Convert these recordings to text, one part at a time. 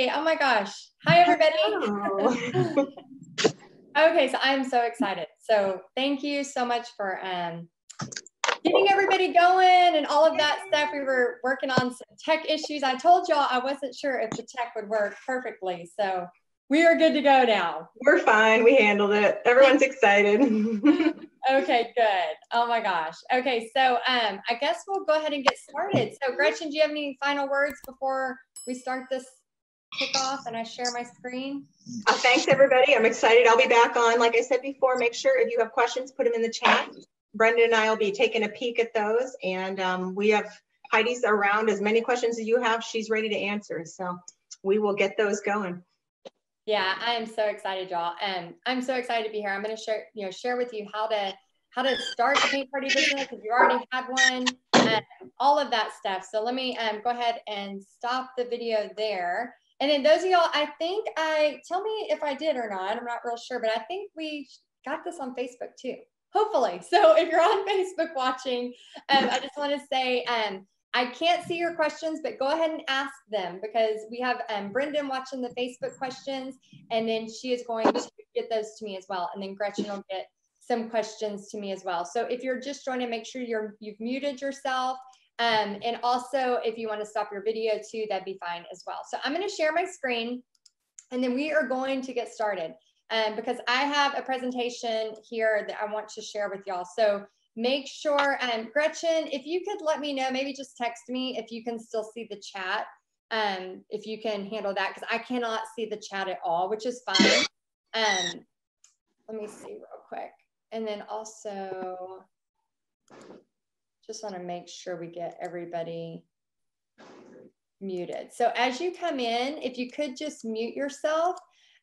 Yay. Oh my gosh. Hi, everybody. Okay, so I'm so excited. So thank you so much for getting everybody going and all of that stuff. We were working on some tech issues. I told y'all I wasn't sure if the tech would work perfectly. So we are good to go now. We're fine. We handled it. Everyone's excited. Okay, good. Oh my gosh. Okay, so I guess we'll go ahead and get started. So Gretchen, do you have any final words before we start this kickoff and I share my screen? Thanks, everybody. I'm excited. I'll be back on. Like I said before, make sure if you have questions, put them in the chat. Brenda and I will be taking a peek at those. And we have Heidi's around. As many questions as you have, she's ready to answer. So we will get those going. Yeah, I am so excited, y'all. And I'm so excited to be here. I'm going to share with you how to start a paint party business if you already had one, and all of that stuff. So let me go ahead and stop the video there. And then those of y'all, tell me if I did or not. I'm not real sure, but I think we got this on Facebook too, hopefully. So if you're on Facebook watching, I just want to say, I can't see your questions, but go ahead and ask them because we have Brendan watching the Facebook questions, and then she is going to get those to me as well. And then Gretchen will get some questions to me as well. So if you're just joining, make sure you've muted yourself. And also if you want to stop your video too, that'd be fine as well. So I'm going to share my screen and then we are going to get started because I have a presentation here that I want to share with y'all. So make sure, Gretchen, if you could let me know, maybe just text me if you can still see the chat, if you can handle that, because I cannot see the chat at all, which is fine. Let me see real quick. And then also, just want to make sure we get everybody muted. So as you come in, if you could just mute yourself,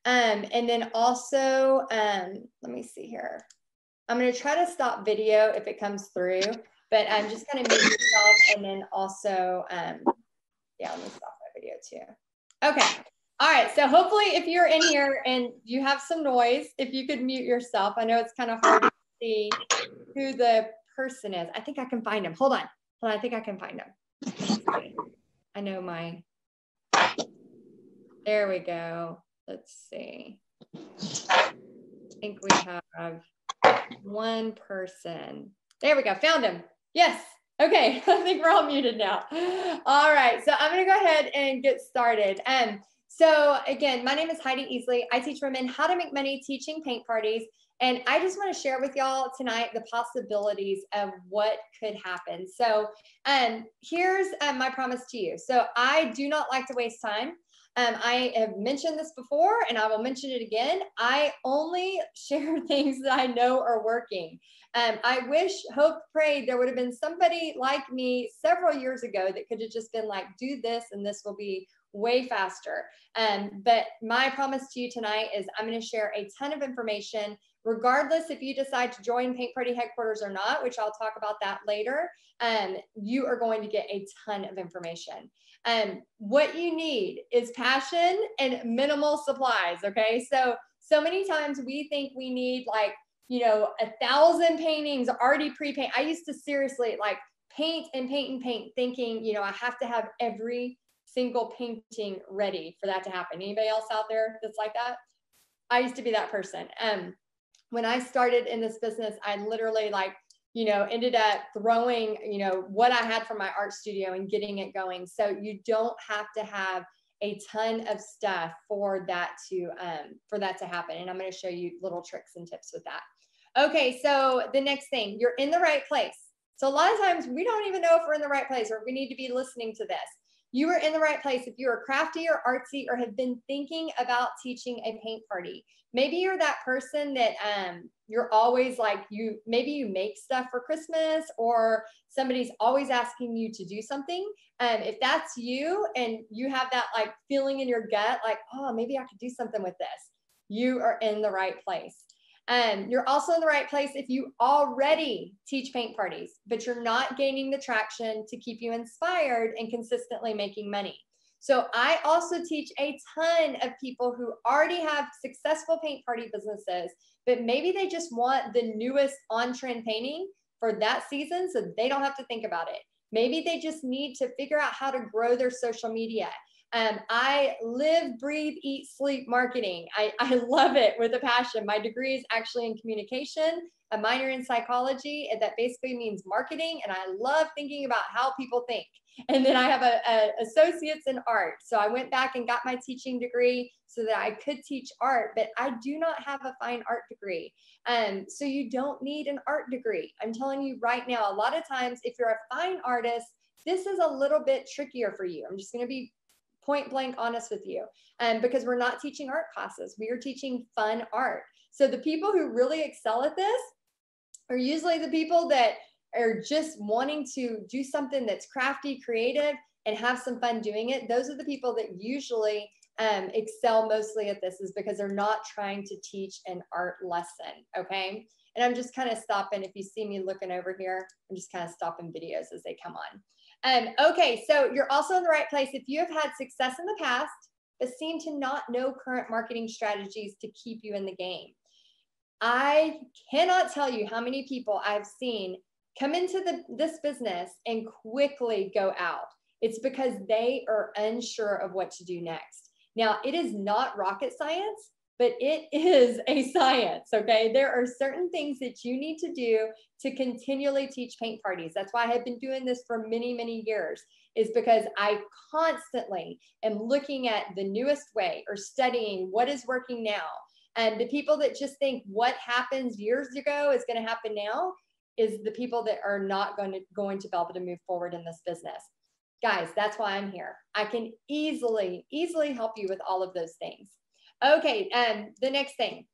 and then also, let me see here. I'm going to try to stop video if it comes through, but I'm just going to mute yourself and then also, yeah, let me stop that video too. Okay. All right. So hopefully if you're in here and you have some noise, if you could mute yourself. I know it's kind of hard to see who the person is. I think I can find him. Hold on. I think I can find him. I know there we go. Let's see. I think we have one person. There we go. Found him. Yes. Okay. I think we're all muted now. All right. So I'm going to go ahead and get started. So again, my name is Heidi Easley. I teach women how to make money teaching paint parties. And I just want to share with y'all tonight the possibilities of what could happen. So here's my promise to you. So I do not like to waste time. I have mentioned this before and I will mention it again. I only share things that I know are working. I wish, hope, prayed there would have been somebody like me several years ago that could have just been like, do this and this will be way faster. But my promise to you tonight is I'm going to share a ton of information, regardless if you decide to join Paint Party Headquarters or not, which I'll talk about that later. You are going to get a ton of information. What you need is passion and minimal supplies. Okay. So many times we think we need 1,000 paintings already pre-paint. I used to seriously paint and paint and paint thinking, I have to have every single painting ready for that to happen. Anybody else out there that's like that? I used to be that person. When I started in this business, I literally ended up throwing, what I had from my art studio and getting it going. So you don't have to have a ton of stuff for that to happen. And I'm going to show you little tricks and tips with that. Okay. So the next thing, you're in the right place. So a lot of times we don't even know if we're in the right place or if we need to be listening to this. You are in the right place if you're crafty or artsy or have been thinking about teaching a paint party. Maybe you're that person that you're always maybe you make stuff for Christmas or somebody's always asking you to do something. If that's you and you have that feeling in your gut, oh, maybe I could do something with this, you are in the right place. You're also in the right place if you already teach paint parties, but you're not gaining the traction to keep you inspired and consistently making money. So I also teach a ton of people who already have successful paint party businesses, but maybe they just want the newest on-trend painting for that season so they don't have to think about it. Maybe they just need to figure out how to grow their social media. I live, breathe, eat, sleep marketing. I love it with a passion. My degree is actually in communication, a minor in psychology, and that basically means marketing. And I love thinking about how people think. And then I have a associates in art. So I went back and got my teaching degree so that I could teach art, but I do not have a fine art degree. So you don't need an art degree. I'm telling you right now, a lot of times, if you're a fine artist, this is a little bit trickier for you. I'm just going to be point blank honest with you, because we're not teaching art classes. We are teaching fun art. So the people who really excel at this are usually the people that are just wanting to do something that's crafty, creative, and have some fun doing it. Those are the people that usually excel mostly at this, is because they're not trying to teach an art lesson, okay? And I'm just kind of stopping. If you see me looking over here, I'm just kind of stopping videos as they come on. Okay, so you're also in the right place. If you have had success in the past, but seem to not know current marketing strategies to keep you in the game. I cannot tell you how many people I've seen come into this business and quickly go out. It's because they are unsure of what to do next. Now, it is not rocket science, but it is a science, okay? There are certain things that you need to do to continually teach paint parties. That's why I have been doing this for many, many years, is because I constantly am looking at the newest way or studying what is working now. And the people that just think what happens years ago is going to happen now is the people that are not going to be able to move forward in this business. Guys, that's why I'm here. I can easily help you with all of those things. Okay, the next thing,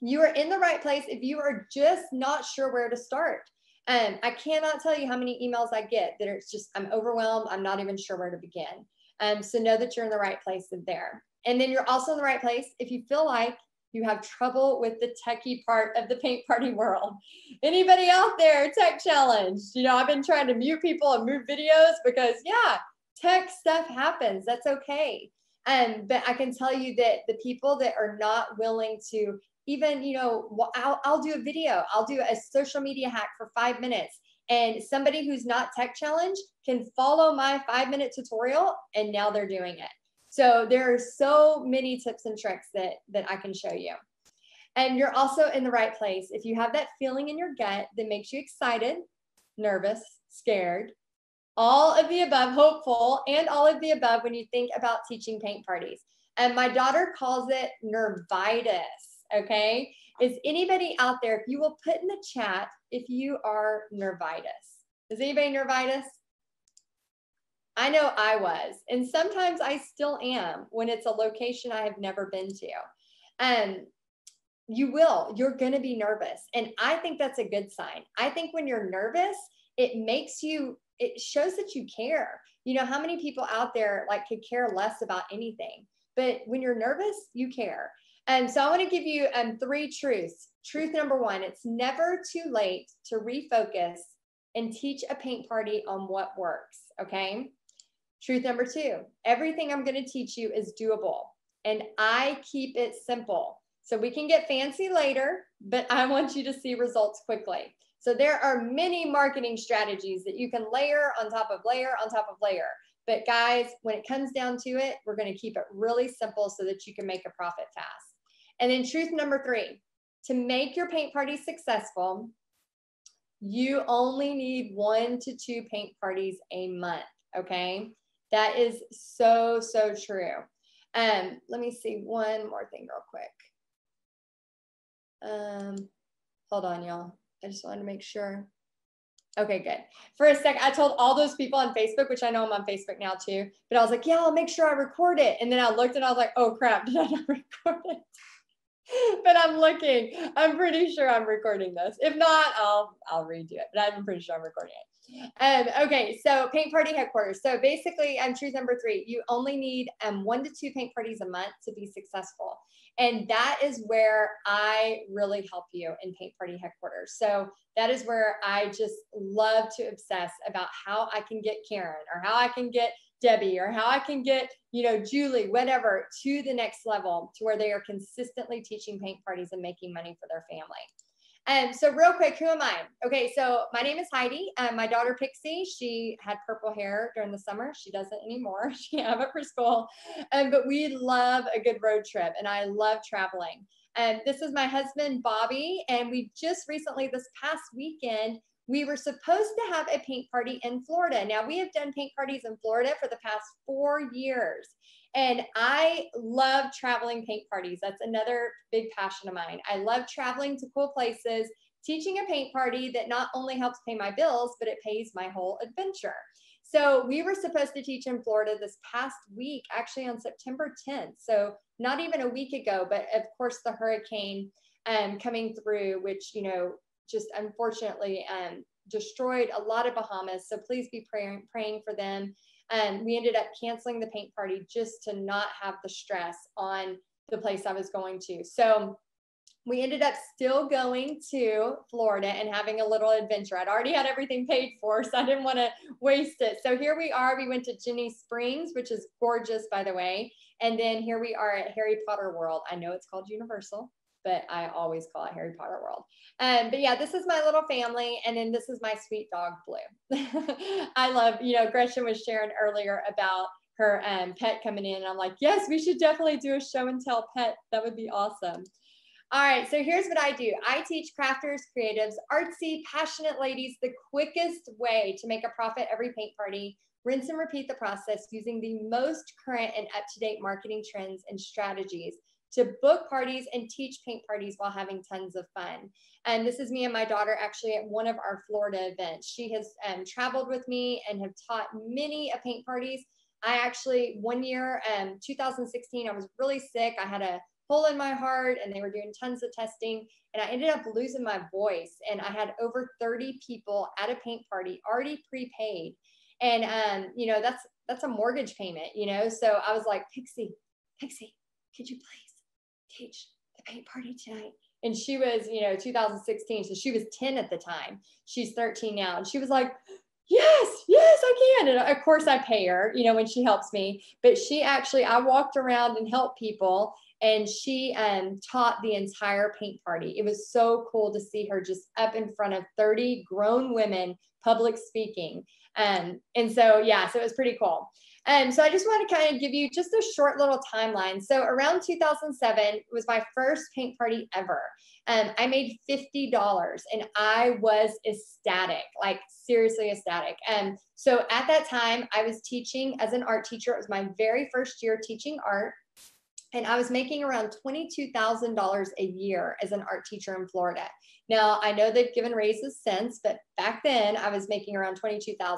you are in the right place if you are just not sure where to start. I cannot tell you how many emails I get that it's just, I'm overwhelmed. I'm not even sure where to begin. So know that you're in the right place there. And then you're also in the right place if you feel like you have trouble with the techie part of the paint party world. Anybody out there, tech challenge? You know, I've been trying to mute people and move videos because, yeah, tech stuff happens. That's okay. But I can tell you that the people that are not willing to even, you know, I'll do a video. I'll do a social media hack for 5 minutes. And somebody who's not tech challenged can follow my 5-minute tutorial, and now they're doing it. So there are so many tips and tricks that I can show you. And you're also in the right place. If you have that feeling in your gut that makes you excited, nervous, scared, all of the above, hopeful, and all of the above when you think about teaching paint parties. And my daughter calls it nervitis, okay? Is anybody out there, if you will put in the chat if you are nervitis. Is anybody nervitis? I know I was, and sometimes I still am when it's a location I have never been to. You're going to be nervous. And I think that's a good sign. I think when you're nervous, it shows that you care. You know, how many people out there like could care less about anything, but when you're nervous, you care. And so I want to give you 3 truths. Truth number 1, it's never too late to refocus and teach a paint party on what works. Okay. Truth number 2, everything I'm going to teach you is doable, and I keep it simple. So we can get fancy later, but I want you to see results quickly. So there are many marketing strategies that you can layer on top of layer on top of layer. But guys, when it comes down to it, we're going to keep it really simple so that you can make a profit fast. And then truth number 3, to make your paint party successful, you only need 1 to 2 paint parties a month. Okay. That is so, so true. Let me see one more thing real quick. Hold on, y'all. I just wanted to make sure. Okay, good. For a sec, I told all those people on Facebook, which I know I'm on Facebook now too, but I was like, yeah, I'll make sure I record it. And then I looked and I was like, oh crap, did I not record it? But I'm looking. I'm pretty sure I'm recording this. If not, I'll redo it, but I'm pretty sure I'm recording it. Okay, so paint party headquarters. So basically, truth number 3, you only need 1 to 2 paint parties a month to be successful. And that is where I really help you in paint party headquarters. So that is where I just love to obsess about how I can get Karen, or how I can get Debbie, or how I can get, you know, Julie, whatever, to the next level, to where they are consistently teaching paint parties and making money for their family. So real quick, who am I? Okay, so my name is Heidi. My daughter Pixie, she had purple hair during the summer. She doesn't anymore. She can't have it for school. But we love a good road trip, and I love traveling. This is my husband, Bobby, and we just recently, this past weekend, we were supposed to have a paint party in Florida. Now, we have done paint parties in Florida for the past 4 years. And I love traveling paint parties. That's another big passion of mine. I love traveling to cool places, teaching a paint party that not only helps pay my bills, but it pays my whole adventure. So we were supposed to teach in Florida this past week, actually on September 10th. So not even a week ago, but of course the hurricane coming through, which, you know, just unfortunately destroyed a lot of Bahamas. So please be praying for them. We ended up canceling the paint party just to not have the stress on the place I was going to. So we ended up still going to Florida and having a little adventure. I'd already had everything paid for, so I didn't want to waste it. So here we are. We went to Jenny Springs, which is gorgeous, by the way. And then here we are at Harry Potter World. I know it's called Universal, but I always call it Harry Potter World. But yeah, this is my little family. And then this is my sweet dog, Blue. I love, you know, Gretchen was sharing earlier about her pet coming in. And I'm like, yes, we should definitely do a show and tell pet. That would be awesome. All right, so here's what I do. I teach crafters, creatives, artsy, passionate ladies the quickest way to make a profit every paint party. Rinse and repeat the process using the most current and up-to-date marketing trends and strategies to book parties and teach paint parties while having tons of fun. And this is me and my daughter actually at one of our Florida events. She has traveled with me and have taught many paint parties. I actually, one year, 2016, I was really sick. I had a hole in my heart and they were doing tons of testing and I ended up losing my voice, and I had over 30 people at a paint party already prepaid. And you know, that's a mortgage payment, you know. So I was like, Pixie, could you please teach the paint party tonight? And she was, you know, 2016, so she was 10 at the time. She's 13 now, and she was like, yes, I can. And of course I pay her, you know, when she helps me. But she actually, I walked around and helped people, and she taught the entire paint party. It was so cool to see her just up in front of 30 grown women public speaking. And so, yeah, so it was pretty cool. So I just want to kind of give you just a short little timeline. So around 2007 was my first paint party ever. I made $50 and I was ecstatic, like seriously ecstatic. So at that time I was teaching as an art teacher. It was my very first year teaching art. And I was making around $22,000 a year as an art teacher in Florida. Now, I know they've given raises since, but back then I was making around $22,000.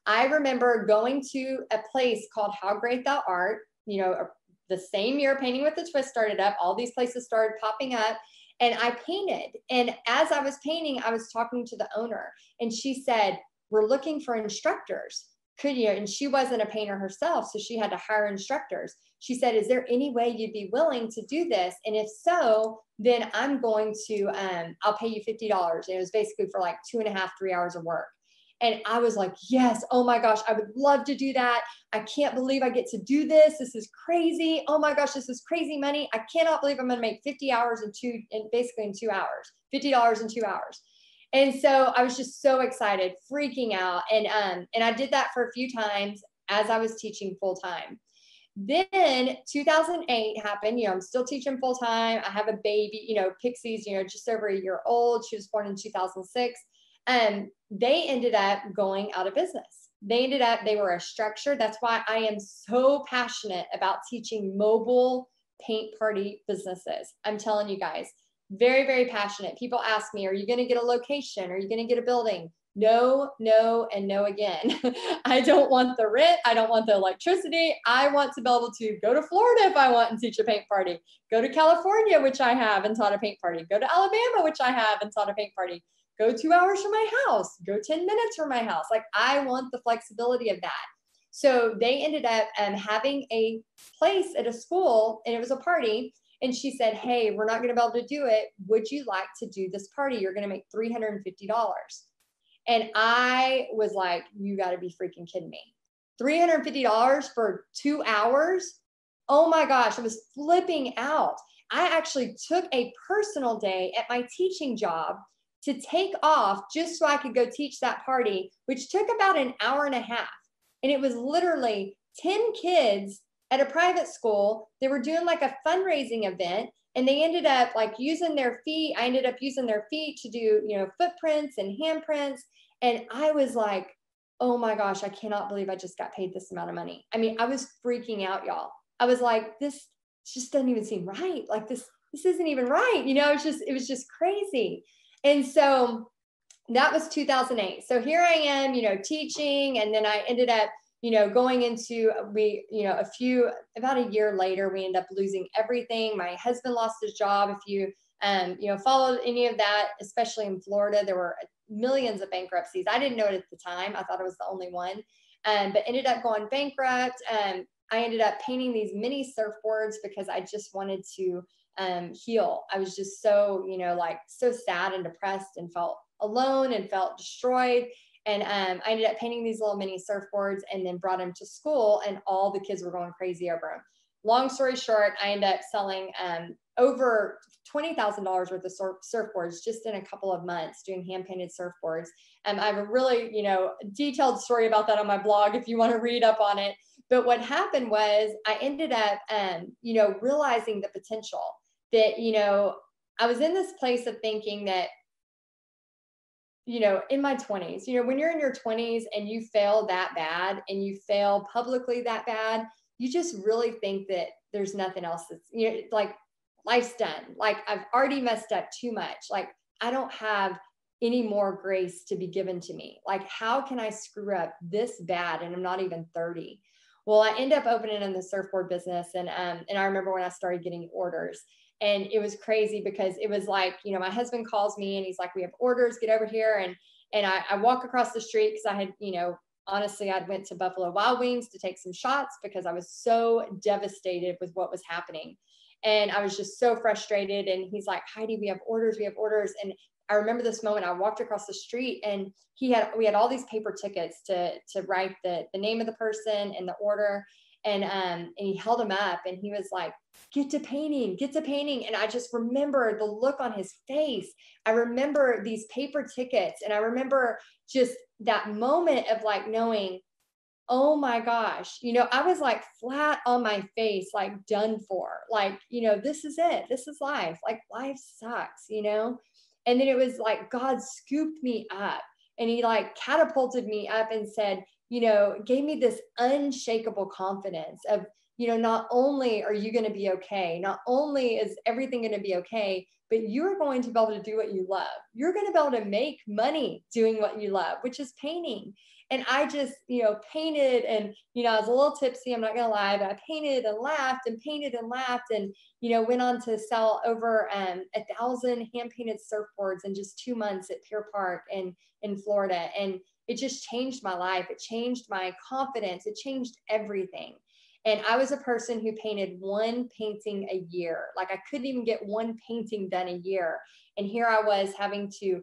I remember going to a place called How Great Thou Art, you know, the same year Painting with a Twist started up. All these places started popping up and I painted. And as I was painting, I was talking to the owner and she said, we're looking for instructors. Could you? And she wasn't a painter herself, so she had to hire instructors. She said, is there any way you'd be willing to do this? And if so, then I'm going to, I'll pay you $50. And it was basically for like 2.5, 3 hours of work. And I was like, yes, oh my gosh, I would love to do that. I can't believe I get to do this. This is crazy. Oh my gosh, this is crazy money. I cannot believe I'm going to make 50 hours basically in 2 hours, $50 in 2 hours. And so I was just so excited, freaking out. And I did that for a few times as I was teaching full time. Then 2008 happened, you know, I'm still teaching full time. I have a baby, you know, Pixie's, you know, just over a year old. She was born in 2006. They ended up going out of business. They were a structure. That's why I am so passionate about teaching mobile paint party businesses. I'm telling you guys, very, very passionate. People ask me, are you going to get a location? Are you going to get a building? No, no, and no again. I don't want the rent. I don't want the electricity. I want to be able to go to Florida if I want and teach a paint party. Go to California, which I have, and taught a paint party. Go to Alabama, which I have, and taught a paint party. Go 2 hours from my house. Go 10 minutes from my house. Like, I want the flexibility of that. So they ended up having a place at a school, and it was a party. And she said, hey, we're not going to be able to do it. Would you like to do this party? You're going to make $350. And I was like, you got to be freaking kidding me. $350 for 2 hours? Oh my gosh, I was flipping out. I actually took a personal day at my teaching job to take off just so I could go teach that party, which took about an hour and a half. And it was literally 10 kids at a private school. They were doing like a fundraising event, and they ended up like using their feet. I ended up using their feet to do, you know, footprints and handprints. And I was like, oh my gosh, I cannot believe I just got paid this amount of money. I mean, I was freaking out, y'all. I was like, this just doesn't even seem right. Like this isn't even right. You know, it was just crazy. And so that was 2008. So here I am, you know, teaching. And then I ended up, you know, going into, about a year later, we ended up losing everything. My husband lost his job. If you, followed any of that, especially in Florida, there were millions of bankruptcies. I didn't know it at the time. I thought it was the only one, but ended up going bankrupt. I ended up painting these mini surfboards because I just wanted to heal. I was just so, so sad and depressed and felt alone and felt destroyed. And I ended up painting these little mini surfboards and then brought them to school, and all the kids were going crazy over them. Long story short, I ended up selling over $20,000 worth of surfboards just in a couple of months, doing hand painted surfboards. I have a really, detailed story about that on my blog if you want to read up on it. But what happened was I ended up, realizing the potential that, I was in this place of thinking that, in my 20s, when you're in your 20s and you fail that bad and you fail publicly that bad, you just really think that there's nothing else that's, like life's done. Like I've already messed up too much. Like I don't have any more grace to be given to me. Like, how can I screw up this bad? And I'm not even 30. Well, I ended up opening in the surfboard business. And I remember when I started getting orders, and it was crazy because it was like, my husband calls me and he's like, we have orders, get over here. And I walk across the street because I had, honestly, I'd went to Buffalo Wild Wings to take some shots because I was so devastated with what was happening. And I was just so frustrated. And he's like, Heidi, we have orders. And I remember this moment. I walked across the street and we had all these paper tickets to write the name of the person and the order. And he held them up and he was like, get to painting. And I just remember the look on his face. I remember these paper tickets. And I remember just that moment of like knowing, oh my gosh, I was like flat on my face, like done for, like, this is it. This is life. Like life sucks, And then it was like, God scooped me up and he like catapulted me up and said, gave me this unshakable confidence of, not only are you going to be okay, not only is everything going to be okay, but you're going to be able to do what you love. You're going to be able to make money doing what you love, which is painting. And I just, painted and, I was a little tipsy, I'm not going to lie, but I painted and laughed and painted and laughed and, went on to sell over 1,000 hand painted surfboards in just 2 months at Pier Park in Florida. And it just changed my life. It changed my confidence. It changed everything. And I was a person who painted one painting a year. Like I couldn't even get one painting done a year. And here I was having to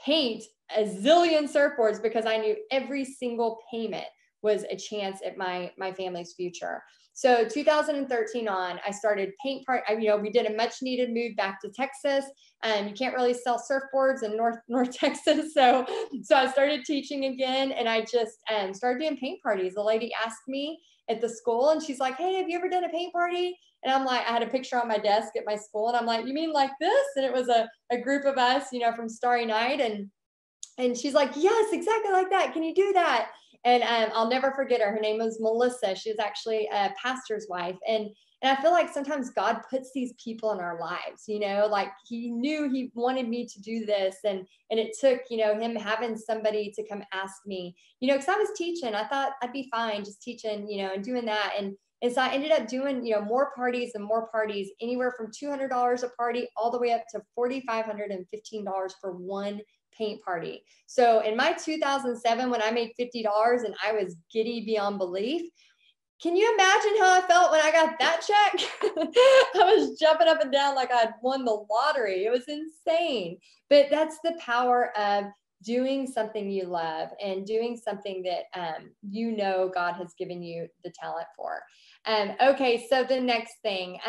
paint a zillion surfboards because I knew every single payment was a chance at my family's future. So 2013 on, I started paint part. We did a much needed move back to Texas. You can't really sell surfboards in North Texas. So I started teaching again, and I just started doing paint parties. The lady asked me at the school, and she's like, hey, have you ever done a paint party? And I'm like, I had a picture on my desk at my school, and I'm like, you mean like this? And it was a group of us, from Starry Night. And she's like, yes, exactly like that. Can you do that? And I'll never forget her. Her name was Melissa. She was actually a pastor's wife. And I feel like sometimes God puts these people in our lives, like he knew he wanted me to do this. And it took, him having somebody to come ask me, because I was teaching. I thought I'd be fine just teaching, and doing that. And so I ended up doing, more parties and more parties, anywhere from $200 a party all the way up to $4,515 for one paint party. So in my 2007, when I made $50 and I was giddy beyond belief, can you imagine how I felt when I got that check? I was jumping up and down like I'd won the lottery. It was insane. But that's the power of doing something you love and doing something that God has given you the talent for. Okay, so the next thing,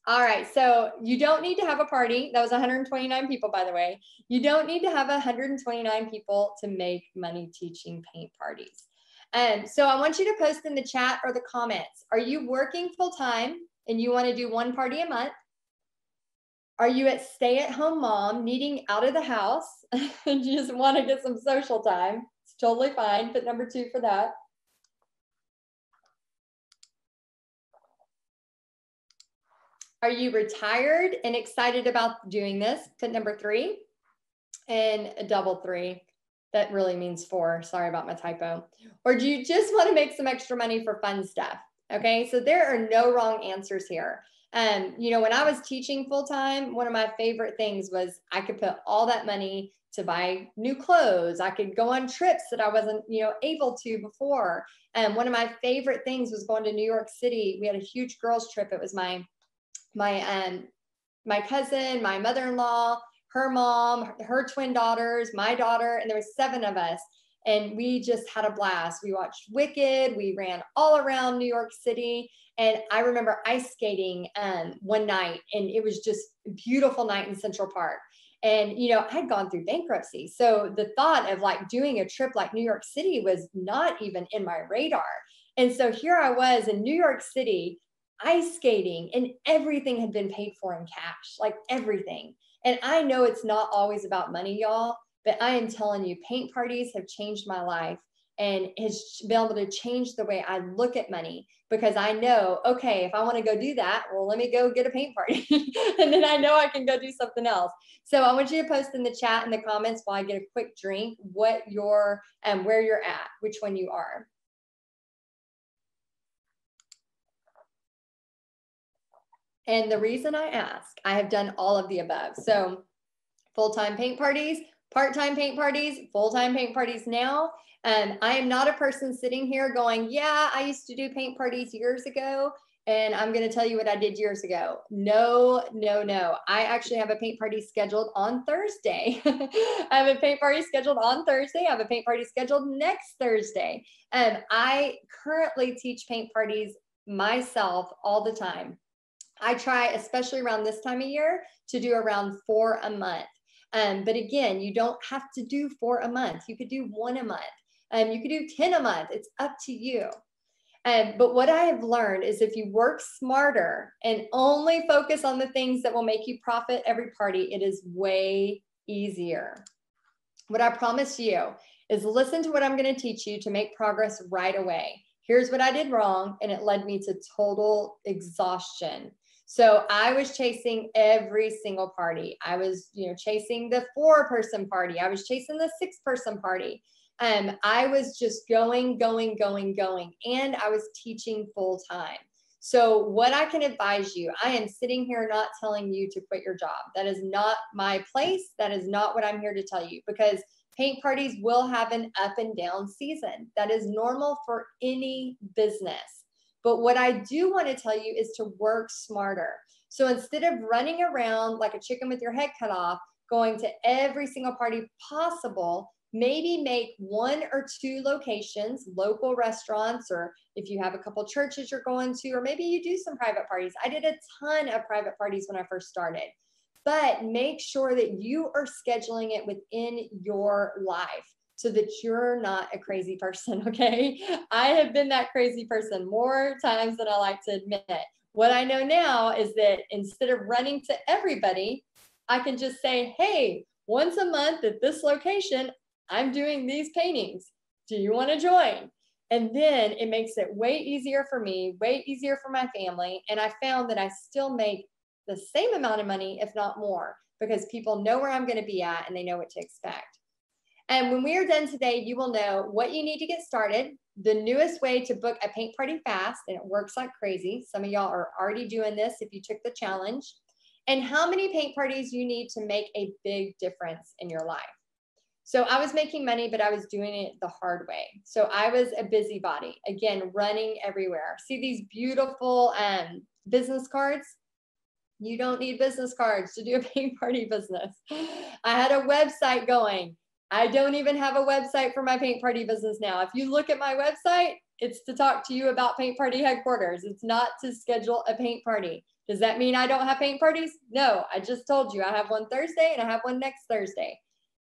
All right, so you don't need to have a party. That was 129 people, by the way. You don't need to have 129 people to make money teaching paint parties. So I want you to post in the chat or the comments. Are you working full time and you want to do one party a month? Are you a stay-at-home mom needing out of the house and you just want to get some social time? It's totally fine. Put number 2 for that. Are you retired and excited about doing this? Put number 3 and a double 3. That really means 4. Sorry about my typo. Or do you just want to make some extra money for fun stuff? Okay, so there are no wrong answers here. You know, when I was teaching full time, one of my favorite things was I could put all that money to buy new clothes. I could go on trips that I wasn't, you know, able to before. And one of my favorite things was going to New York City. We had a huge girls trip. It was my cousin, my mother-in-law, her mom, her twin daughters, my daughter, and there was 7 of us. And we just had a blast. We watched Wicked. We ran all around New York City. And I remember ice skating one night, and it was just a beautiful night in Central Park. And, you know, I'd gone through bankruptcy. So the thought of like doing a trip like New York City was not even in my radar. And so here I was in New York City, ice skating, and everything had been paid for in cash, like everything. And I know it's not always about money, y'all, but I am telling you, paint parties have changed my life and has been able to change the way I look at money, because I know, okay, if I want to go do that, well, let me go get a paint party. And then I know I can go do something else. So I want you to post in the chat and the comments while I get a quick drink, what you're and where you're at, which one you are. And the reason I ask, I have done all of the above. So full-time paint parties, part-time paint parties, full-time paint parties now. And I am not a person sitting here going, yeah, I used to do paint parties years ago, and I'm going to tell you what I did years ago. No, no, no. I actually have a paint party scheduled on Thursday. I have a paint party scheduled on Thursday. I have a paint party scheduled next Thursday. And I currently teach paint parties myself all the time. I try, especially around this time of year, to do around 4 a month. But again, you don't have to do 4 a month. You could do 1 a month. You could do 10 a month. It's up to you. But what I have learned is if you work smarter and only focus on the things that will make you profit every party, it is way easier. What I promise you is listen to what I'm going to teach you to make progress right away. Here's what I did wrong, and it led me to total exhaustion. So I was chasing every single party. I was, you know, chasing the 4-person party. I was chasing the 6-person party. I was just going, and I was teaching full time. So what I can advise you, I am sitting here not telling you to quit your job. That is not my place. That is not what I'm here to tell you, because paint parties will have an up and down season. That is normal for any business. But what I do want to tell you is to work smarter. So instead of running around like a chicken with your head cut off, going to every single party possible, maybe make 1 or 2 locations, local restaurants, or if you have a couple churches you're going to, or maybe you do some private parties. I did a ton of private parties when I first started. But make sure that you are scheduling it within your life so that you're not a crazy person, okay? I have been that crazy person more times than I like to admit. What I know now is that instead of running to everybody, I can just say, hey, once a month at this location, I'm doing these paintings. Do you want to join? And then it makes it way easier for me, way easier for my family. And I found that I still make the same amount of money, if not more, because people know where I'm going to be at and they know what to expect. And when we are done today, you will know what you need to get started, the newest way to book a paint party fast, and it works like crazy. Some of y'all are already doing this if you took the challenge, and how many paint parties you need to make a big difference in your life. So I was making money, but I was doing it the hard way. So I was a busybody, again, running everywhere. See these beautiful business cards? You don't need business cards to do a paint party business. I had a website going. I don't even have a website for my paint party business now. If you look at my website, It's to talk to you about paint party headquarters. It's not to schedule a paint party. Does that mean I don't have paint parties? No, I just told you I have one Thursday and I have one next Thursday.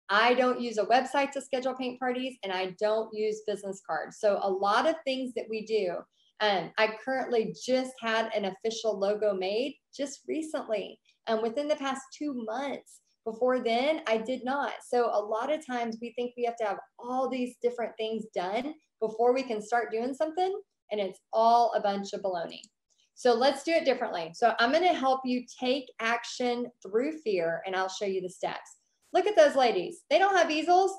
I don't use a website to schedule paint parties, and I don't use business cards. So a lot of things that we do, I currently just had an official logo made just recently, within the past 2 months. Before then, I did not. So a lot of times we think we have to have all these different things done before we can start doing something, and it's all a bunch of baloney. So let's do it differently. So I'm going to help you take action through fear, and I'll show you the steps. Look at those ladies. They don't have easels.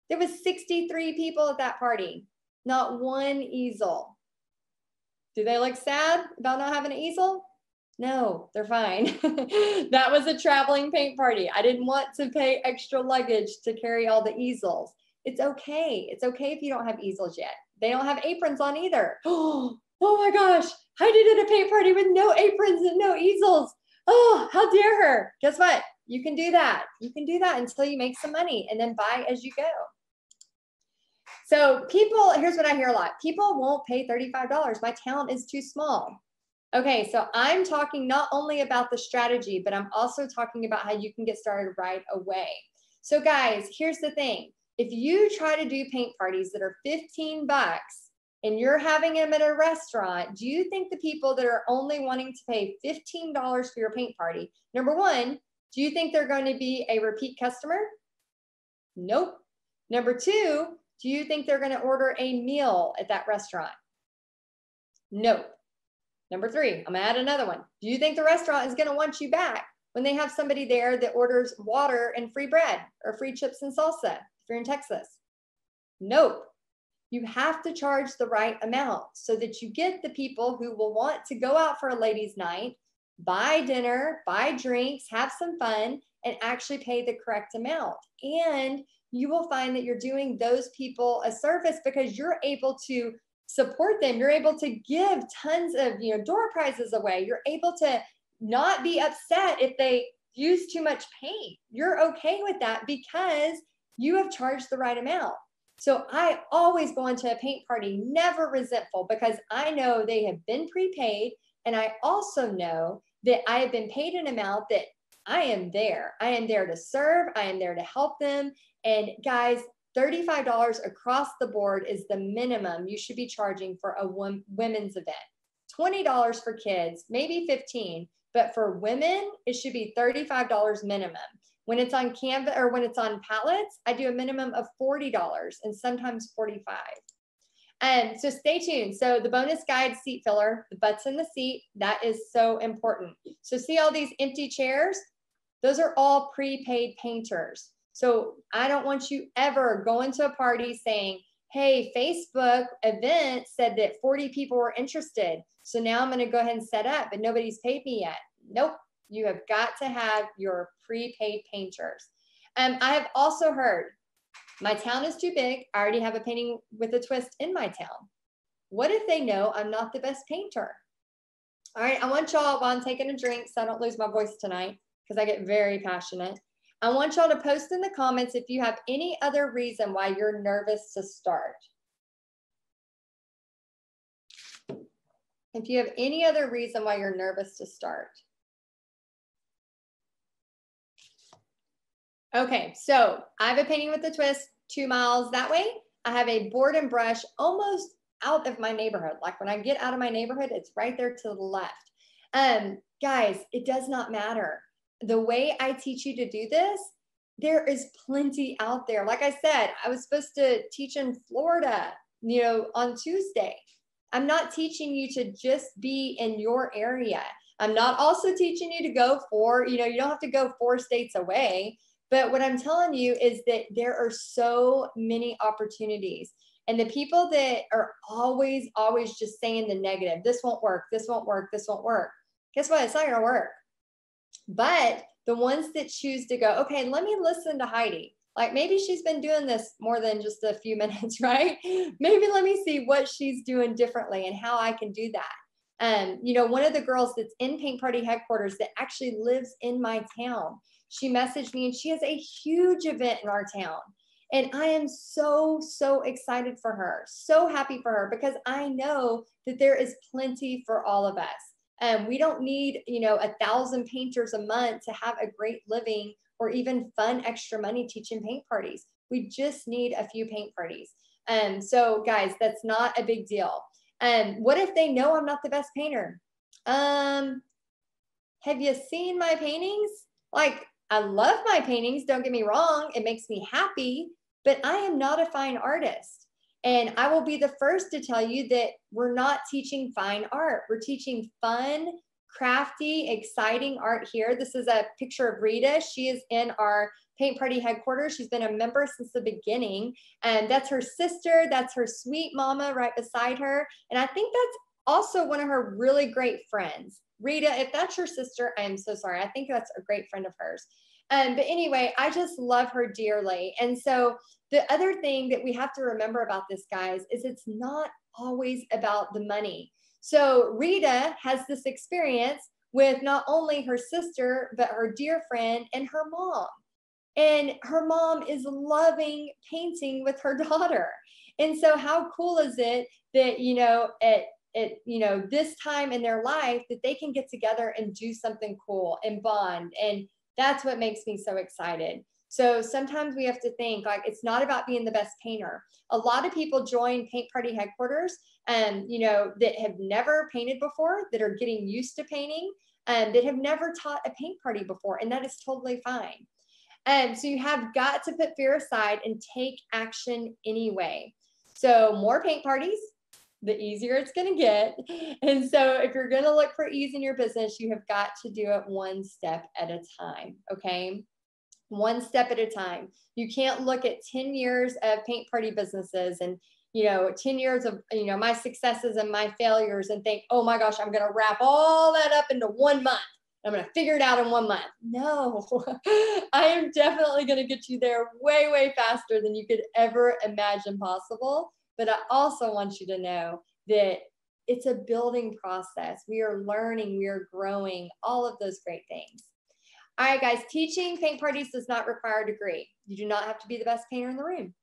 There was 63 people at that party, not one easel. Do they look sad about not having an easel? No, they're fine. That was a traveling paint party. I didn't want to pay extra luggage to carry all the easels. It's okay. It's okay if you don't have easels yet. They don't have aprons on either. Oh my gosh. Heidi did a paint party with no aprons and no easels. Oh, how dare her. Guess what? You can do that. You can do that until you make some money and then buy as you go. So people, here's what I hear a lot. People won't pay $35. My town is too small. Okay, so I'm talking not only about the strategy, but I'm also talking about how you can get started right away. So guys, here's the thing. If you try to do paint parties that are $15 and you're having them at a restaurant, do you think the people that are only wanting to pay $15 for your paint party, number one, do you think they're going to be a repeat customer? Nope. Number two, do you think they're going to order a meal at that restaurant? Nope. Number three, I'm going to add another one. Do you think the restaurant is going to want you back when they have somebody there that orders water and free bread or free chips and salsa if you're in Texas? Nope. You have to charge the right amount so that you get the people who will want to go out for a ladies' night, buy dinner, buy drinks, have some fun, and actually pay the correct amount. And you will find that you're doing those people a service because you're able to support them. You're able to give tons of, door prizes away. You're able to not be upset if they use too much paint. You're okay with that because you have charged the right amount. So I always go into a paint party, never resentful, because I know they have been prepaid. And I also know that I have been paid an amount that I am there. I am there to serve. I am there to help them. And guys, $35 across the board is the minimum you should be charging for a women's event. $20 for kids, maybe $15, but for women, it should be $35 minimum. When it's on canvas or when it's on pallets, I do a minimum of $40 and sometimes $45. So stay tuned. So the bonus guide seat filler, the butts in the seat, that is so important. So see all these empty chairs? Those are all prepaid painters. So I don't want you ever going to a party saying, hey, Facebook event said that 40 people were interested. So now I'm going to go ahead and set up, but nobody's paid me yet. Nope. You have got to have your prepaid painters. I have also heard, my town is too big. I already have a painting with a twist in my town. What if they know I'm not the best painter? All right, I want y'all, while I'm taking a drink so I don't lose my voice tonight, because I get very passionate, I want y'all to post in the comments if you have any other reason why you're nervous to start. If you have any other reason why you're nervous to start. Okay, so I have a painting with a twist 2 miles that way. I have a board and brush almost out of my neighborhood. Like when I get out of my neighborhood, it's right there to the left. Guys, it does not matter. The way I teach you to do this, there is plenty out there. Like I said, I was supposed to teach in Florida, on Tuesday. I'm not teaching you to just be in your area. I'm not also teaching you to go you don't have to go 4 states away. But what I'm telling you is that there are so many opportunities. And the people that are always just saying the negative, this won't work, this won't work, this won't work. Guess what? It's not going to work. But the ones that choose to go, okay, let me listen to Heidi. Like maybe she's been doing this more than just a few minutes, right? Maybe let me see what she's doing differently and how I can do that. One of the girls that's in Paint Party headquarters that actually lives in my town, she messaged me and she has a huge event in our town. And I am so, so excited for her, so happy for her, because I know that there is plenty for all of us. And we don't need, 1,000 painters a month to have a great living or even fun extra money teaching paint parties. We just need a few paint parties. So guys, that's not a big deal. What if they know I'm not the best painter? Have you seen my paintings? Like, I love my paintings, don't get me wrong, it makes me happy, but I am not a fine artist. And I will be the first to tell you that we're not teaching fine art. We're teaching fun, crafty, exciting art here. This is a picture of Rita. She is in our paint party headquarters. She's been a member since the beginning. And that's her sister. That's her sweet mama right beside her. And I think that's also one of her really great friends. Rita, if that's your sister, I am so sorry. I think that's a great friend of hers. But anyway, I just love her dearly. And so the other thing that we have to remember about this, guys, is it's not always about the money. So Rita has this experience with not only her sister, but her dear friend and her mom. And her mom is loving painting with her daughter. And so how cool is it that, at this time in their life that they can get together and do something cool and bond. And that's what makes me so excited. So sometimes we have to think, like, it's not about being the best painter. A lot of people join paint party headquarters that have never painted before, that are getting used to painting, that have never taught a paint party before. And that is totally fine. So you have got to put fear aside and take action anyway. So more paint parties, the easier it's going to get. And so if you're going to look for ease in your business, you have got to do it one step at a time. Okay. One step at a time. You can't look at 10 years of paint party businesses and, 10 years of, my successes and my failures and think, oh my gosh, I'm going to wrap all that up into 1 month. I'm going to figure it out in 1 month. No, I am definitely going to get you there way, way faster than you could ever imagine possible. But I also want you to know that it's a building process. We are learning, we are growing, all of those great things. All right, guys, teaching paint parties does not require a degree. You do not have to be the best painter in the room.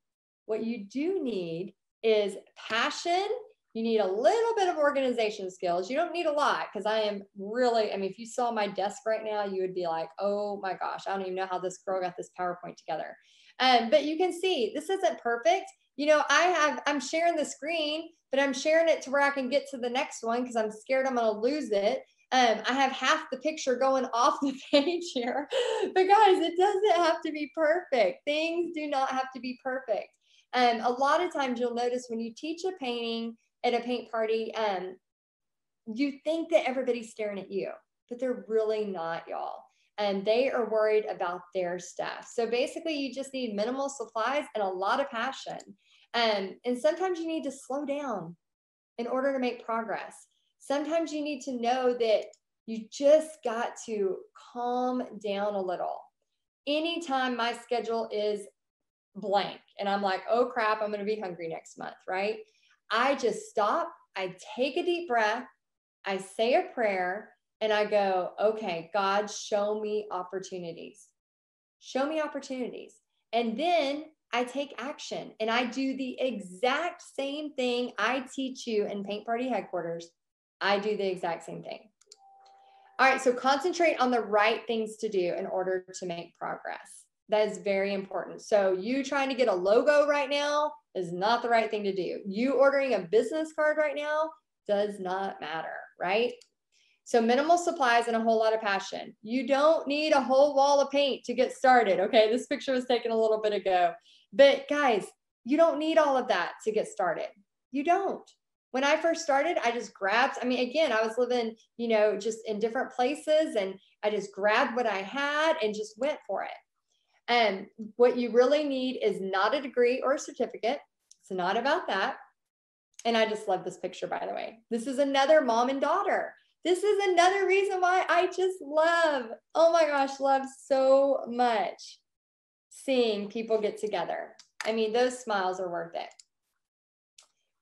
What you do need is passion. You need a little bit of organization skills. You don't need a lot, because I am really, if you saw my desk right now, you would be like, oh my gosh, I don't even know how this girl got this PowerPoint together. But you can see this isn't perfect. I'm sharing the screen, but I'm sharing it to where I can get to the next one because I'm scared I'm going to lose it. I have half the picture going off the page here, but guys, it doesn't have to be perfect. Things do not have to be perfect. A lot of times you'll notice when you teach a painting at a paint party, you think that everybody's staring at you, but they're really not, y'all. And they are worried about their stuff. So basically you just need minimal supplies and a lot of passion. And sometimes you need to slow down in order to make progress. Sometimes you need to know that you just got to calm down a little. Anytime my schedule is blank and I'm like, oh crap, I'm going to be hungry next month, right? I just stop, I take a deep breath, I say a prayer, and I go, okay, God, show me opportunities. Show me opportunities. And then I take action and I do the exact same thing I teach you in paint party headquarters. I do the exact same thing. All right, so concentrate on the right things to do in order to make progress. That is very important. So you trying to get a logo right now is not the right thing to do. You ordering a business card right now does not matter, right? So minimal supplies and a whole lot of passion. You don't need a whole wall of paint to get started. Okay, this picture was taken a little bit ago. But guys, you don't need all of that to get started. You don't. When I first started, I just grabbed, again, I was living, just in different places, and I just grabbed what I had and just went for it. And what you really need is not a degree or a certificate. It's not about that. And I just love this picture, by the way. This is another mom and daughter. This is another reason why I just love, oh my gosh, love so much seeing people get together. Those smiles are worth it.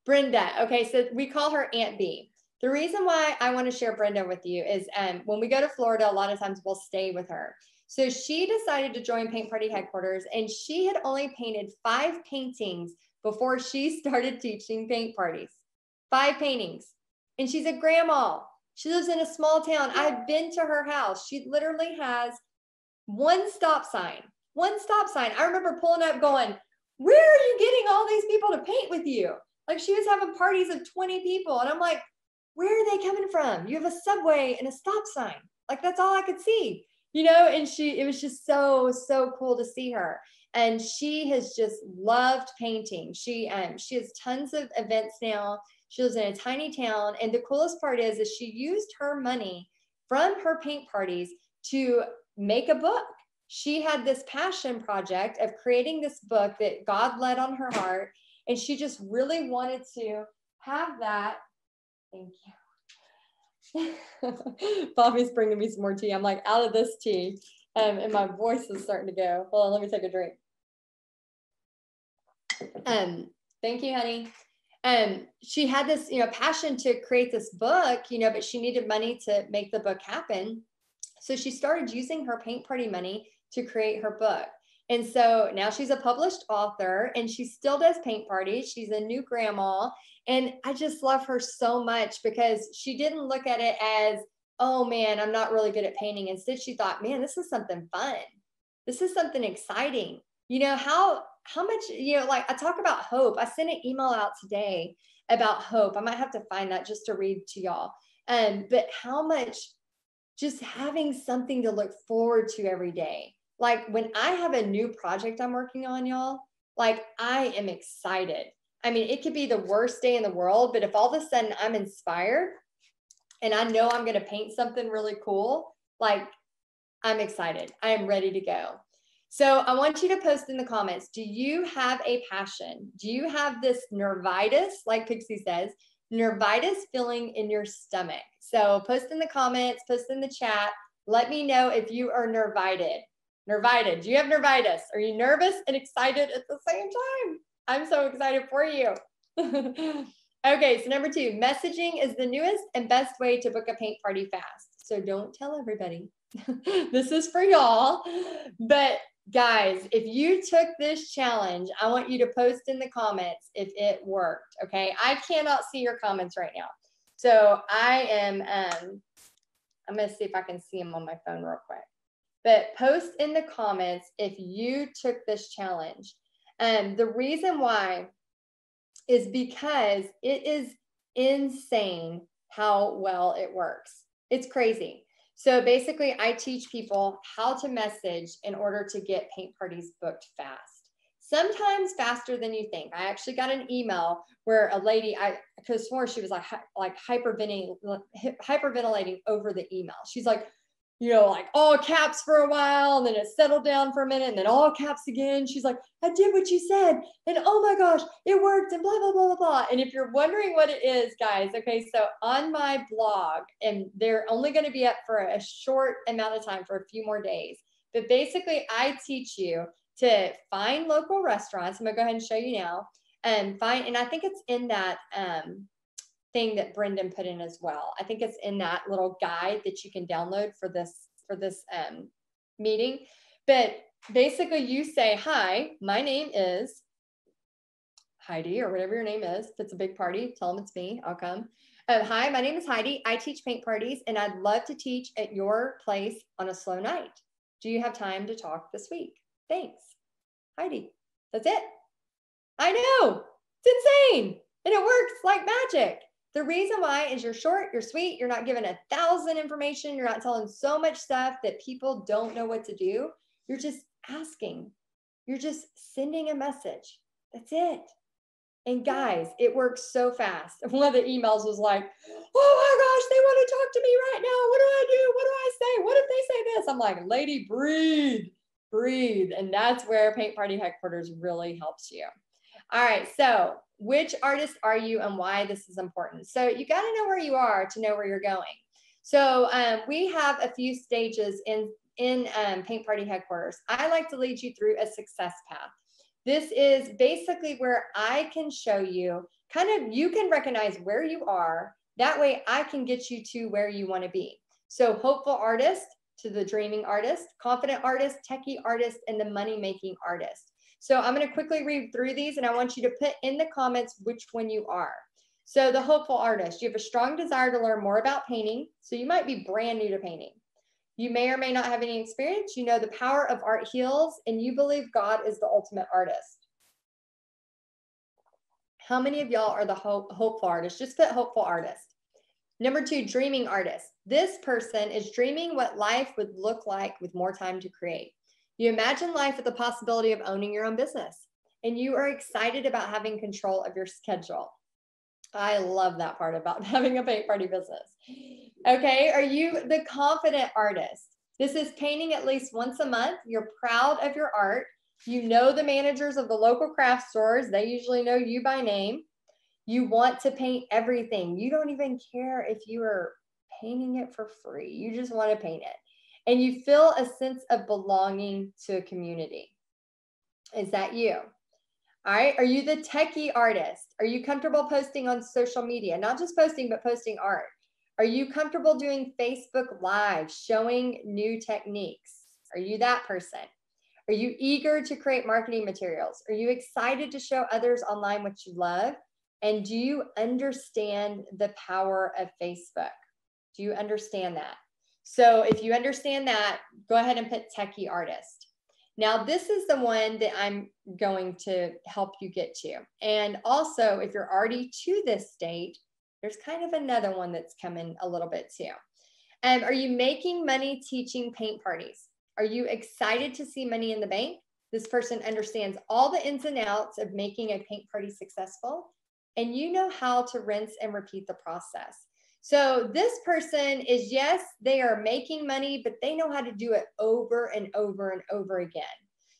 Brenda, okay, so we call her Aunt B. The reason why I want to share Brenda with you is when we go to Florida, a lot of times we'll stay with her. So she decided to join Paint Party Headquarters, and she had only painted 5 paintings before she started teaching paint parties. 5 paintings. And she's a grandma. She lives in a small town. I've been to her house. She literally has one stop sign. One stop sign. I remember pulling up going, where are you getting all these people to paint with you? Like, she was having parties of 20 people. And I'm like, where are they coming from? You have a subway and a stop sign. Like, that's all I could see, you know? And it was just so, so cool to see her. And she has just loved painting. She has tons of events now. She lives in a tiny town. And the coolest part is she used her money from her paint parties to make a book. She had this passion project of creating this book that God led on her heart. And she just really wanted to have that. Thank you. Bobby's bringing me some more tea. I'm like out of this tea. And my voice is starting to go. Hold on, let me take a drink. Thank you, honey. She had this, passion to create this book, but she needed money to make the book happen. So she started using her paint party money to create her book. And so now she's a published author, and she still does paint parties. She's a new grandma. And I just love her so much because she didn't look at it as, oh man, I'm not really good at painting. Instead, she thought, man, this is something fun. This is something exciting. How much, like I talk about hope. I sent an email out today about hope. I might have to find that just to read to y'all. But how much just having something to look forward to every day. Like when I have a new project I'm working on, y'all, like I am excited. I mean, it could be the worst day in the world, but if all of a sudden I'm inspired and I know I'm going to paint something really cool, like I'm excited. I am ready to go. So I want you to post in the comments, do you have a passion? Do you have this nervitis, like Pixie says, nervitis feeling in your stomach? So post in the comments, post in the chat. Let me know if you are nervited. Nervited. Do you have nervitis? Are you nervous and excited at the same time? I'm so excited for you. Okay, so number 2, messaging is the newest and best way to book a paint party fast. So don't tell everybody. This is for y'all. But guys, if you took this challenge, I want you to post in the comments if it worked. Okay, I cannot see your comments right now. So I am, I'm going to see if I can see them on my phone real quick. But post in the comments if you took this challenge. The reason why is because it is insane how well it works. It's crazy. So basically, I teach people how to message in order to get paint parties booked fast. Sometimes faster than you think. I actually got an email where a lady, I could have sworn she was like hyperventilating over the email. She's like, like all caps for a while, and then it settled down for a minute, and then all caps again. She's like, I did what you said, and oh my gosh, it worked, and blah, blah, blah, blah, blah. And if you're wondering what it is, guys, okay, so on my blog, and they're only going to be up for a short amount of time, for a few more days, but basically I teach you to find local restaurants. I'm going to go ahead and show you now, and I think it's in that thing that Brendan put in as well. I think it's in that little guide that you can download for this meeting. But basically you say, hi, my name is Heidi, or whatever your name is. If it's a big party, tell them it's me, I'll come. Hi, my name is Heidi. I teach paint parties, and I'd love to teach at your place on a slow night. Do you have time to talk this week? Thanks, Heidi. That's it. I know, it's insane. And it works like magic. The reason why is you're short, you're sweet, you're not giving 1,000 information, you're not telling so much stuff that people don't know what to do. You're just asking. You're just sending a message. That's it. And guys, it works so fast. One of the emails was like, oh my gosh, they want to talk to me right now. What do I do? What do I say? What if they say this? I'm like, lady, breathe, breathe. And that's where Paint Party Headquarters really helps you. All right, so which artist are you and why this is important? So you got to know where you are to know where you're going. So we have a few stages in Paint Party Headquarters. I like to lead you through a success path. This is basically where I can show you, you can recognize where you are. That way I can get you to where you want to be. So hopeful artist to the dreaming artist, confident artist, techie artist, and the money-making artist. So I'm going to quickly read through these, and I want you to put in the comments which one you are. So the hopeful artist, you have a strong desire to learn more about painting. So you might be brand new to painting. You may or may not have any experience. You know the power of art heals, and you believe God is the ultimate artist. How many of y'all are the hopeful artist? Just put hopeful artist. Number 2, dreaming artist. This person is dreaming what life would look like with more time to create. You imagine life with the possibility of owning your own business, and you are excited about having control of your schedule. I love that part about having a paint party business. Okay, are you the confident artist? This is painting at least once a month. You're proud of your art. You know the managers of the local craft stores. They usually know you by name. You want to paint everything. You don't even care if you are painting it for free. You just want to paint it. And you feel a sense of belonging to a community. Is that you? All right. Are you the techie artist? Are you comfortable posting on social media? Not just posting, but posting art. Are you comfortable doing Facebook Live, showing new techniques? Are you that person? Are you eager to create marketing materials? Are you excited to show others online what you love? And do you understand the power of Facebook? Do you understand that? So if you understand that, go ahead and put techie artist. Now, this is the one that I'm going to help you get to. And also, if you're already to this state, there's kind of another one that's coming a little bit too. Are you making money teaching paint parties? Are you excited to see money in the bank? This person understands all the ins and outs of making a paint party successful, and you know how to rinse and repeat the process. So this person is, yes, they are making money, but they know how to do it over and over and over again.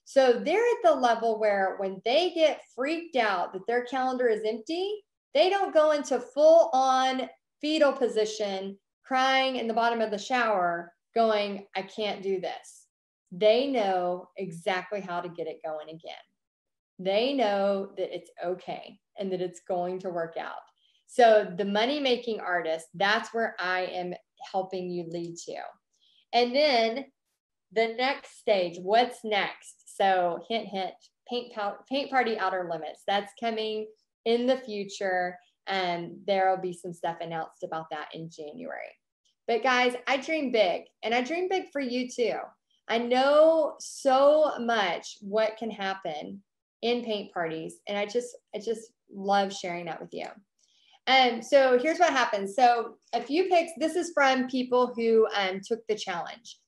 So they're at the level where when they get freaked out that their calendar is empty, they don't go into full on fetal position, crying in the bottom of the shower, going, I can't do this. They know exactly how to get it going again. They know that it's okay and that it's going to work out. So the money-making artist, that's where I am helping you lead to. And then the next stage, what's next? So hint, hint, paint party outer limits. That's coming in the future, and there will be some stuff announced about that in January. But guys, I dream big, and I dream big for you too. I know so much what can happen in paint parties, and I just love sharing that with you. So here's what happens. So a few picks, this is from people who took the challenge.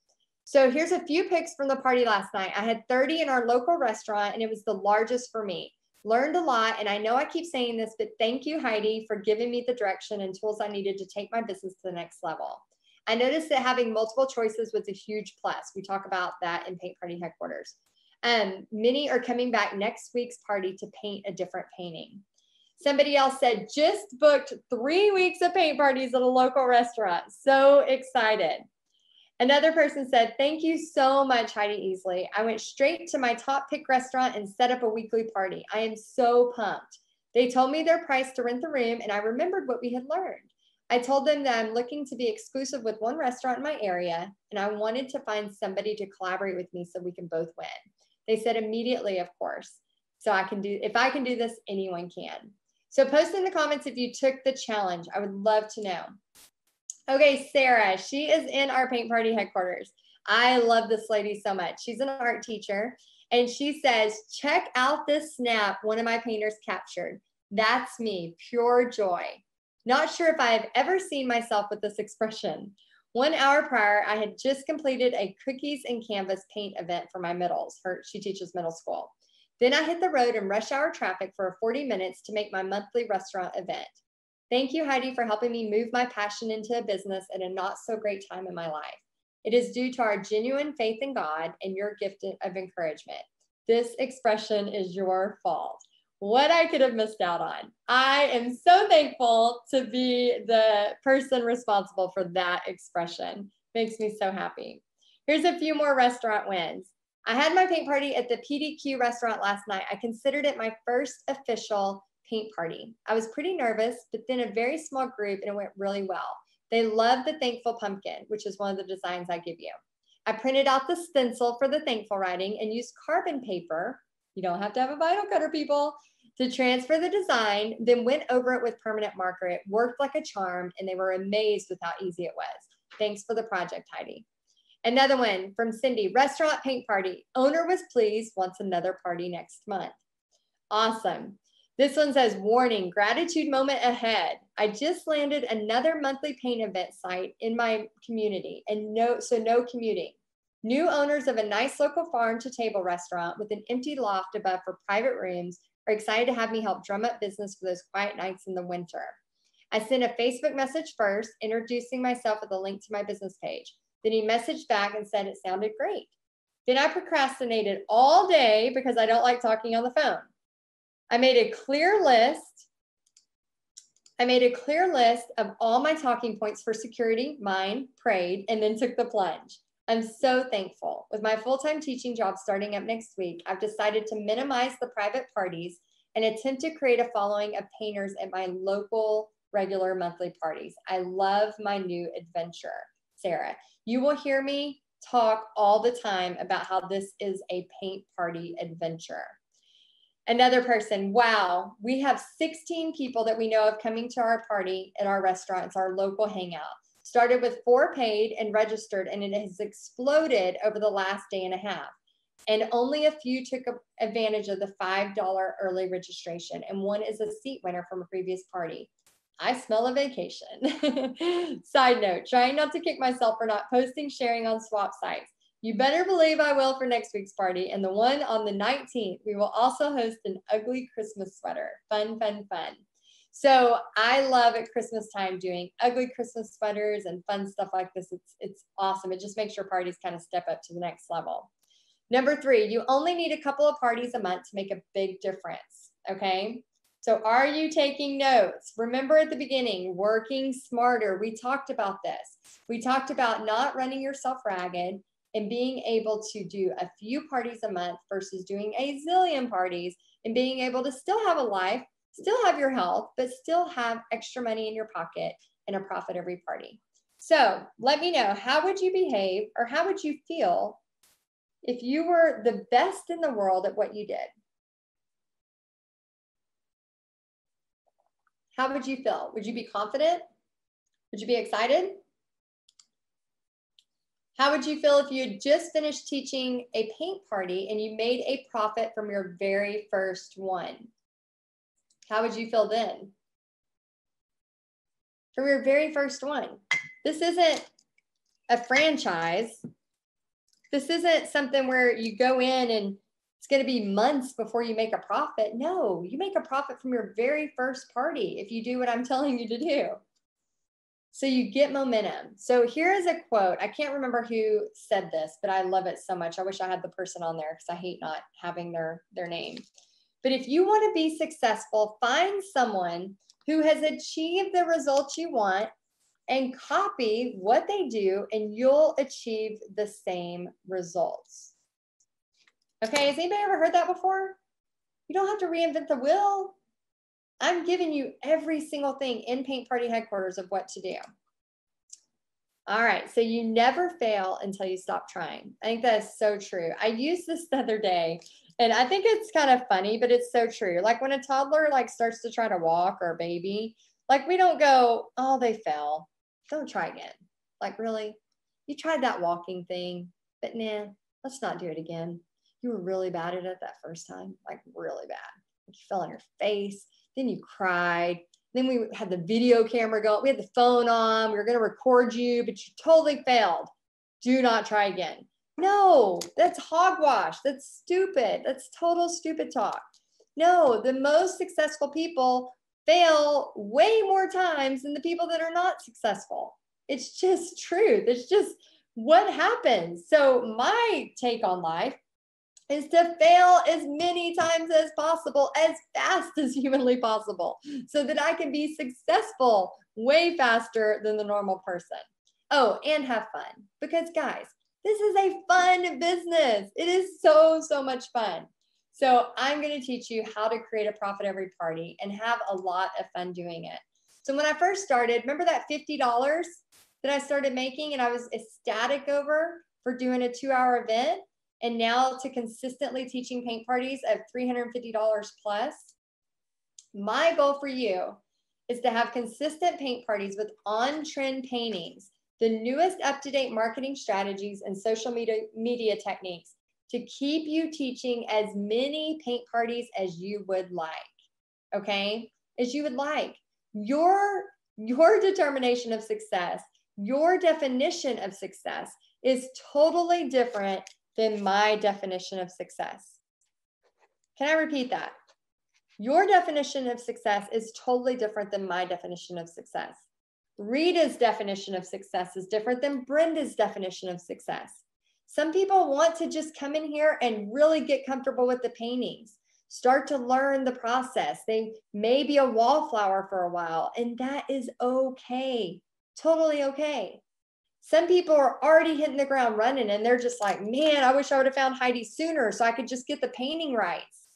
So here's a few picks from the party last night. I had 30 in our local restaurant, and it was the largest for me. Learned a lot, and I know I keep saying this, but thank you, Heidi, for giving me the direction and tools I needed to take my business to the next level. I noticed that having multiple choices was a huge plus. We talk about that in Paint Party Headquarters. Many are coming back next week's party to paint a different painting. Somebody else said, just booked 3 weeks of paint parties at a local restaurant. So excited. Another person said, thank you so much, Heidi Easley. I went straight to my top pick restaurant and set up a weekly party. I am so pumped. They told me their price to rent the room, and I remembered what we had learned. I told them that I'm looking to be exclusive with one restaurant in my area, and I wanted to find somebody to collaborate with me so we can both win. They said immediately, of course. So if I can do this, anyone can. So post in the comments if you took the challenge. I would love to know. Okay, Sarah, she is in our Paint Party Headquarters. I love this lady so much. She's an art teacher, and she says, check out this snap one of my painters captured. That's me, pure joy. Not sure if I have ever seen myself with this expression. 1 hour prior, I had just completed a cookies and canvas paint event for my middles. She teaches middle school. Then I hit the road in rush hour traffic for 40 minutes to make my monthly restaurant event. Thank you, Heidi, for helping me move my passion into a business at a not so great time in my life. It is due to our genuine faith in God and your gift of encouragement. This expression is your fault. What I could have missed out on. I am so thankful to be the person responsible for that expression. Makes me so happy. Here's a few more restaurant wins. I had my paint party at the PDQ restaurant last night. I considered it my first official paint party. I was pretty nervous, but then a very small group, and it went really well. They loved the Thankful Pumpkin, which is one of the designs I give you. I printed out the stencil for the thankful writing and used carbon paper. You don't have to have a vinyl cutter, people, to transfer the design, then went over it with permanent marker. It worked like a charm, and they were amazed with how easy it was. Thanks for the project, Heidi. Another one from Cindy, restaurant paint party. Owner was pleased, wants another party next month. Awesome. This one says, warning, gratitude moment ahead. I just landed another monthly paint event site in my community, and no commuting. New owners of a nice local farm to table restaurant with an empty loft above for private rooms are excited to have me help drum up business for those quiet nights in the winter. I sent a Facebook message first, introducing myself with a link to my business page. Then he messaged back and said it sounded great. Then I procrastinated all day because I don't like talking on the phone. I made a clear list of all my talking points for security, mine, prayed, and then took the plunge. I'm so thankful. With my full-time teaching job starting up next week, I've decided to minimize the private parties and attempt to create a following of painters at my local regular monthly parties. I love my new adventure. Sarah, you will hear me talk all the time about how this is a paint party adventure. Another person, wow, we have 16 people that we know of coming to our party at our restaurants, our local hangout. Started with 4 paid and registered, and it has exploded over the last day and a half. And only a few took advantage of the $5 early registration, and one is a seat winner from a previous party. I smell a vacation. Side note, trying not to kick myself for not posting, sharing on swap sites. You better believe I will for next week's party. And the one on the 19th, we will also host an ugly Christmas sweater. Fun, fun, fun. So I love at Christmas time doing ugly Christmas sweaters and fun stuff like this. It's awesome. It just makes your parties kind of step up to the next level. Number 3, you only need a couple of parties a month to make a big difference. Okay. So are you taking notes? Remember at the beginning, working smarter. We talked about this. We talked about not running yourself ragged and being able to do a few parties a month versus doing a zillion parties, and being able to still have a life, still have your health, but still have extra money in your pocket and a profit every party. So let me know, how would you behave or how would you feel if you were the best in the world at what you did? How would you feel? Would you be confident? Would you be excited? How would you feel if you had just finished teaching a paint party and you made a profit from your very first one? How would you feel then? From your very first one. This isn't a franchise. This isn't something where you go in and it's going to be months before you make a profit. No, you make a profit from your very first party if you do what I'm telling you to do. So you get momentum. So here is a quote. I can't remember who said this, but I love it so much. I wish I had the person on there because I hate not having their name. But if you want to be successful, find someone who has achieved the results you want and copy what they do, and you'll achieve the same results. Okay, has anybody ever heard that before? You don't have to reinvent the wheel. I'm giving you every single thing in Paint Party Headquarters of what to do. All right, so you never fail until you stop trying. I think that is so true. I used this the other day, and I think it's kind of funny, but it's so true. Like when a toddler starts to try to walk, or a baby, we don't go, oh, they fell. Don't try again. Really? You tried that walking thing, but nah, let's not do it again. You were really bad at it that first time, really bad. You fell on your face. Then you cried. Then we had the video camera going. We had the phone on. We were going to record you, but you totally failed. Do not try again. No, that's hogwash. That's stupid. That's total stupid talk. No, the most successful people fail way more times than the people that are not successful. It's just truth. It's just what happens. So my take on life is to fail as many times as possible, as fast as humanly possible, so that I can be successful way faster than the normal person. Oh, and have fun. Because guys, this is a fun business. It is so, so much fun. So I'm going to teach you how to create a profit every party and have a lot of fun doing it. So when I first started, remember that $50 that I started making and I was ecstatic over? for doing a 2-hour event and now to consistently teaching paint parties of $350 plus. My goal for you is to have consistent paint parties with on-trend paintings, the newest up-to-date marketing strategies and social media techniques to keep you teaching as many paint parties as you would like, okay? As you would like. Your determination of success, your definition of success is totally different than my definition of success. Can I repeat that? Your definition of success is totally different than my definition of success. Rita's definition of success is different than Brenda's definition of success. Some people want to just come in here and really get comfortable with the paintings, start to learn the process. They may be a wallflower for a while, and that is okay, totally okay. Some people are already hitting the ground running and they're just like, man, I wish I would have found Heidi sooner so I could just get the painting rights.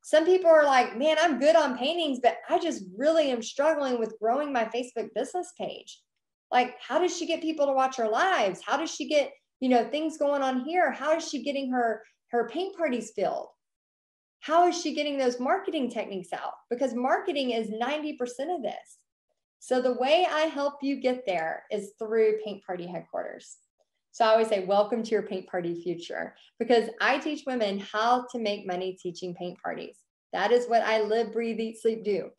Some people are like, man, I'm good on paintings, but I just really am struggling with growing my Facebook business page. Like, how does she get people to watch her lives? How does she get, things going on here? How is she getting her paint parties filled? How is she getting those marketing techniques out? Because marketing is 90% of this. So the way I help you get there is through Paint Party Headquarters. So I always say, welcome to your paint party future, because I teach women how to make money teaching paint parties. That is what I live, breathe, eat, sleep, do.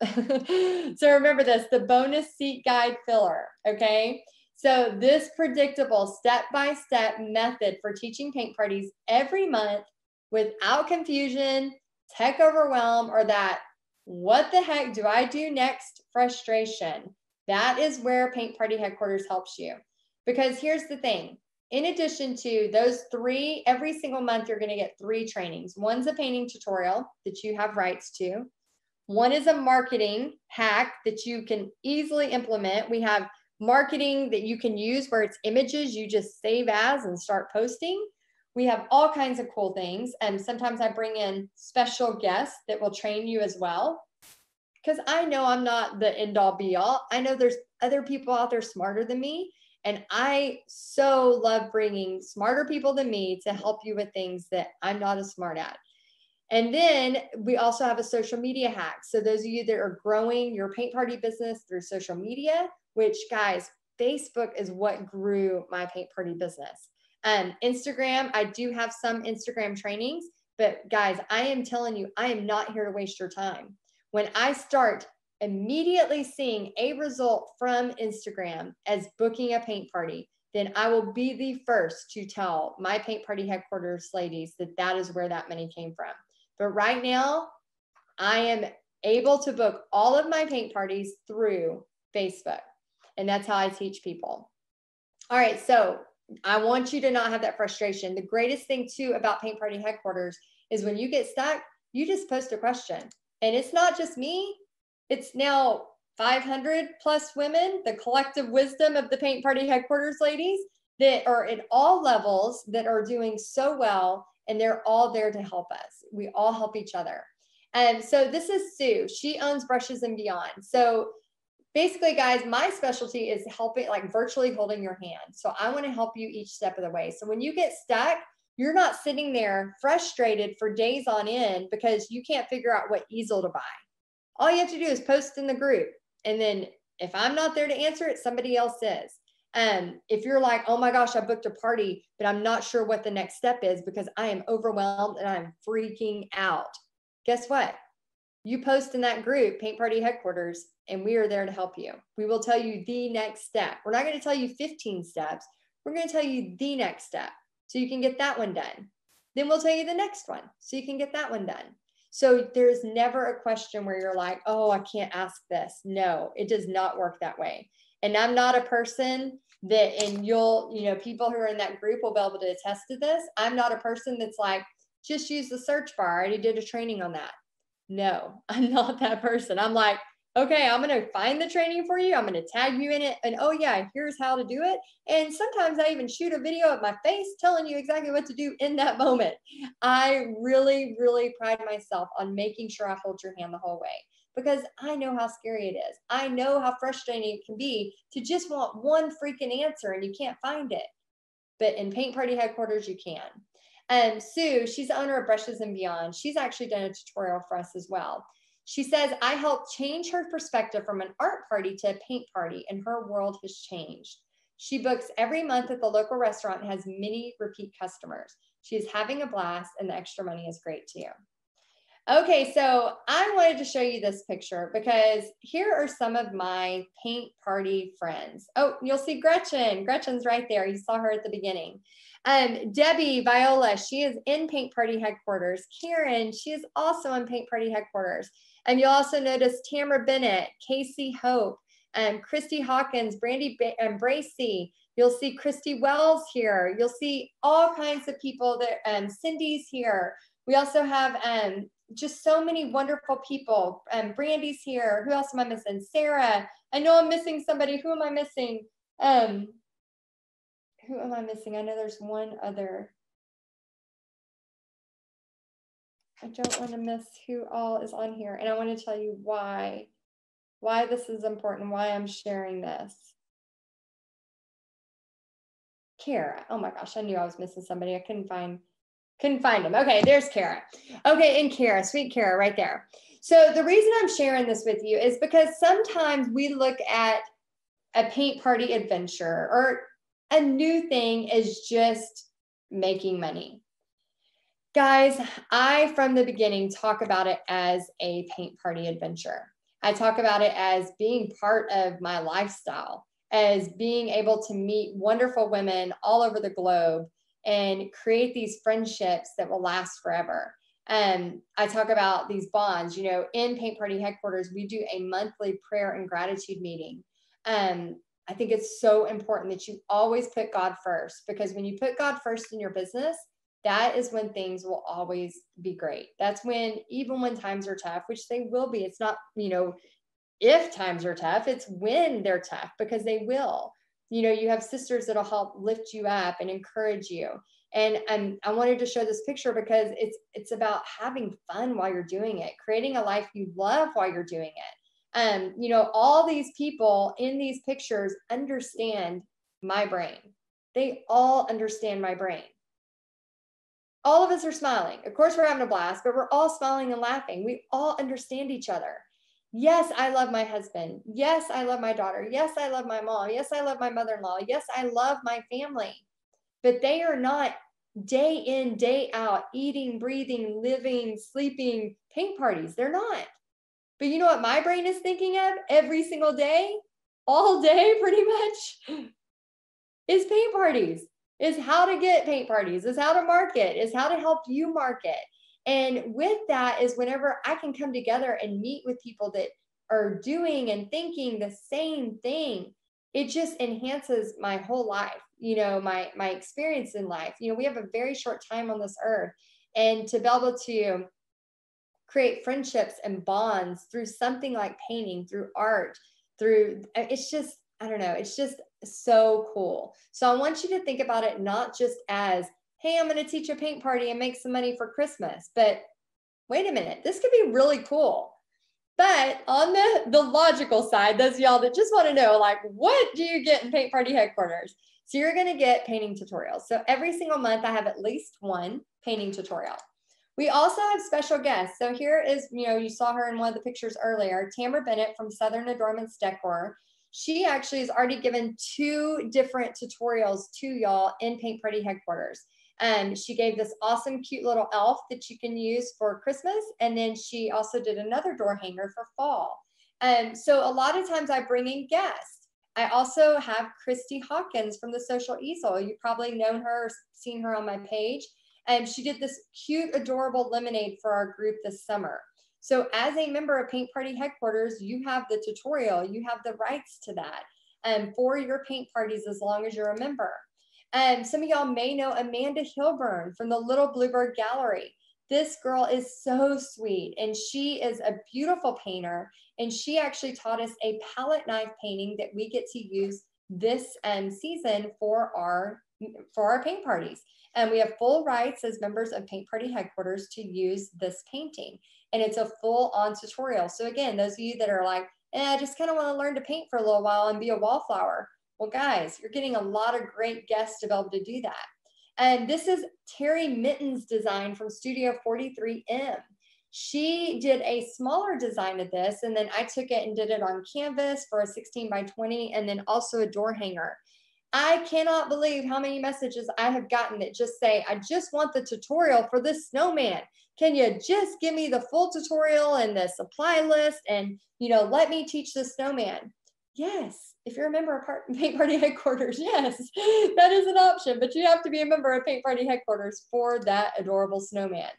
So remember this, the bonus seat guide filler, okay? So this predictable step-by-step method for teaching paint parties every month without confusion, tech overwhelm, or that what the heck do I do next frustration. That is where Paint Party Headquarters helps you. Because here's the thing. In addition to those 3, every single month, you're going to get 3 trainings. One's a painting tutorial that you have rights to. One is a marketing hack that you can easily implement. We have marketing that you can use where it's images you just save as and start posting. We have all kinds of cool things. And sometimes I bring in special guests that will train you as well. Because I know I'm not the end all be all. I know there's other people out there smarter than me. And I so love bringing smarter people than me to help you with things that I'm not as smart at. And then we also have a social media hack. So those of you that are growing your paint party business through social media, which guys, Facebook is what grew my paint party business. Instagram, I do have some Instagram trainings, but guys, I am telling you, I am not here to waste your time. When I start immediately seeing a result from Instagram as booking a paint party, then I will be the first to tell my Paint Party Headquarters ladies that that is where that money came from. But right now, I am able to book all of my paint parties through Facebook. And that's how I teach people. All right, so I want you to not have that frustration. The greatest thing too about Paint Party Headquarters is when you get stuck, you just post a question. And it's not just me. It's now 500 plus women, the collective wisdom of the Paint Party Headquarters ladies that are at all levels that are doing so well, and they're all there to help us. We all help each other. And so this is Sue. She owns Brushes and Beyond. So basically, guys, my specialty is helping, like virtually holding your hand. So I want to help you each step of the way. So when you get stuck, you're not sitting there frustrated for days on end because you can't figure out what easel to buy. All you have to do is post in the group. And then if I'm not there to answer it, somebody else is. If you're like, oh my gosh, I booked a party, but I'm not sure what the next step is because I am overwhelmed and I'm freaking out. Guess what? You post in that group, Paint Party Headquarters, and we are there to help you. We will tell you the next step. We're not going to tell you 15 steps. We're going to tell you the next step so you can get that one done. Then we'll tell you the next one so you can get that one done. So there's never a question where you're like, oh, I can't ask this. No, it does not work that way. And I'm not a person that, and people who are in that group will be able to attest to this. I'm not a person that's like, just use the search bar. I already did a training on that. No, I'm not that person. I'm like, okay, I'm going to find the training for you. I'm going to tag you in it. And oh yeah, here's how to do it. And sometimes I even shoot a video of my face telling you exactly what to do in that moment. I really, really pride myself on making sure I hold your hand the whole way because I know how scary it is. I know how frustrating it can be to just want one freaking answer and you can't find it. but in Paint Party headquarters, you can. Sue, she's the owner of Brushes and Beyond. She's actually done a tutorial for us as well. She says, I helped change her perspective from an art party to a paint party, and her world has changed. She books every month at the local restaurant and has many repeat customers. She is having a blast, and the extra money is great too. Okay, so I wanted to show you this picture because here are some of my paint party friends. Oh, you'll see Gretchen. Gretchen's right there. You saw her at the beginning. Debbie Viola, she is in Paint Party headquarters. Karen, she is also in Paint Party headquarters. And you'll also notice Tamara Bennett, Casey Hope, Kristi Hawkins, Brandy Bracey. You'll see Christy Wells here. You'll see all kinds of people that Cindy's here. We also have just so many wonderful people. Brandy's here. Who else am I missing? Sarah. I know I'm missing somebody. Who am I missing? Who am I missing? I know there's one other. I don't want to miss who all is on here. And I want to tell you why this is important, why I'm sharing this. Kara. Oh my gosh, I knew I was missing somebody. I couldn't find him. Okay, there's Kara. Okay, and Kara, sweet Kara right there. So the reason I'm sharing this with you is because sometimes we look at a paint party adventure or a new thing as just making money. Guys, I, from the beginning, talk about it as a paint party adventure. I talk about it as being part of my lifestyle, as being able to meet wonderful women all over the globe and create these friendships that will last forever. I talk about these bonds. You know, in Paint Party headquarters, we do a monthly prayer and gratitude meeting. I think it's so important that you always put God first, because when you put God first in your business, that is when things will always be great. That's when, even when times are tough, which they will be, it's not, you know, if times are tough, it's when they're tough, because they will. You know, you have sisters that'll help lift you up and encourage you. And I wanted to show this picture because it's about having fun while you're doing it, creating a life you love while you're doing it. You know, all these people in these pictures understand my brain. They all understand my brain. All of us are smiling. Of course, we're having a blast, but we're all smiling and laughing. We all understand each other. Yes, I love my husband. Yes, I love my daughter. Yes, I love my mom. Yes, I love my mother-in-law. Yes, I love my family. But they are not day in, day out, eating, breathing, living, sleeping paint parties. They're not. But you know what my brain is thinking of every single day, all day pretty much, is paint parties, is how to get paint parties, is how to market, is how to help you market. And with that is whenever I can come together and meet with people that are doing and thinking the same thing, it just enhances my whole life, you know, my experience in life. You know, we have a very short time on this earth, and to be able to create friendships and bonds through something like painting, through art, through, it's just, I don't know, it's just so cool. So I want you to think about it not just as, hey, I'm going to teach a paint party and make some money for Christmas, but wait a minute, this could be really cool. But on the logical side, those of y'all that just want to know, like, what do you get in Paint Party headquarters? So you're going to get painting tutorials. So every single month I have at least one painting tutorial. We also have special guests. So here is, you know, you saw her in one of the pictures earlier, Tamara Bennett from Southern Adornments Decor. She actually has already given 2 different tutorials to y'all in Paint Party headquarters. She gave this awesome, cute little elf that you can use for Christmas. And then she also did another door hanger for fall. So a lot of times I bring in guests. I also have Kristi Hawkins from the Social Easel. You've probably known her, or seen her on my page. She did this cute, adorable lemonade for our group this summer. So as a member of Paint Party headquarters, you have the tutorial, you have the rights to that for your paint parties as long as you're a member. Some of y'all may know Mandy Hilburn from the Little Bluebird Gallery. This girl is so sweet, and she is a beautiful painter, and she actually taught us a palette knife painting that we get to use this season for our paint parties. And we have full rights as members of Paint Party headquarters to use this painting, and it's a full-on tutorial. So again, those of you that are like, I just kind of want to learn to paint for a little while and be a wallflower. Well, guys, you're getting a lot of great guests to be able to do that. And this is Terry Mittens' design from Studio 43M. She did a smaller design of this, and then I took it and did it on canvas for a 16 by 20, and then also a door hanger. I cannot believe how many messages I have gotten that just say, I just want the tutorial for this snowman. Can you just give me the full tutorial and the supply list and, let me teach the snowman? Yes, if you're a member of Paint Party Headquarters, yes, that is an option, but you have to be a member of Paint Party Headquarters for that adorable snowman.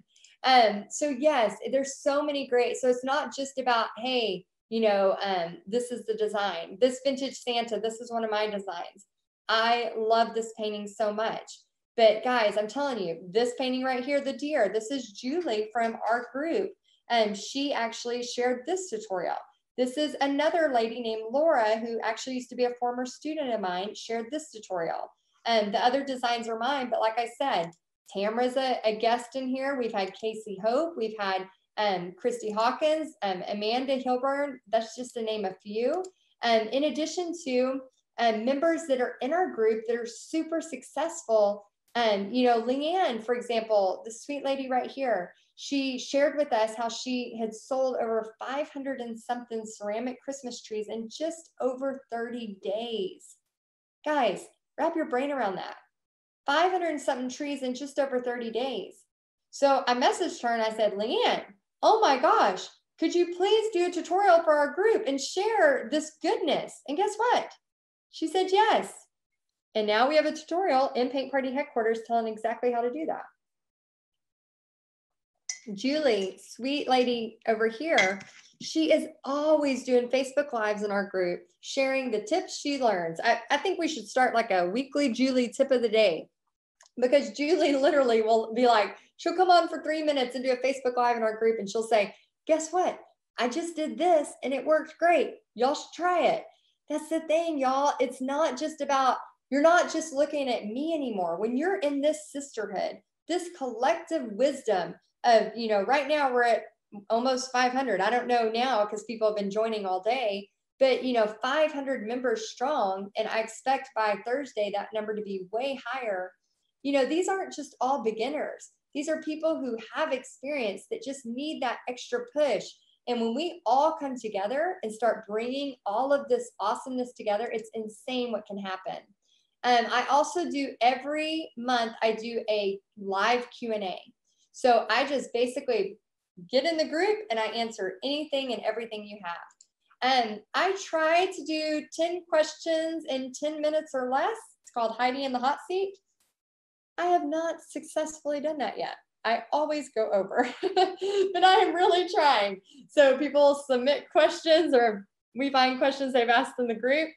So yes, there's so many great, so it's not just about, hey, this is the design, this vintage Santa, this is one of my designs. I love this painting so much. But guys, I'm telling you, this painting right here, the deer, this is Julie from our group. And she actually shared this tutorial. This is another lady named Laura, who actually used to be a former student of mine, shared this tutorial. And the other designs are mine, but like I said, Tamara's a guest in here. We've had Casey Hope. We've had Kristi Hawkins, Mandy Hilburn. That's just to name a few. In addition to members that are in our group that are super successful. Leanne, for example, the sweet lady right here, she shared with us how she had sold over 500 and something ceramic Christmas trees in just over 30 days. Guys, wrap your brain around that. 500 and something trees in just over 30 days. So I messaged her and I said, Leanne, oh my gosh, could you please do a tutorial for our group and share this goodness? And guess what? She said yes. And now we have a tutorial in Paint Party Headquarters telling exactly how to do that. Julie, sweet lady over here, she is always doing Facebook Lives in our group, sharing the tips she learns. I think we should start like a weekly Julie tip of the day, because Julie literally will be like, she'll come on for 3 minutes and do a Facebook Live in our group, and she'll say, guess what? I just did this and it worked great. Y'all should try it. That's the thing, y'all. It's not just about, you're not just looking at me anymore. When you're in this sisterhood, this collective wisdom of, right now we're at almost 500. I don't know now because people have been joining all day, but 500 members strong. And I expect by Thursday that number to be way higher. These aren't just all beginners. These are people who have experience that just need that extra push. And when we all come together and start bringing all of this awesomeness together, it's insane what can happen. I also do every month, I do a live Q&A. So I just basically get in the group and I answer anything and everything you have. And I try to do 10 questions in 10 minutes or less. It's called Heidi in the Hot Seat. I have not successfully done that yet. I always go over, but I am really trying. So people submit questions, or we find questions they've asked in the group,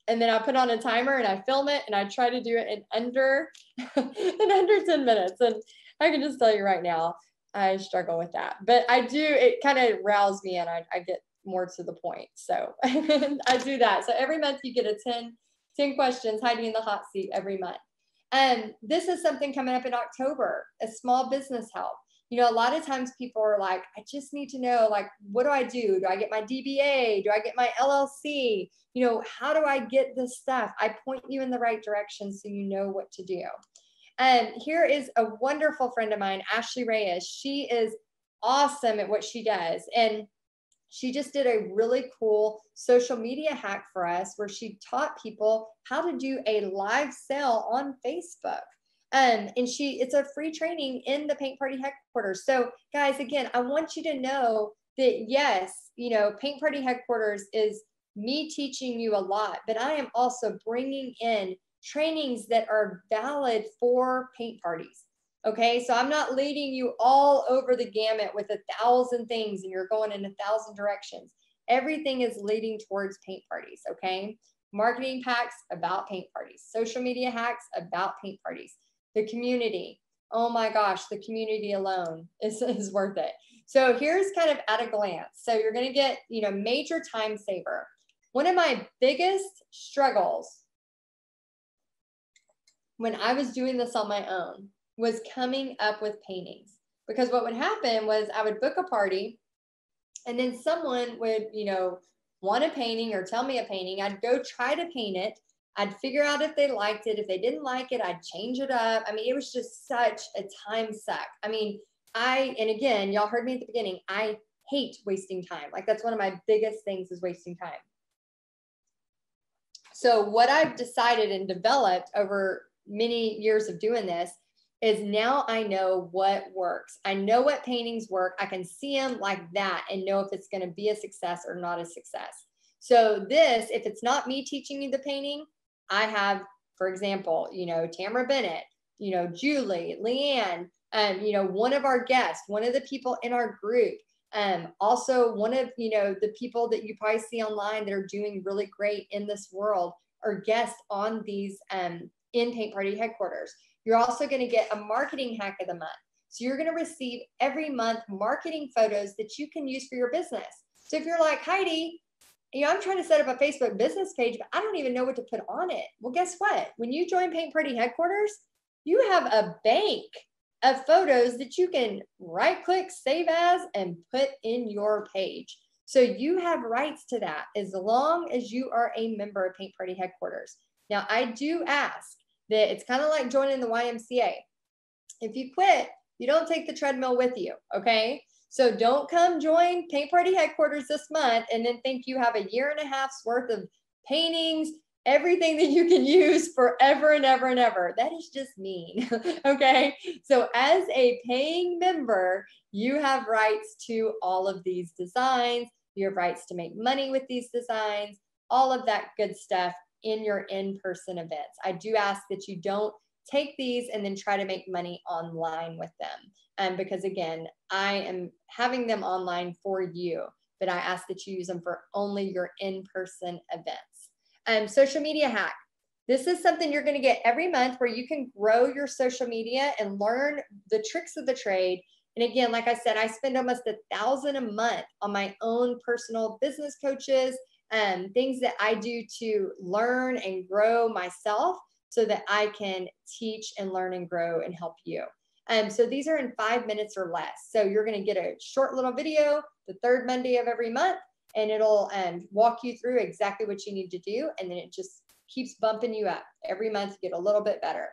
and then I put on a timer and I film it and I try to do it in under 10 minutes. And I can just tell you right now, I struggle with that, but I do, it kind of rouses me and I get more to the point. So I do that. So every month you get a 10 questions, Heidi in the Hot Seat every month. And this is something coming up in October, a small business help. A lot of times people are like, I just need to know, like, what do I do? Do I get my DBA? Do I get my LLC? How do I get this stuff? I point you in the right direction so you know what to do. And here is a wonderful friend of mine, Ashley Reyes. She is awesome at what she does. And she just did a really cool social media hack for us where she taught people how to do a live sale on Facebook. And it's a free training in the Paint Party Headquarters. So guys, again, I want you to know that yes, Paint Party Headquarters is me teaching you a lot, but I am also bringing in trainings that are valid for paint parties. Okay, so I'm not leading you all over the gamut with 1,000 things and you're going in 1,000 directions. Everything is leading towards paint parties, okay? Marketing packs about paint parties, social media hacks about paint parties, the community. Oh my gosh, the community alone is worth it. So here's kind of at a glance. So you're gonna get, major time saver. One of my biggest struggles when I was doing this on my own was coming up with paintings, because what would happen was I would book a party and then someone would, want a painting or tell me a painting. I'd go try to paint it. I'd figure out if they liked it. If they didn't like it, I'd change it up. I mean, it was just such a time suck. I mean, and again, y'all heard me at the beginning, I hate wasting time. Like that's one of my biggest things is wasting time. So what I've decided and developed over many years of doing this is now I know what works. I know what paintings work. I can see them like that and know if it's going to be a success or not a success. So this, if it's not me teaching you the painting, I have, for example, you know, Tamara Bennett, you know, Julie, Leanne, you know, one of our guests, one of the people in our group, also one of, you know, the people that you probably see online that are doing really great in this world are guests on these in Paint Party headquarters. You're also going to get a marketing hack of the month. So you're going to receive every month marketing photos that you can use for your business. So if you're like, Heidi, you know, I'm trying to set up a Facebook business page, but I don't even know what to put on it. Well, guess what? When you join Paint Party headquarters, you have a bank of photos that you can right click, save as, and put in your page. So you have rights to that as long as you are a member of Paint Party headquarters. Now, I do ask that it's kind of like joining the YMCA. If you quit, you don't take the treadmill with you, okay? So don't come join Paint Party headquarters this month and then think you have a year and a half's worth of paintings, everything that you can use forever and ever and ever. That is just mean, okay? So as a paying member, you have rights to all of these designs. You have rights to make money with these designs, all of that good stuff in your in-person events. I do ask that you don't take these and then try to make money online with them. Because again, I am having them online for you, but I ask that you use them for only your in-person events. Social media hack. This is something you're going to get every month where you can grow your social media and learn the tricks of the trade. And again, like I said, I spend almost $1,000 a month on my own personal business coaches, things that I do to learn and grow myself so that I can teach and learn and grow and help you. So these are in 5 minutes or less. So you're going to get a short little video the third Monday of every month, and it'll walk you through exactly what you need to do. And then it just keeps bumping you up. Every month, you get a little bit better.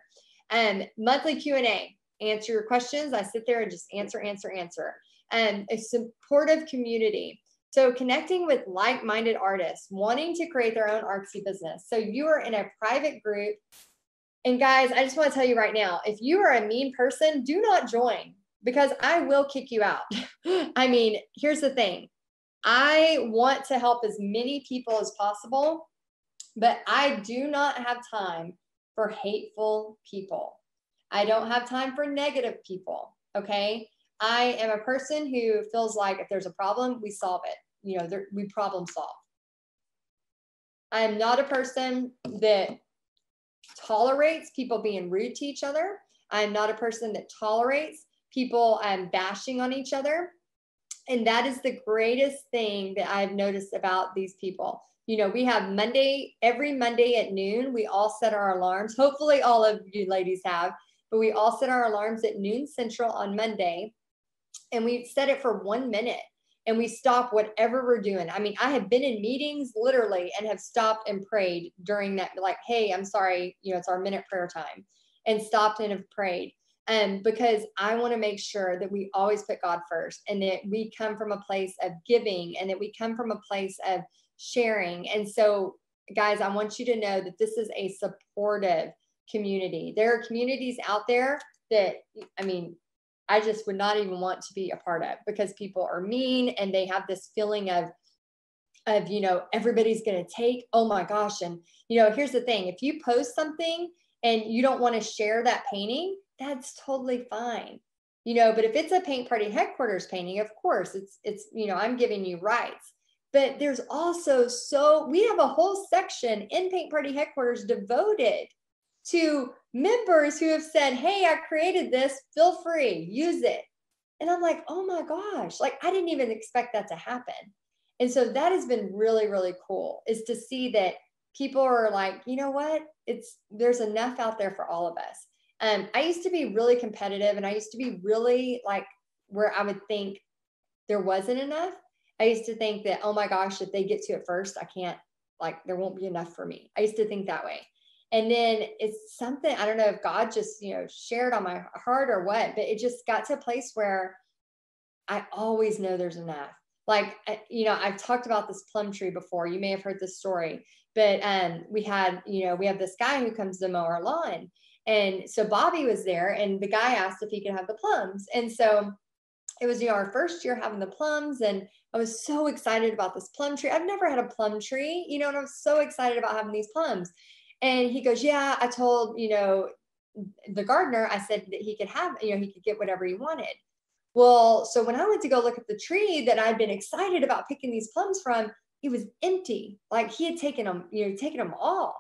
Monthly Q&A, answer your questions. I sit there and just answer. A supportive community. So connecting with like-minded artists, wanting to create their own artsy business. So you are in a private group. And guys, I just want to tell you right now, if you are a mean person, do not join because I will kick you out. I mean, here's the thing. I want to help as many people as possible, but I do not have time for hateful people. I don't have time for negative people, okay? I am a person who feels like if there's a problem, we solve it. You know, we problem solve. I am not a person that tolerates people being rude to each other. I am not a person that tolerates people bashing on each other. And that is the greatest thing that I've noticed about these people. You know, we have every Monday at noon, we all set our alarms. Hopefully all of you ladies have, but we all set our alarms at noon Central on Monday. And we set it for 1 minute and we stop whatever we're doing. I mean, I have been in meetings literally and have stopped and prayed during that, like, hey, I'm sorry, you know, it's our minute prayer time, and stopped and have prayed. Because I want to make sure that we always put God first and that we come from a place of giving and that we come from a place of sharing. And so, guys, I want you to know that this is a supportive community. There are communities out there that, I mean, I just would not even want to be a part of because people are mean and they have this feeling of, you know, everybody's going to take, oh my gosh. And, you know, here's the thing. If you post something and you don't want to share that painting, that's totally fine. You know, but if it's a Paint Party headquarters painting, of course, it's, you know, I'm giving you rights. But there's also, we have a whole section in Paint Party headquarters devoted to members who have said, hey, I created this, feel free, use it. And I'm like, oh my gosh, like I didn't even expect that to happen. And so that has been really, really cool, is to see that people are like, you know what, there's enough out there for all of us. I used to be really competitive and I used to be really like where I would think there wasn't enough. I used to think that, oh my gosh, if they get to it first, I can't like there won't be enough for me. I used to think that way. And then it's something, I don't know if God just, shared on my heart or what, but it just got to a place where I always know there's enough. Like, I've talked about this plum tree before. You may have heard this story, but we have this guy who comes to mow our lawn. And so Bobby was there and the guy asked if he could have the plums. And so it was, our first year having the plums, and I was so excited about this plum tree. I've never had a plum tree, and I was so excited about having these plums. And he goes, yeah, I told, the gardener, I said that he could have, he could get whatever he wanted. Well, so when I went to go look at the tree that I'd been excited about picking these plums from, it was empty. Like he had taken them, taken them all.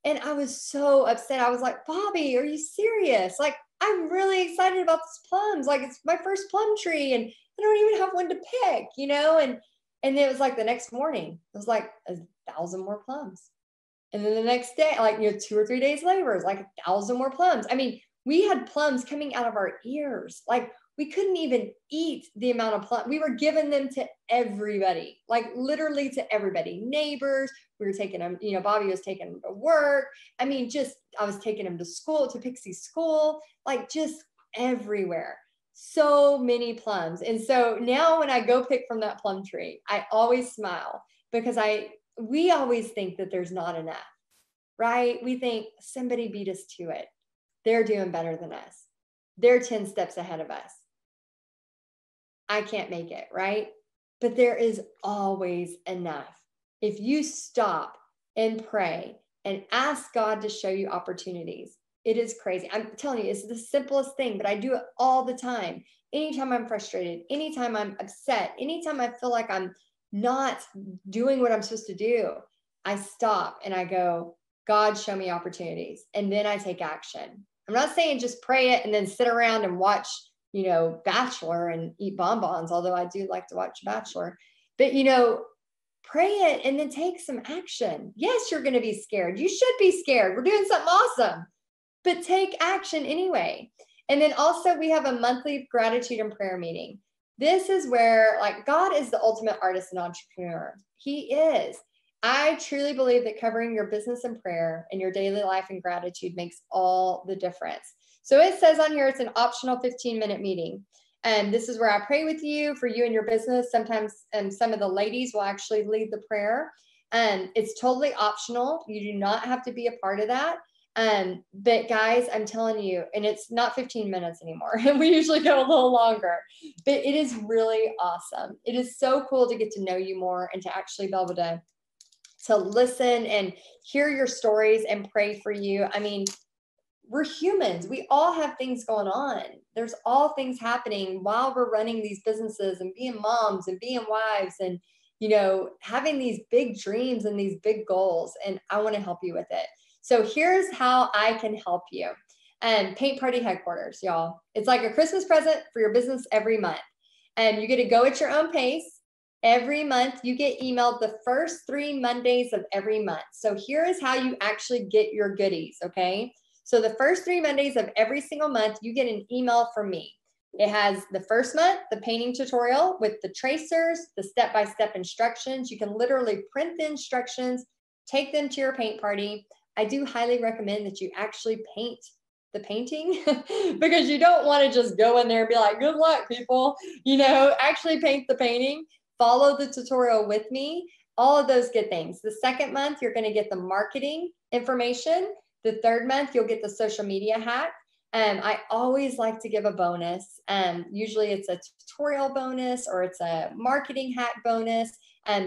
And I was so upset. I was like, Bobby, are you serious? Like, I'm really excited about these plums. Like, it's my first plum tree and I don't even have one to pick, and it was like the next morning, it was like 1,000 more plums. And then the next day, like, 2 or 3 days later, it was like 1,000 more plums. I mean, we had plums coming out of our ears. Like, we couldn't even eat the amount of plums. We were giving them to everybody, like literally to everybody, neighbors. We were taking them, Bobby was taking them to work. I mean, I was taking them to school, to Pixie's school, like just everywhere. So many plums. And so now when I go pick from that plum tree, I always smile because we always think that there's not enough, right? We think somebody beat us to it. They're doing better than us. They're 10 steps ahead of us. I can't make it, right? But there is always enough. If you stop and pray and ask God to show you opportunities, it is crazy. I'm telling you, it's the simplest thing, but I do it all the time. Anytime I'm frustrated, anytime I'm upset, anytime I feel like I'm not doing what I'm supposed to do, I stop and I go, God, show me opportunities. And then I take action. I'm not saying just pray it and then sit around and watch, Bachelor and eat bonbons, although I do like to watch Bachelor, but, pray it and then take some action. Yes, you're going to be scared. You should be scared. We're doing something awesome, but take action anyway. And then also we have a monthly gratitude and prayer meeting. This is where, like, God is the ultimate artist and entrepreneur. He is. I truly believe that covering your business in prayer and your daily life in gratitude makes all the difference. So it says on here, it's an optional 15-minute meeting. And this is where I pray with you for you and your business. Sometimes some of the ladies will actually lead the prayer. It's totally optional. You do not have to be a part of that. But guys, I'm telling you, and it's not 15 minutes anymore. We usually go a little longer, but it is really awesome. It is so cool to get to know you more and to actually be able to listen and hear your stories and pray for you. I mean, we're humans. We all have things going on. There's all things happening while we're running these businesses and being moms and being wives and, having these big dreams and these big goals. And I want to help you with it. So here's how I can help you. Paint Party Headquarters, y'all. It's like a Christmas present for your business every month. And you get to go at your own pace. Every month you get emailed the first 3 Mondays of every month. So here is how you actually get your goodies, okay? So the first 3 Mondays of every single month, you get an email from me. It has the first month, the painting tutorial with the tracers, the step-by-step instructions. You can literally print the instructions, take them to your paint party. I do highly recommend that you actually paint the painting because you don't want to just go in there and be like, good luck, people. Actually paint the painting, follow the tutorial with me, all of those good things. The second month, you're going to get the marketing information. The third month, you'll get the social media hack. I always like to give a bonus. Usually it's a tutorial bonus or it's a marketing hack bonus.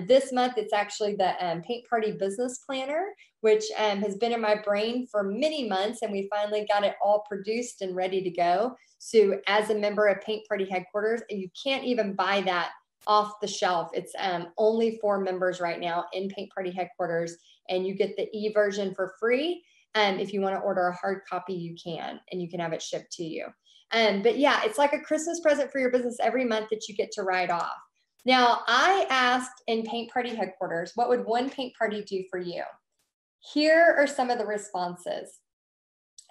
This month, it's actually the Paint Party Business Planner, which has been in my brain for many months, and we finally got it all produced and ready to go. So as a member of Paint Party Headquarters, you can't even buy that off the shelf. It's only for members right now in Paint Party Headquarters, and you get the e-version for free. If you want to order a hard copy, you can, and you can have it shipped to you. But yeah, it's like a Christmas present for your business every month that you get to write off. Now, I asked in Paint Party Headquarters, what would one paint party do for you? Here are some of the responses.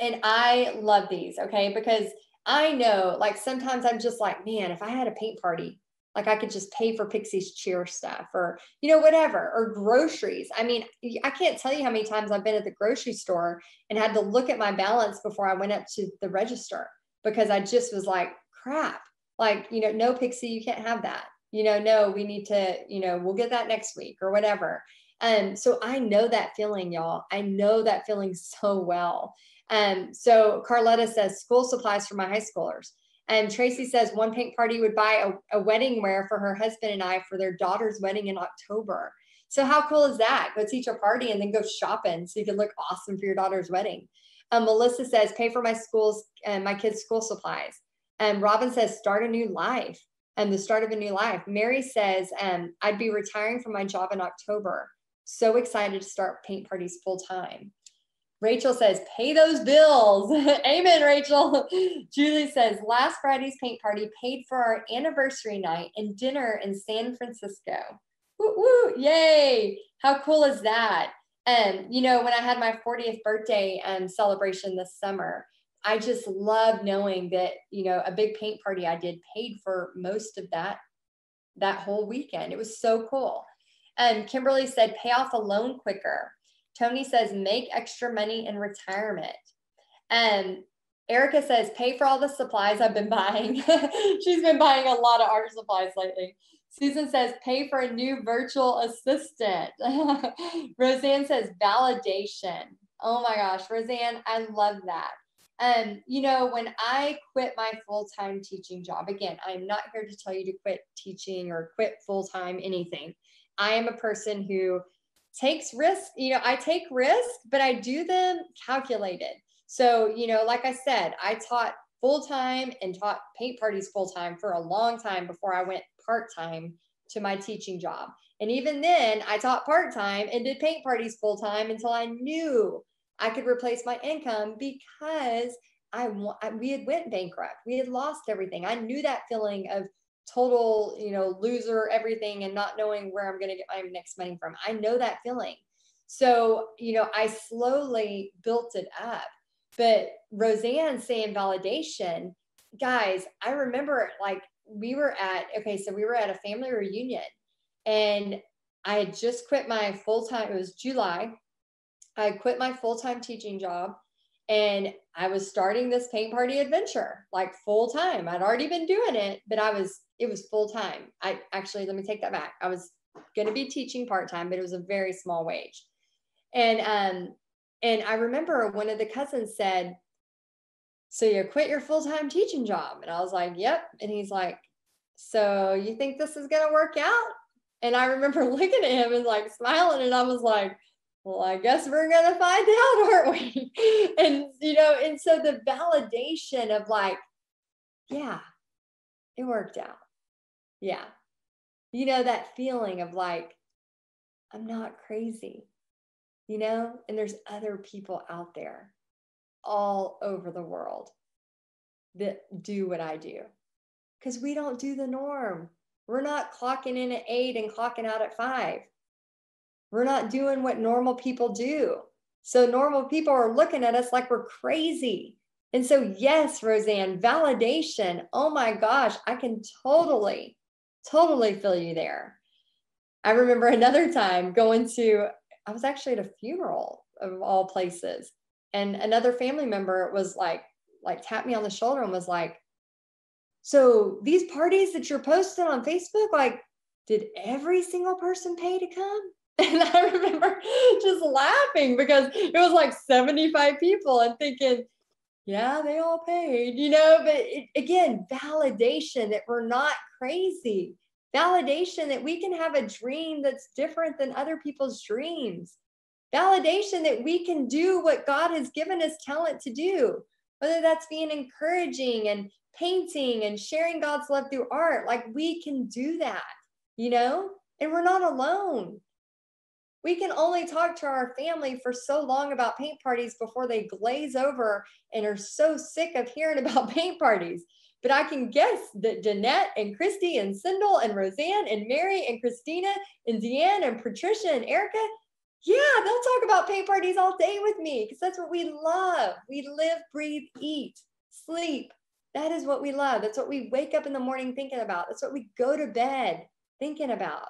And I love these, okay? Because I know, like, sometimes I'm just like, man, if I had a paint party, Like I could just pay for Pixie's cheer stuff or, you know, whatever, or groceries. I mean, I can't tell you how many times I've been at the grocery store and had to look at my balance before I went up to the register because I just was like, crap, like, you know, no, Pixie, you can't have that. You know, no, we need to, you know, we'll get that next week or whatever. And so I know that feeling, y'all. I know that feeling so well. So Carletta says school supplies for my high schoolers. And Tracy says one paint party would buy a wedding wear for her husband and I for their daughter's wedding in October. So how cool is that? Go teach a party and then go shopping so you can look awesome for your daughter's wedding. Melissa says pay for my schools and my kids' school supplies. And Robin says start a new life and the start of a new life. Mary says I'd be retiring from my job in October. So excited to start paint parties full time. Rachel says, pay those bills. Amen, Rachel. Julie says, last Friday's paint party paid for our anniversary night and dinner in San Francisco. Woo, woo, yay. How cool is that? And, you know, when I had my 40th birthday celebration this summer, I just love knowing that, you know, a big paint party I did paid for most of that whole weekend. It was so cool. And Kimberly said, pay off a loan quicker. Tony says, make extra money in retirement. And Erica says, pay for all the supplies I've been buying. She's been buying a lot of art supplies lately. Susan says, pay for a new virtual assistant. Roseanne says, validation. Oh my gosh, Roseanne, I love that. And, you know, when I quit my full-time teaching job, again, I'm not here to tell you to quit teaching or quit full-time anything. I am a person who takes risks. You know, I take risks, but I do them calculated. So, you know, like I said, I taught full-time and taught paint parties full-time for a long time before I went part-time to my teaching job. And even then I taught part-time and did paint parties full-time until I knew I could replace my income because we had went bankrupt. We had lost everything. I knew that feeling of total, you know, loser everything and not knowing where I'm going to get my next money from. I know that feeling. So, you know, I slowly built it up. But Roseanne saying validation, guys, I remember like we were at a family reunion and I had just quit my full-time, it was July. I quit my full-time teaching job and I was starting this paint party adventure, like full-time. I'd already been doing it, but it was full-time. Let me take that back. I was going to be teaching part-time, but it was a very small wage. And I remember one of the cousins said, so you quit your full-time teaching job? And I was like, yep. And he's like, so you think this is going to work out? And I remember looking at him and like smiling and I was like, well, I guess we're going to find out, aren't we? And, you know, and so the validation of like, yeah, it worked out. Yeah. You know, that feeling of like, I'm not crazy, you know, and there's other people out there all over the world that do what I do because we don't do the norm. We're not clocking in at 8 and clocking out at 5. We're not doing what normal people do. So normal people are looking at us like we're crazy. And so, yes, Roseanne, validation. Oh my gosh, I can totally feel you there. I remember another time I was actually at a funeral of all places. And another family member was like tapped me on the shoulder and was like, so these parties that you're posting on Facebook, like, did every single person pay to come? And I remember just laughing because it was like 75 people and thinking, yeah, they all paid, you know, but again, validation that we're not crazy, validation that we can have a dream that's different than other people's dreams, validation that we can do what God has given us talent to do, whether that's being encouraging and painting and sharing God's love through art. Like we can do that, you know, and we're not alone. We can only talk to our family for so long about paint parties before they glaze over and are so sick of hearing about paint parties. But I can guess that Jeanette and Kristi and Cindel and Roseanne and Mary and Christina and Deanne and Patricia and Erica, yeah, they'll talk about paint parties all day with me because that's what we love. We live, breathe, eat, sleep, That is what we love. That's what we wake up in the morning thinking about. That's what we go to bed thinking about.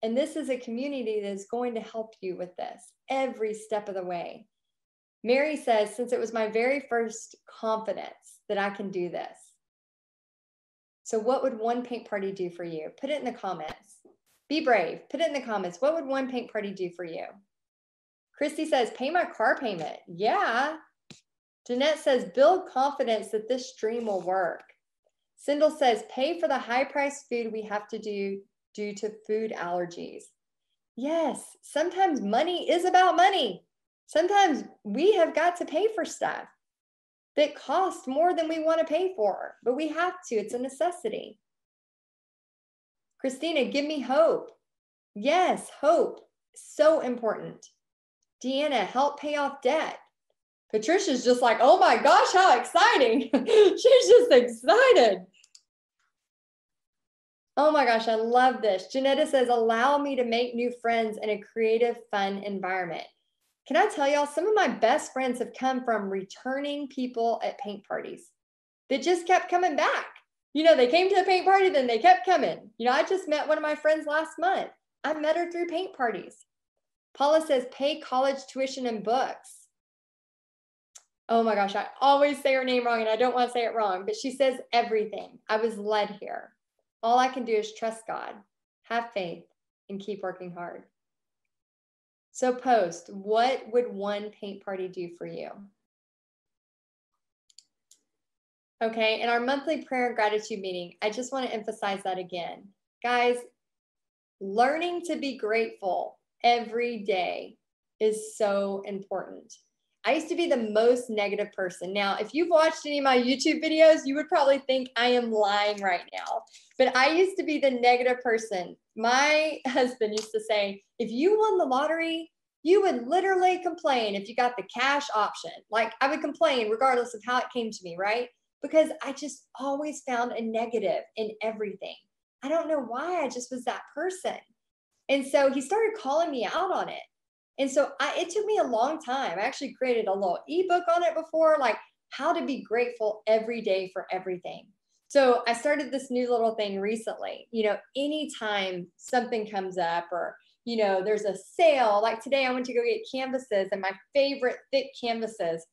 And this is a community that is going to help you with this every step of the way. Mary says, since it was my very first confidence that I can do this. So what would one paint party do for you? Put it in the comments. Be brave. Put it in the comments. What would one paint party do for you? Kristi says, pay my car payment. Yeah. Jeanette says, build confidence that this stream will work. Sindel says, pay for the high-priced food we have to do due to food allergies. Yes, sometimes money is about money. Sometimes we have got to pay for stuff that costs more than we want to pay for, but we have to. It's a necessity. Christina, give me hope. Yes, hope. So important. Deanna, help pay off debt. Patricia's just like, oh my gosh, how exciting. She's just excited. Oh my gosh, I love this. Janetta says, allow me to make new friends in a creative, fun environment. Can I tell y'all, some of my best friends have come from returning people at paint parties that just kept coming back. You know, they came to the paint party, then they kept coming. You know, I just met one of my friends last month. I met her through paint parties. Paula says, pay college tuition and books. Oh my gosh, I always say her name wrong and I don't want to say it wrong, but she says everything. I was led here. All I can do is trust God, have faith, and keep working hard. So post, what would one paint party do for you? Okay, in our monthly prayer and gratitude meeting, I just want to emphasize that again. Guys, learning to be grateful every day is so important. I used to be the most negative person. Now, if you've watched any of my YouTube videos, you would probably think I am lying right now. But I used to be the negative person. My husband used to say, if you won the lottery, you would literally complain if you got the cash option. Like I would complain regardless of how it came to me, right? Because I just always found a negative in everything. I don't know why, I just was that person. And so he started calling me out on it. And so it took me a long time. I actually created a little ebook on it before, like how to be grateful every day for everything. So I started this new little thing recently. You know, anytime something comes up or, you know, there's a sale, like today I went to go get canvases and my favorite thick canvases,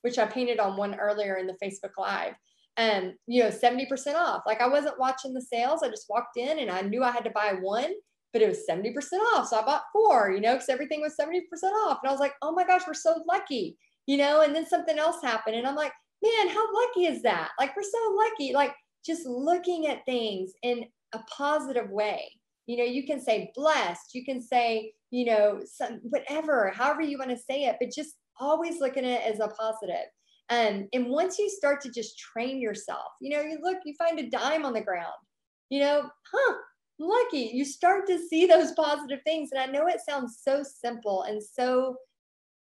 which I painted on one earlier in the Facebook Live, and, you know, 70% off. Like I wasn't watching the sales. I just walked in and I knew I had to buy one, but it was 70% off. So I bought 4, you know, because everything was 70% off. And I was like, oh my gosh, we're so lucky, you know, and then something else happened. And I'm like, man, how lucky is that? Like, we're so lucky, like just looking at things in a positive way. You know, you can say blessed, you can say, you know, some, whatever, however you want to say it, but just always looking at it as a positive. And once you start to just train yourself, you know, you look, you find a dime on the ground, you know, lucky, you start to see those positive things. And I know it sounds so simple and so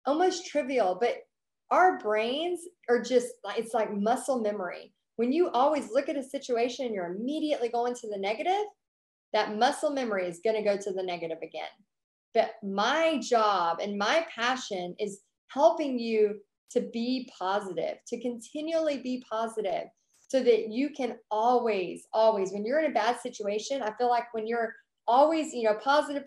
almost trivial, but our brains are just, it's like muscle memory. When you always look at a situation and you're immediately going to the negative, that muscle memory is going to go to the negative again. But my job and my passion is helping you to be positive, to continually be positive, so that you can always, when you're in a bad situation, I feel like when you're always, you know, positive,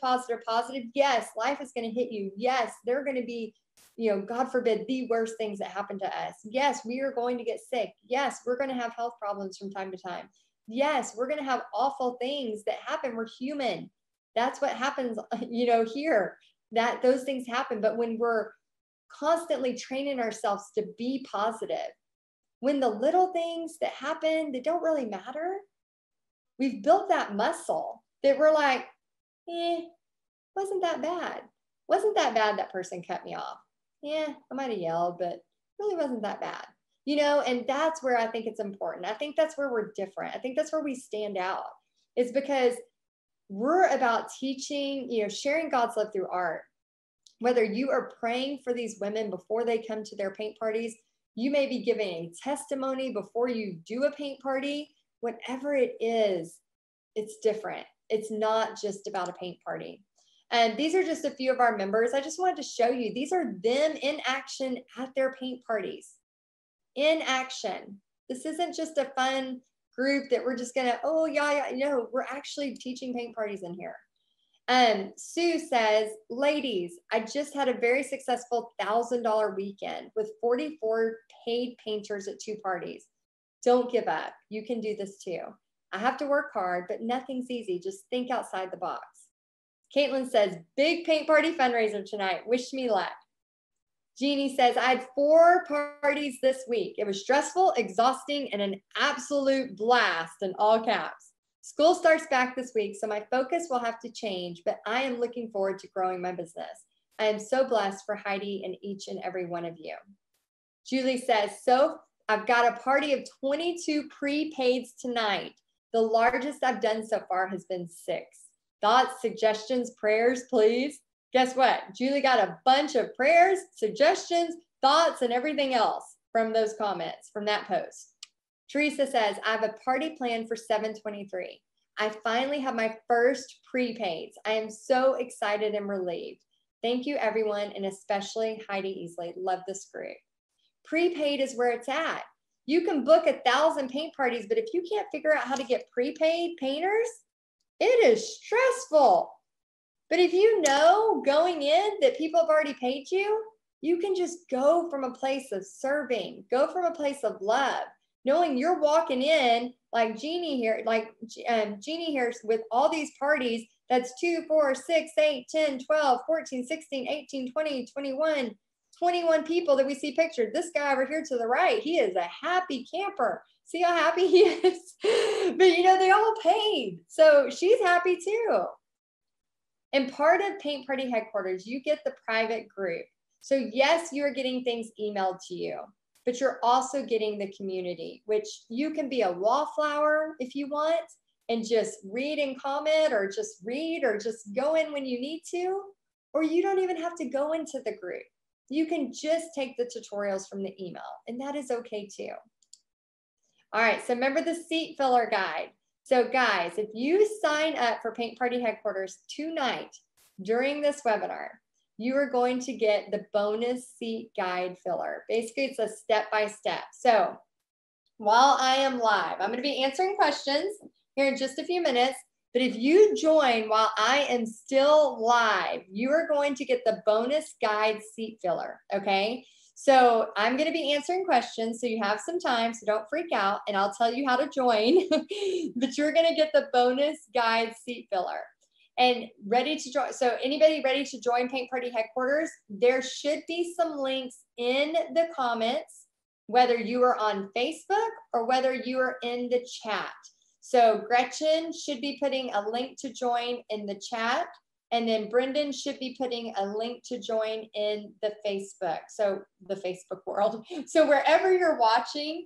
yes, life is going to hit you. Yes, there are going to be, you know, God forbid, the worst things that happen to us. Yes, we are going to get sick. Yes, we're going to have health problems from time to time. Yes, we're going to have awful things that happen. We're human. That's what happens, you know, here, that those things happen. But when we're constantly training ourselves to be positive, when the little things that happen that don't really matter, we've built that muscle that we're like, wasn't that bad. Wasn't that bad that person cut me off. Yeah, I might have yelled, but really wasn't that bad. You know, and that's where I think it's important. I think that's where we're different. I think that's where we stand out. It's because we're about teaching, you know, sharing God's love through art. Whether you are praying for these women before they come to their paint parties, you may be giving a testimony before you do a paint party. Whatever it is, it's different. It's not just about a paint party. And these are just a few of our members. I just wanted to show you, these are them in action at their paint parties. In action. This isn't just a fun group that we're just gonna, oh yeah, no, we're actually teaching paint parties in here. Sue says, ladies, I just had a very successful $1,000 weekend with 44 paid painters at 2 parties. Don't give up. You can do this too. I have to work hard, but nothing's easy. Just think outside the box. Caitlin says, big paint party fundraiser tonight. Wish me luck. Jeannie says, I had 4 parties this week. It was stressful, exhausting, and an absolute blast in all caps. School starts back this week, so my focus will have to change, but I am looking forward to growing my business. I am so blessed for Heidi and each and every one of you. Julie says, so I've got a party of 22 prepaids tonight. The largest I've done so far has been 6. Thoughts, suggestions, prayers, please. Guess what? Julie got a bunch of prayers, suggestions, thoughts, and everything else from those comments, from that post. Teresa says, I have a party planned for 7/23. I finally have my first prepaids. I am so excited and relieved. Thank you, everyone, and especially Heidi Easley. Love this group. Prepaid is where it's at. You can book 1,000 paint parties, but if you can't figure out how to get prepaid painters, it is stressful. But if you know going in that people have already paid you, you can just go from a place of serving, go from a place of love, knowing you're walking in like Jeannie here, with all these parties. That's 2, 4, 6, 8, 10, 12, 14, 16, 18, 20, 21 people that we see pictured. This guy over here to the right, he is a happy camper. See how happy he is? But you know, they all paid. So she's happy too. And part of Paint Party Headquarters, you get the private group. So yes, you're getting things emailed to you, but you're also getting the community, which you can be a wallflower if you want and just read and comment, or just read, or just go in when you need to, or you don't even have to go into the group. You can just take the tutorials from the email, and that is okay too. All right, so remember the seat filler guide. So guys, if you sign up for Paint Party Headquarters tonight during this webinar, you are going to get the bonus seat guide filler. Basically, it's a step-by-step. So while I am live, I'm going to be answering questions here in just a few minutes. But if you join while I am still live, you are going to get the bonus guide seat filler, okay? So I'm going to be answering questions, so you have some time, so don't freak out, and I'll tell you how to join. But you're going to get the bonus guide seat filler. And ready to join. So anybody ready to join Paint Party Headquarters, there should be some links in the comments, whether you are on Facebook or whether you are in the chat. So Gretchen should be putting a link to join in the chat. And then Brendan should be putting a link to join in the Facebook. So the Facebook world. So wherever you're watching,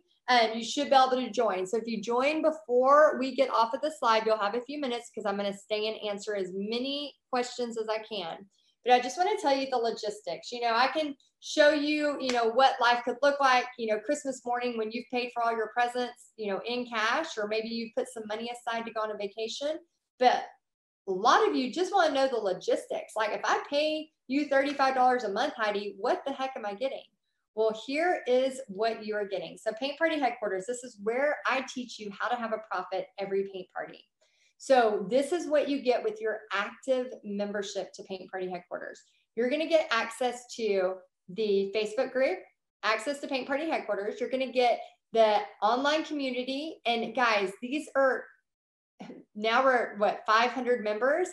you should be able to join. So if you join before we get off of the slide, you'll have a few minutes because I'm going to stay and answer as many questions as I can. But I just want to tell you the logistics. You know, I can show you, you know, what life could look like, you know, Christmas morning when you've paid for all your presents, you know, in cash, or maybe you put some money aside to go on a vacation. But a lot of you just want to know the logistics. Like, if I pay you $35 a month, Heidi, what the heck am I getting? Well, here is what you are getting. So Paint Party Headquarters, this is where I teach you how to have a profit every paint party. So this is what you get with your active membership to Paint Party Headquarters. You're going to get access to the Facebook group, access to Paint Party Headquarters. You're going to get the online community. And guys, these are, now we're at what, 500 members.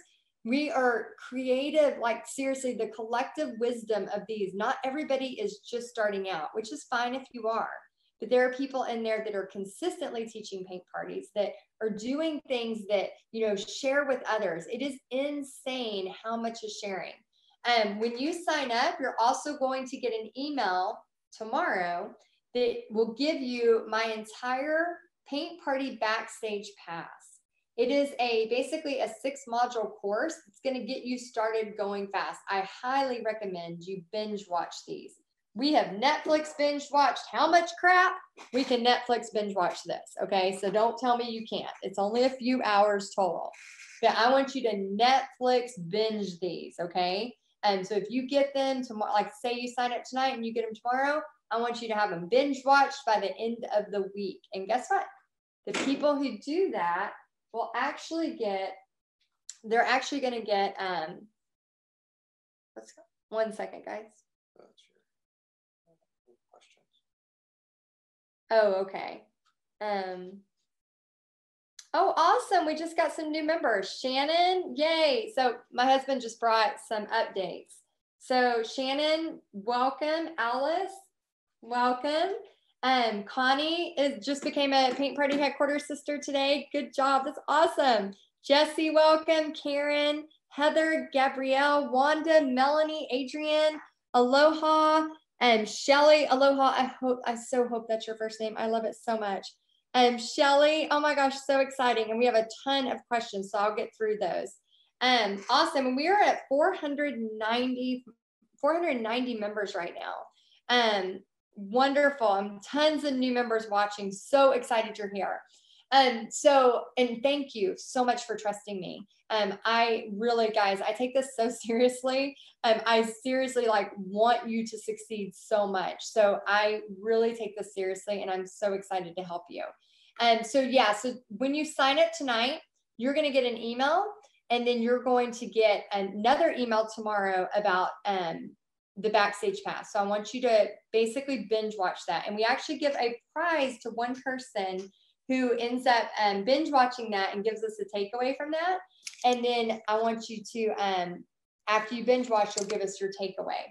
We are creative, like seriously, the collective wisdom of these. Not everybody is just starting out, which is fine if you are. But there are people in there that are consistently teaching paint parties, that are doing things that, you know, share with others. It is insane how much is sharing. When you sign up, you're also going to get an email tomorrow that will give you my entire paint party backstage pass. It is basically a 6-module course. It's going to get you started going fast. I highly recommend you binge watch these. We have Netflix binge watched how much crap? We can Netflix binge watch this, okay? So don't tell me you can't. It's only a few hours total. But I want you to Netflix binge these, okay? And so if you get them tomorrow, like say you sign up tonight and you get them tomorrow, I want you to have them binge watched by the end of the week. And guess what? The people who do that will actually get, they're actually going to get, let's go. 1 second, guys. Oh, okay. Oh, awesome. We just got some new members. Shannon, yay. So my husband just brought some updates. So Shannon, welcome. Alice, welcome. Connie just became a Paint Party Headquarters sister today. Good job. That's awesome. Jesse, welcome. Karen, Heather, Gabrielle, Wanda, Melanie, Adrienne, Aloha, and Shelly. Aloha. I so hope that's your first name. I love it so much. Shelly, oh my gosh, so exciting. And we have a ton of questions, so I'll get through those. Awesome. And we are at 490 members right now. Wonderful. Tons of new members watching. So excited you're here. And thank you so much for trusting me. I really, guys, I take this so seriously. I seriously want you to succeed so much. So I really take this seriously, and I'm so excited to help you. So when you sign up tonight, you're going to get an email, and then you're going to get another email tomorrow about the Backstage Pass. So I want you to basically binge watch that. And we actually give a prize to one person who ends up binge watching that and gives us a takeaway from that. And then I want you to, after you binge watch, you'll give us your takeaway.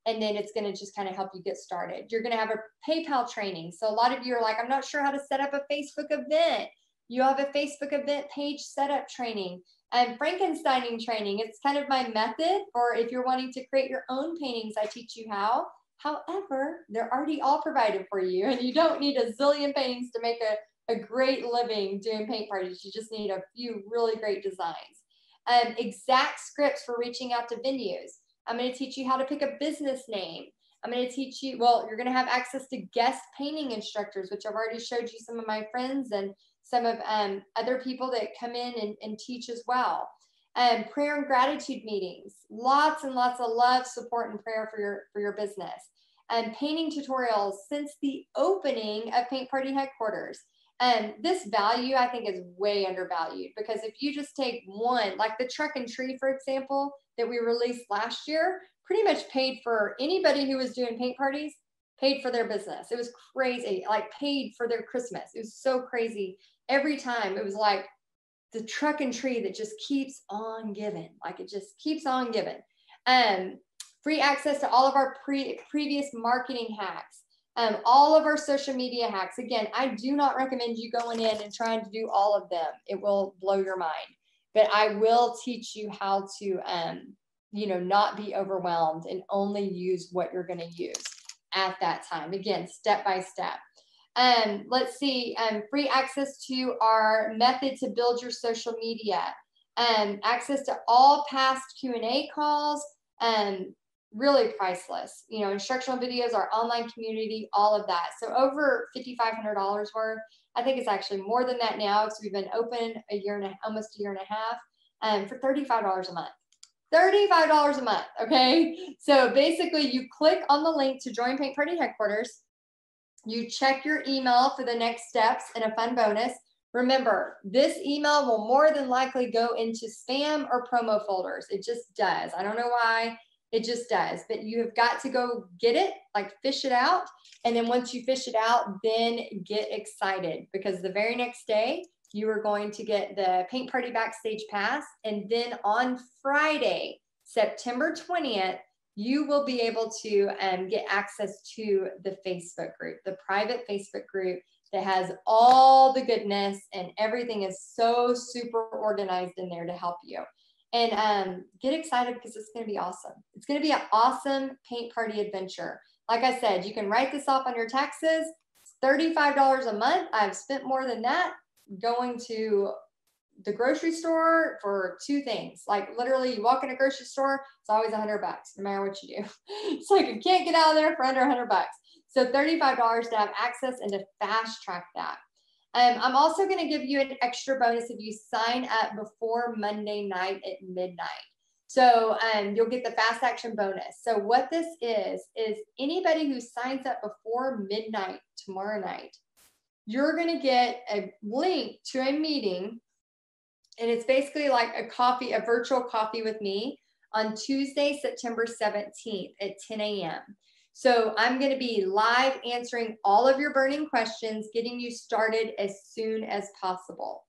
And then it's going to just kind of help you get started. You're going to have a PayPal training. So a lot of you are like, I'm not sure how to set up a Facebook event. You have a Facebook event page setup training. Frankensteining training. It's kind of my method for if you're wanting to create your own paintings, I teach you how. However, they're already all provided for you, and you don't need a zillion paintings to make a great living doing paint parties. You just need a few really great designs. Exact scripts for reaching out to venues. I'm going to teach you how to pick a business name. I'm going to teach you, well, you're going to have access to guest painting instructors, which I've already showed you some of my friends and some of other people that come in and teach as well. Prayer and gratitude meetings, lots and lots of love, support, and prayer for your business. Painting tutorials since the opening of Paint Party Headquarters. This value, I think, is way undervalued, because if you just take one, like the truck and tree, for example, that we released last year, pretty much paid for anybody who was doing paint parties, paid for their business. It was crazy, like paid for their Christmas. It was so crazy. Every time it was like the truck and tree that just keeps on giving, like it just keeps on giving. Free access to all of our previous marketing hacks. All of our social media hacks. Again, I do not recommend you going in and trying to do all of them. It will blow your mind. But I will teach you how to, not be overwhelmed and only use what you're going to use at that time. Again, step by step. Let's see. Free access to our method to build your social media. Access to all past Q&A calls. Really priceless, instructional videos, our online community, all of that. So over $5,500 worth. I think it's actually more than that now, because we've been open almost a year and a half, for $35 a month. $35 a month, okay? So basically you click on the link to join Paint Party Headquarters. You check your email for the next steps and a fun bonus. Remember, this email will more than likely go into spam or promo folders. It just does. I don't know why. It just does, but you have got to go get it, like fish it out. And then once you fish it out, then get excited, because the very next day you are going to get the Paint Party Backstage Pass. And then on Friday, September 20th, you will be able to get access to the Facebook group, the private Facebook group that has all the goodness, and everything is so super organized in there to help you. And get excited, because it's going to be awesome. It's going to be an awesome paint party adventure. Like I said, you can write this off on your taxes. It's $35 a month. I've spent more than that going to the grocery store for two things. Like literally, you walk in a grocery store, it's always $100, no matter what you do. It's like you can't get out of there for under $100. So $35 to have access and to fast track that. I'm also going to give you an extra bonus if you sign up before Monday night at midnight. So you'll get the fast action bonus. So what this is anybody who signs up before midnight tomorrow night, you're going to get a link to a meeting. And it's basically like a virtual coffee with me on Tuesday, September 17th at 10 a.m. So I'm going to be live answering all of your burning questions, getting you started as soon as possible.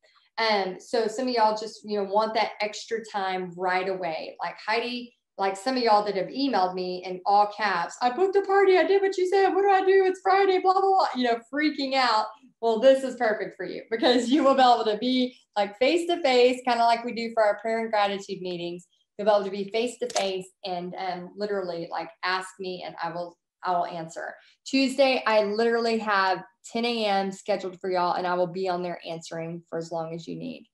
So some of y'all just, want that extra time right away. Like Heidi, like some of y'all that have emailed me in all caps, I booked a party, I did what you said, what do I do? It's Friday, blah, blah, blah, freaking out. Well, this is perfect for you because you will be able to be like face-to-face, kind of like we do for our prayer and gratitude meetings. You'll be able to be face-to-face and literally like ask me and I will answer. Tuesday, I literally have 10 a.m. scheduled for y'all and I will be on there answering for as long as you need.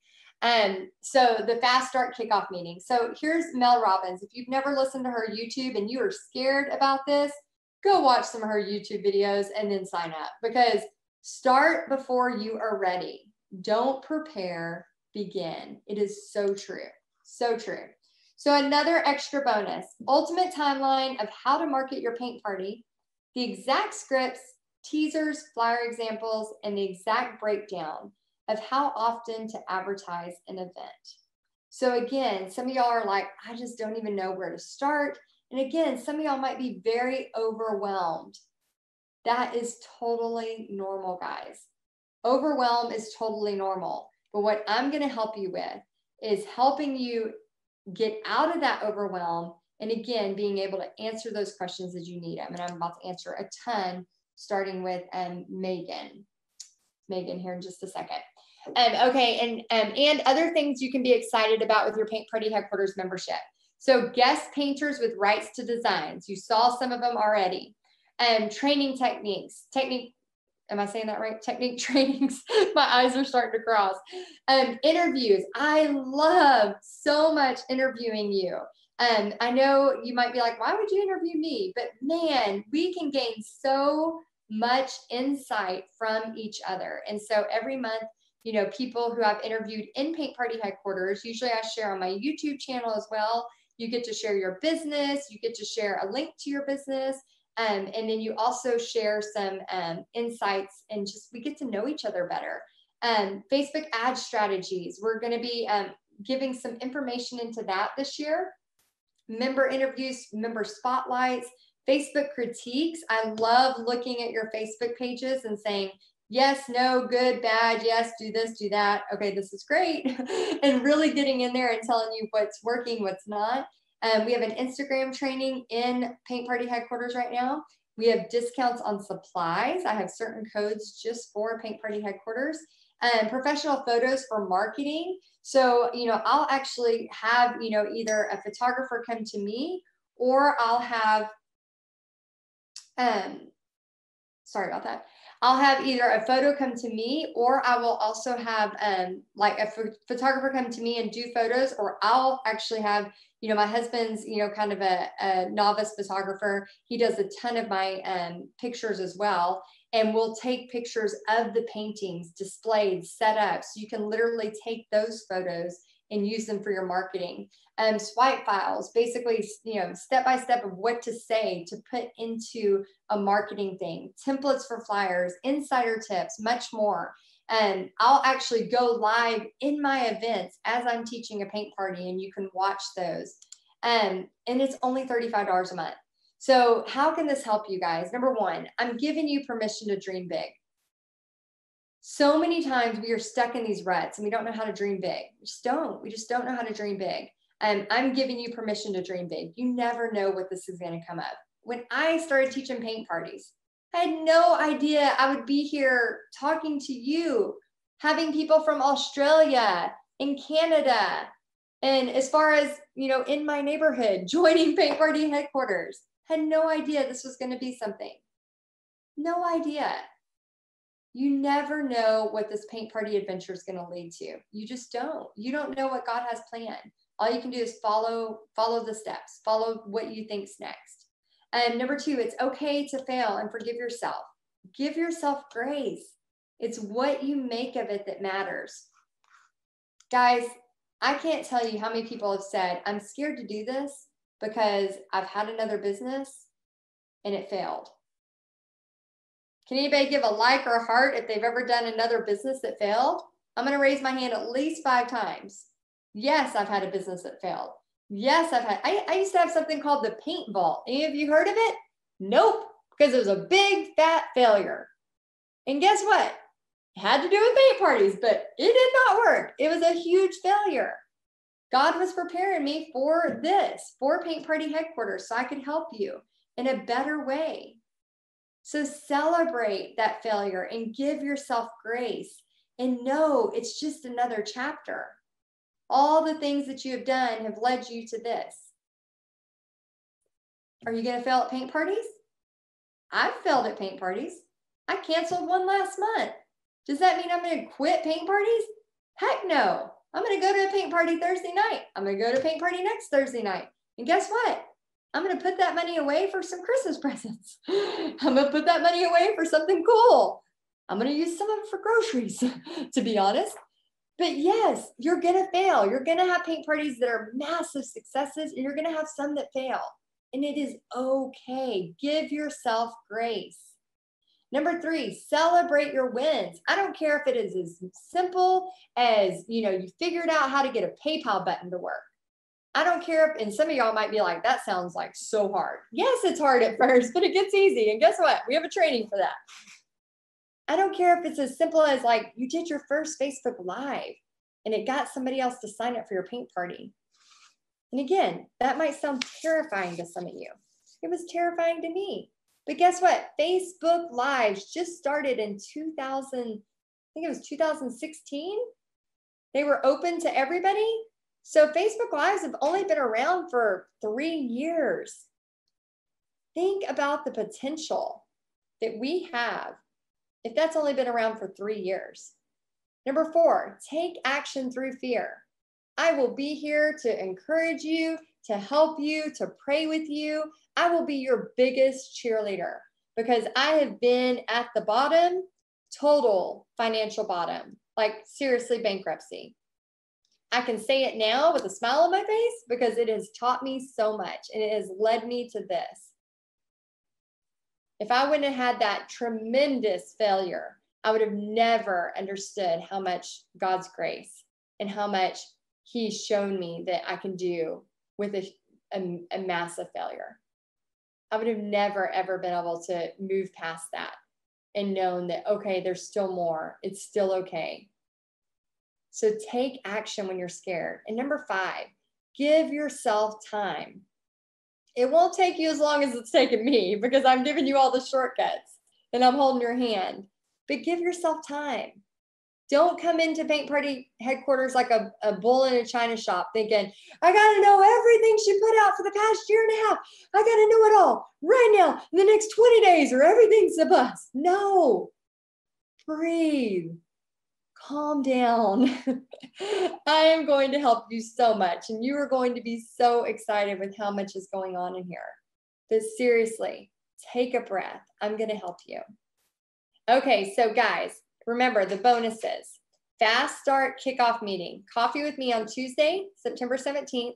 So the fast start kickoff meeting. So here's Mel Robbins. If you've never listened to her YouTube and you are scared about this, go watch some of her YouTube videos and then sign up, because start before you are ready. Don't prepare, begin. It is so true. So true. So another extra bonus, ultimate timeline of how to market your paint party, the exact scripts, teasers, flyer examples, and the exact breakdown of how often to advertise an event. So again, some of y'all are like, I just don't even know where to start. And again, some of y'all might be very overwhelmed. That is totally normal, guys. Overwhelm is totally normal. But what I'm going to help you with is helping you get out of that overwhelm. And again, being able to answer those questions as you need them. And I'm about to answer a ton, starting with Megan here in just a second. Okay, and other things you can be excited about with your Paint Party Headquarters membership. So guest painters with rights to designs. You saw some of them already. Training techniques. Am I saying that right? Technique trainings. My eyes are starting to cross. Interviews. I love so much interviewing you. I know you might be like, why would you interview me? But man, we can gain so much insight from each other. And so every month, people who I've interviewed in Paint Party Headquarters, usually I share on my YouTube channel as well. You get to share your business. You get to share a link to your business. And then you also share some insights, and just we get to know each other better. Facebook ad strategies. We're going to be giving some information into that this year. Member interviews, member spotlights, Facebook critiques. I love looking at your Facebook pages and saying, yes, no, good, bad, yes, do this, do that. Okay, this is great. And really getting in there and telling you what's working, what's not. We have an Instagram training in Paint Party Headquarters right now. We have discounts on supplies. I have certain codes just for Paint Party Headquarters. Professional photos for marketing. So, I'll actually have, either a photographer come to me, or I'll have, sorry about that. I'll have either a photo come to me, or I will also have like a photographer come to me and do photos, or I'll actually have, my husband's, kind of a novice photographer. He does a ton of my pictures as well. And we'll take pictures of the paintings displayed, set up. So you can literally take those photos and use them for your marketing. Swipe files, basically, step-by-step of what to say to put into a marketing thing, templates for flyers, insider tips, much more. And I'll actually go live in my events as I'm teaching a paint party, and you can watch those. And it's only $35 a month. So how can this help you guys? Number one, I'm giving you permission to dream big. So many times we are stuck in these ruts and we don't know how to dream big. We just don't know how to dream big. I'm giving you permission to dream big. You never know what this is going to come up. When I started teaching paint parties, I had no idea I would be here talking to you, having people from Australia and Canada, and as far as, in my neighborhood, joining Paint Party Headquarters. Had no idea this was going to be something. No idea. You never know what this paint party adventure is going to lead to. You just don't. You don't know what God has planned. All you can do is follow the steps, follow what you think's next. And number two, it's okay to fail and forgive yourself. Give yourself grace. It's what you make of it that matters. Guys, I can't tell you how many people have said, I'm scared to do this because I've had another business and it failed. Can anybody give a like or a heart if they've ever done another business that failed? I'm going to raise my hand at least 5 times. Yes, I've had a business that failed. Yes, I used to have something called the paint vault. Any of you heard of it? Nope, because it was a big fat failure. And guess what? It had to do with paint parties, but it did not work. It was a huge failure. God was preparing me for this, for Paint Party Headquarters, so I could help you in a better way. So celebrate that failure and give yourself grace and know it's just another chapter. All the things that you have done have led you to this. Are you going to fail at paint parties? I've failed at paint parties. I canceled one last month. Does that mean I'm going to quit paint parties? Heck no. I'm going to go to a paint party Thursday night. I'm going to go to a paint party next Thursday night. And guess what? I'm going to put that money away for some Christmas presents. I'm going to put that money away for something cool. I'm going to use some of it for groceries, to be honest. But yes, you're going to fail. You're going to have paint parties that are massive successes, and you're going to have some that fail. And it is okay. Give yourself grace. Number 3, celebrate your wins. I don't care if it is as simple as, you figured out how to get a PayPal button to work. I don't care if, and some of y'all might be like, that sounds like so hard. Yes, it's hard at first, but it gets easy. And guess what? We have a training for that. I don't care if it's as simple as like you did your first Facebook Live and it got somebody else to sign up for your paint party. And again, that might sound terrifying to some of you. It was terrifying to me. But guess what? Facebook Lives just started in 2016. They were open to everybody. So Facebook Lives have only been around for 3 years. Think about the potential that we have if that's only been around for 3 years. Number 4, take action through fear. I will be here to encourage you, to help you, to pray with you. I will be your biggest cheerleader because I have been at the bottom, total financial bottom, like seriously bankruptcy. I can say it now with a smile on my face because it has taught me so much and it has led me to this. If I wouldn't have had that tremendous failure, I would have never understood how much God's grace and how much He's shown me that I can do with a massive failure. I would have never, ever been able to move past that and known that, okay, there's still more. It's still okay. So take action when you're scared. And number 5, give yourself time. It won't take you as long as it's taken me because I'm giving you all the shortcuts and I'm holding your hand. But give yourself time. Don't come into Paint Party Headquarters like a bull in a china shop thinking, I got to know everything she put out for the past year and a half. I got to know it all right now in the next 20 days or everything's a bust. No. Breathe. Calm down. I am going to help you so much, and you are going to be so excited with how much is going on in here. But seriously, take a breath. I'm going to help you. Okay, so guys, remember the bonuses. Fast Start Kickoff Meeting. Coffee with me on Tuesday, September 17th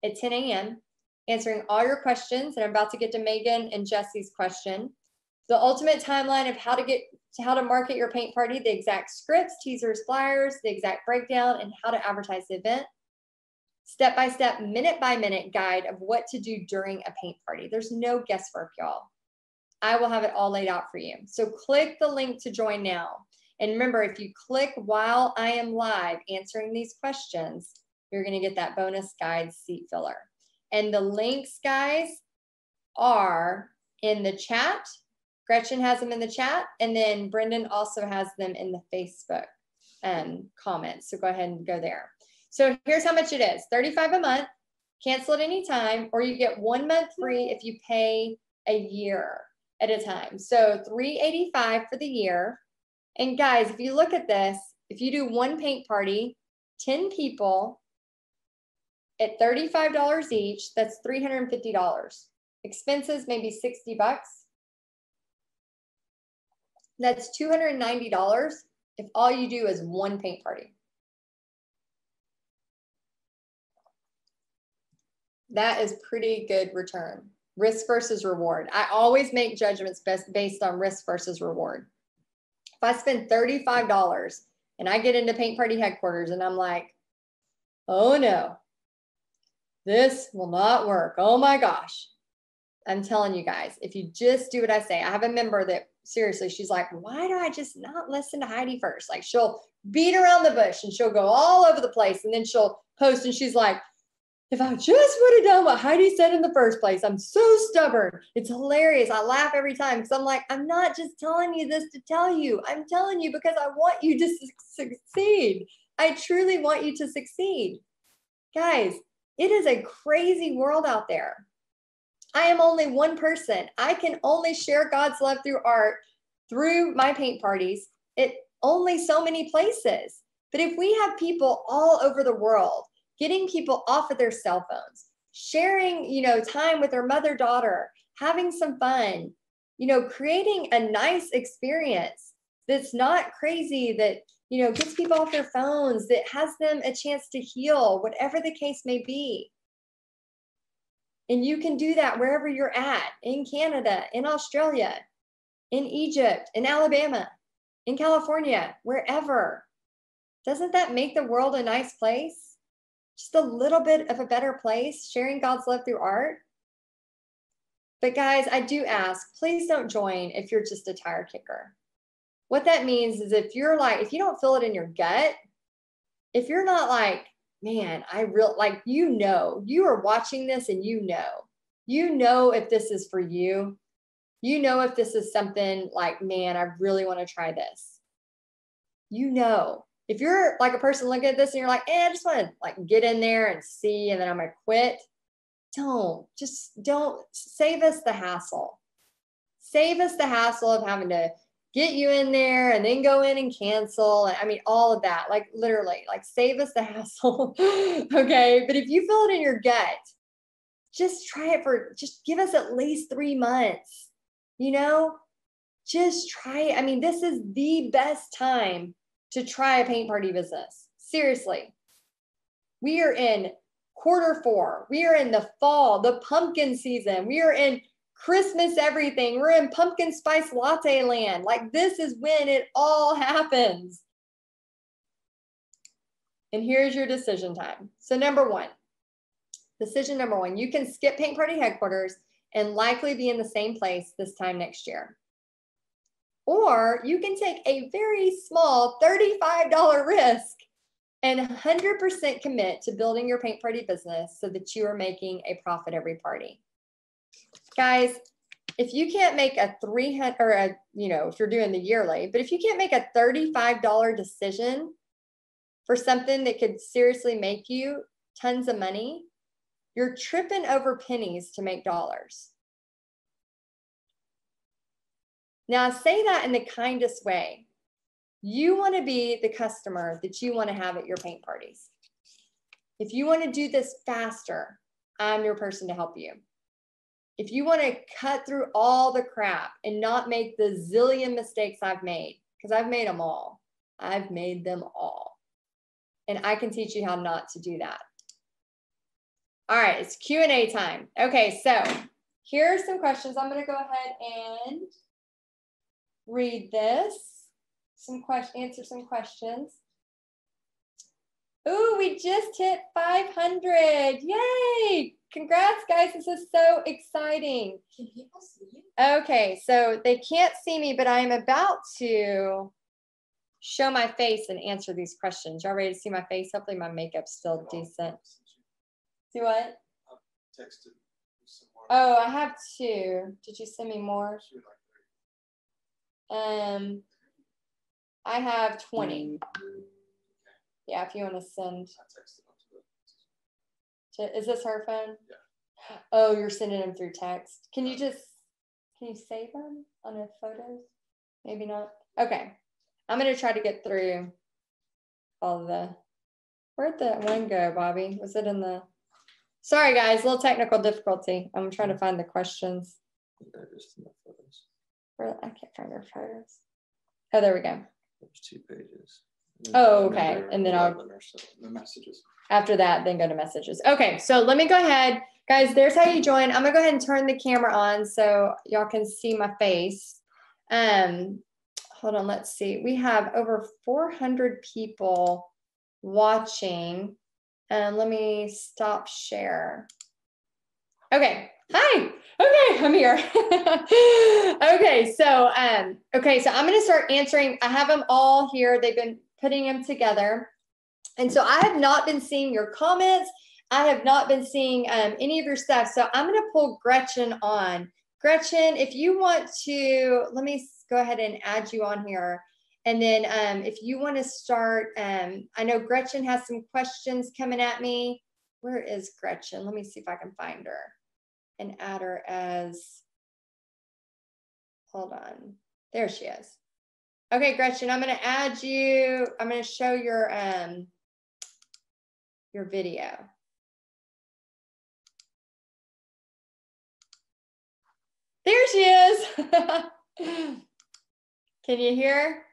at 10 a.m. Answering all your questions, and I'm about to get to Megan and Jesse's question. The ultimate timeline of how to market your paint party, the exact scripts, teasers, flyers, the exact breakdown, and how to advertise the event. Step-by-step, minute-by-minute guide of what to do during a paint party. There's no guesswork, y'all. I will have it all laid out for you. So click the link to join now. And remember, if you click while I am live answering these questions, you're going to get that bonus guide seat filler. And the links, guys, are in the chat. Gretchen has them in the chat, and then Brendan also has them in the Facebook comments. So go ahead and go there. So here's how much it is. $35 a month, cancel at any time, or you get 1 month free if you pay a year at a time. So $385 for the year. And guys, if you look at this, if you do one paint party, 10 people at $35 each, that's $350. Expenses maybe $60. That's $290 if all you do is one paint party. That is pretty good return. Risk versus reward. I always make judgments based on risk versus reward. If I spend $35 and I get into paint party headquarters and I'm like, oh no, this will not work. Oh my gosh. I'm telling you guys, if you just do what I say, I have a member that seriously, she's like, why do I just not listen to Heidi first? Like she'll beat around the bush and she'll go all over the place and then she'll post and she's like, if I just would have done what Heidi said in the first place, I'm so stubborn. It's hilarious. I laugh every time because I'm like, I'm not just telling you this to tell you. I'm telling you because I want you to succeed. I truly want you to succeed. Guys, it is a crazy world out there. I am only one person. I can only share God's love through art, through my paint parties, at only so many places. But if we have people all over the world, getting people off of their cell phones, sharing, time with their mother-daughter, having some fun, creating a nice experience that's not crazy, that, gets people off their phones, that has them a chance to heal, whatever the case may be. And you can do that wherever you're at, in Canada, in Australia, in Egypt, in Alabama, in California, wherever. Doesn't that make the world a nice place? Just a little bit of a better place, sharing God's love through art. But guys, I do ask, please don't join if you're just a tire kicker. What that means is if you don't feel it in your gut, if you're not like, man, you are watching this and you know if this is for you, if this is something like, man, I really want to try this. If you're like a person looking at this and you're like, I just want to get in there and see, and then I'm going to quit. Don't save us the hassle. Save us the hassle of having to get you in there and then go in and cancel. All of that, literally, save us the hassle. Okay. But if you feel it in your gut, just try it just give us at least 3 months, just try it. This is the best time to try a paint party business. Seriously. We are in Q4. We are in the fall, the pumpkin season. We are in Christmas everything. We're in pumpkin spice latte land. This is when it all happens. And here's your decision time. So decision number one, you can skip paint party headquarters and likely be in the same place this time next year. Or you can take a very small $35 risk and 100% commit to building your paint party business so that you are making a profit every party. Guys, if you can't make a if you're doing the yearly, but if you can't make a $35 decision for something that could seriously make you tons of money, you're tripping over pennies to make dollars. Now, I say that in the kindest way. You want to be the customer that you want to have at your paint parties. If you want to do this faster, I'm your person to help you. If you want to cut through all the crap and not make the zillion mistakes I've made, because I've made them all. I've made them all. And I can teach you how not to do that. All right, it's Q&A time. Okay, so here are some questions. I'm going to go ahead and read this. Answer some questions. Ooh, we just hit 500. Yay! Congrats, guys. This is so exciting. Can people see you? Okay, so they can't see me, but I'm about to show my face and answer these questions. Y'all ready to see my face? Hopefully my makeup's still decent. See what? Texted some more. Oh, I have 2. Did you send me more? I have 20. Yeah, if you want to send. Is this her phone? Yeah. Oh, you're sending them through text. Can you save them on the photos? Maybe not. Okay. I'm going to try to get through all the, where'd that one go, Bobby? Was it in the, sorry guys, a little technical difficulty. I'm trying to find the questions. I can't find our photos. Oh, there we go. There's 2 pages. Oh, okay. And then I'll, the messages. After that, then go to messages. Okay, so let me go ahead. Guys, there's how you join. I'm gonna go ahead and turn the camera on so y'all can see my face. Hold on, let's see. We have over 400 people watching. Let me stop share. Okay, hi. Okay, I'm here. Okay, so I'm gonna start answering. I have them all here. They've been putting them together. And so I have not been seeing your comments. I have not been seeing any of your stuff. So I'm gonna pull Gretchen on. Gretchen, if you want to, let me go ahead and add you on here. And then if you want to start, I know Gretchen has some questions coming at me. Where is Gretchen? Let me see if I can find her and add her as, hold on. There she is. Okay, Gretchen, I'm going to add you. I'm going to show your video. There she is. Can you hear?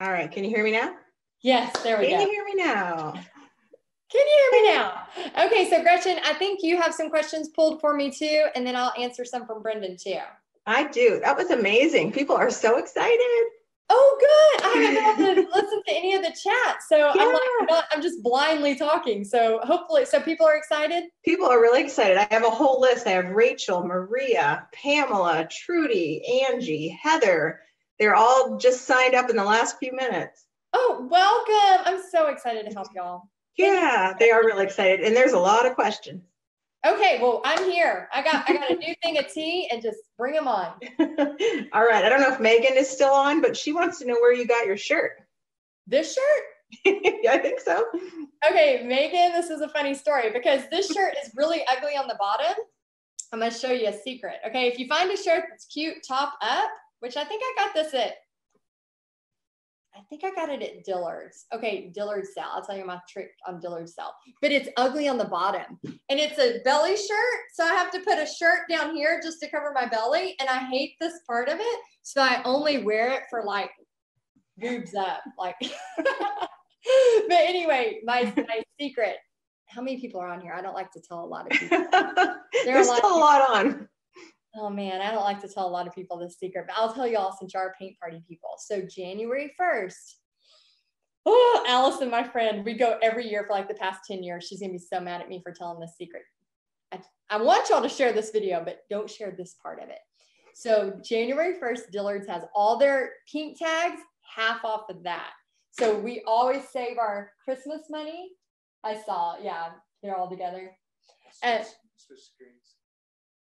All right, can you hear me now? Yes, there we go. Can you hear me now? Can you hear me now? Okay, so Gretchen, I think you have some questions pulled for me too, and then I'll answer some from Brendan too. I do. That was amazing. People are so excited. Oh, good. I haven't been able to listen to any of the chat. So Yeah. I'm just blindly talking. So hopefully, so people are excited. People are really excited. I have a whole list. I have Rachel, Maria, Pamela, Trudy, Angie, Heather. They're all just signed up in the last few minutes. Oh, welcome. I'm so excited to help y'all. Yeah, they are really excited. And there's a lot of questions. Okay, well, I'm here. I got a new thing of tea and just bring them on. All right. I don't know if Megan is still on, but she wants to know where you got your shirt. This shirt? Yeah, I think so. Okay, Megan, this is a funny story because this shirt is really ugly on the bottom. I'm going to show you a secret. Okay, if you find a shirt that's cute top up, which I think I got this at, at Dillard's. Okay, Dillard's sale. I'll tell you my trick on Dillard's sale. But it's ugly on the bottom. And it's a belly shirt. So I have to put a shirt down here just to cover my belly. And I hate this part of it. So I only wear it for like boobs up. Like, but anyway, my secret. How many people are on here? I don't like to tell a lot of people. There's still a lot on. Oh man, I don't like to tell a lot of people this secret, but I'll tell you all since you are paint party people. So January 1st, oh, Allison, my friend, we go every year for like the past 10 years. She's gonna be so mad at me for telling this secret. I want y'all to share this video, but don't share this part of it. So January 1st, Dillard's has all their pink tags, half off of that. So we always save our Christmas money. I saw, yeah, they're all together. And Switch screens.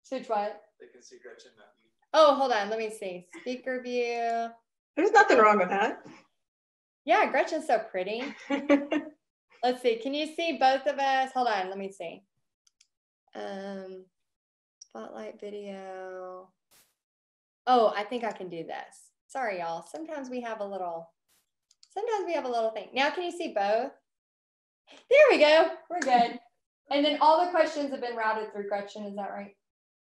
Switch what? They can see Gretchen, not you. Oh, hold on. Let me see. Speaker view. There's nothing wrong with that. Yeah, Gretchen's so pretty. Let's see. Can you see both of us? Hold on. Let me see. Spotlight video. Oh, I think I can do this. Sorry, y'all. Sometimes we have a little thing. Now, can you see both? There we go. We're good. And then all the questions have been routed through Gretchen. Is that right?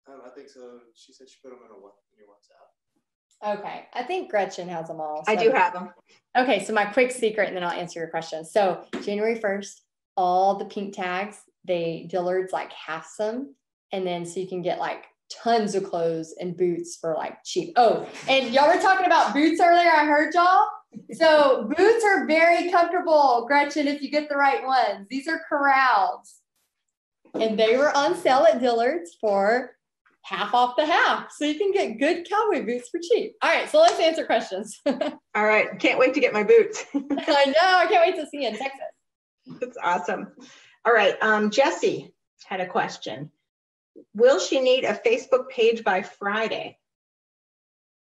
I think so. She said she put them in your WhatsApp. Okay. I think Gretchen has them all. I do have them. Okay. So my quick secret, and then I'll answer your questions. So January 1st, all the pink tags, Dillard's like halves them. And then so you can get like tons of clothes and boots for like cheap. Oh, and y'all were talking about boots earlier. I heard y'all. So boots are very comfortable, Gretchen, if you get the right ones. These are Corrals. And they were on sale at Dillard's for half off the half. So you can get good cowboy boots for cheap. All right, so let's answer questions. All right, can't wait to get my boots. I know, I can't wait to see you in Texas. That's awesome. All right, Jessie had a question. Will she need a Facebook page by Friday?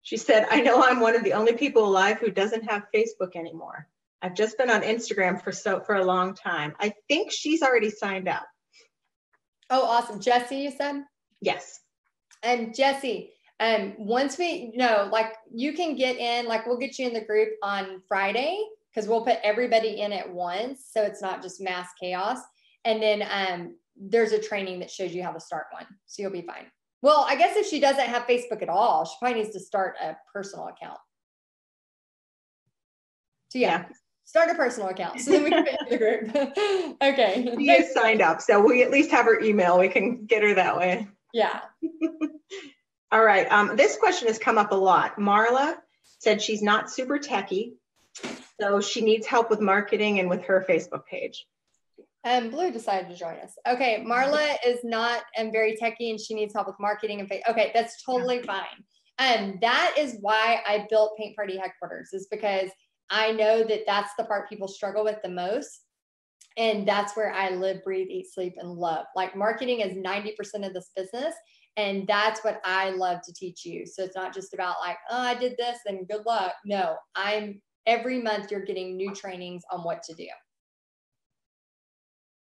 She said, I know I'm one of the only people alive who doesn't have Facebook anymore. I've just been on Instagram for a long time. I think she's already signed up. Oh, awesome. Jessie, you said? Yes. And Jessie, once we know, like you can get in, like we'll get you in the group on Friday because we'll put everybody in at once. So it's not just mass chaos. And then there's a training that shows you how to start one. So you'll be fine. Well, I guess if she doesn't have Facebook at all, she probably needs to start a personal account. So yeah. start a personal account so then we can fit in the group. Okay. She is signed up, so we at least have her email. We can get her that way. Yeah. All right. This question has come up a lot. Marla said she's not super techie, so she needs help with marketing and with her Facebook page. Blue decided to join us. Okay, Marla is not very techie and she needs help with marketing and okay, that's totally fine. That is why I built Paint Party Headquarters, is because I know that that's the part people struggle with the most. And that's where I live, breathe, eat, sleep, and love. Like marketing is 90% of this business. And that's what I love to teach you. So it's not just about like, oh, I did this and good luck. No, every month you're getting new trainings on what to do.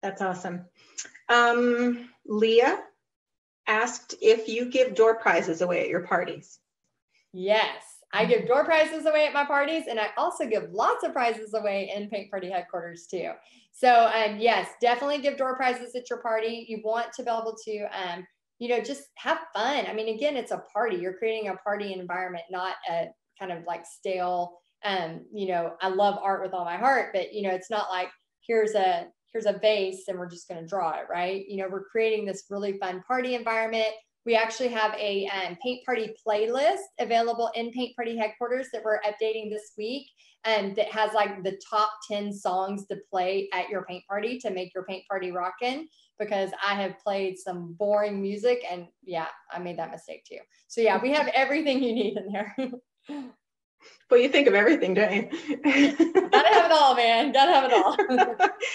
That's awesome. Leah asked if you give door prizes away at your parties. Yes, I give door prizes away at my parties, and I also give lots of prizes away in Paint Party Headquarters too. So yes, definitely give door prizes at your party. You want to be able to, you know, just have fun. I mean, again, it's a party. You're creating a party environment, not a kind of like stale, you know, I love art with all my heart, but you know, it's not like here's a vase and we're just going to draw it, right? You know, we're creating this really fun party environment. We actually have a paint party playlist available in Paint Party Headquarters that we're updating this week, that has like the top 10 songs to play at your paint party to make your paint party rockin', because I have played some boring music and yeah, I made that mistake too. So yeah, we have everything you need in there. Well, you think of everything, don't you? Gotta have it all, man. Gotta have it all.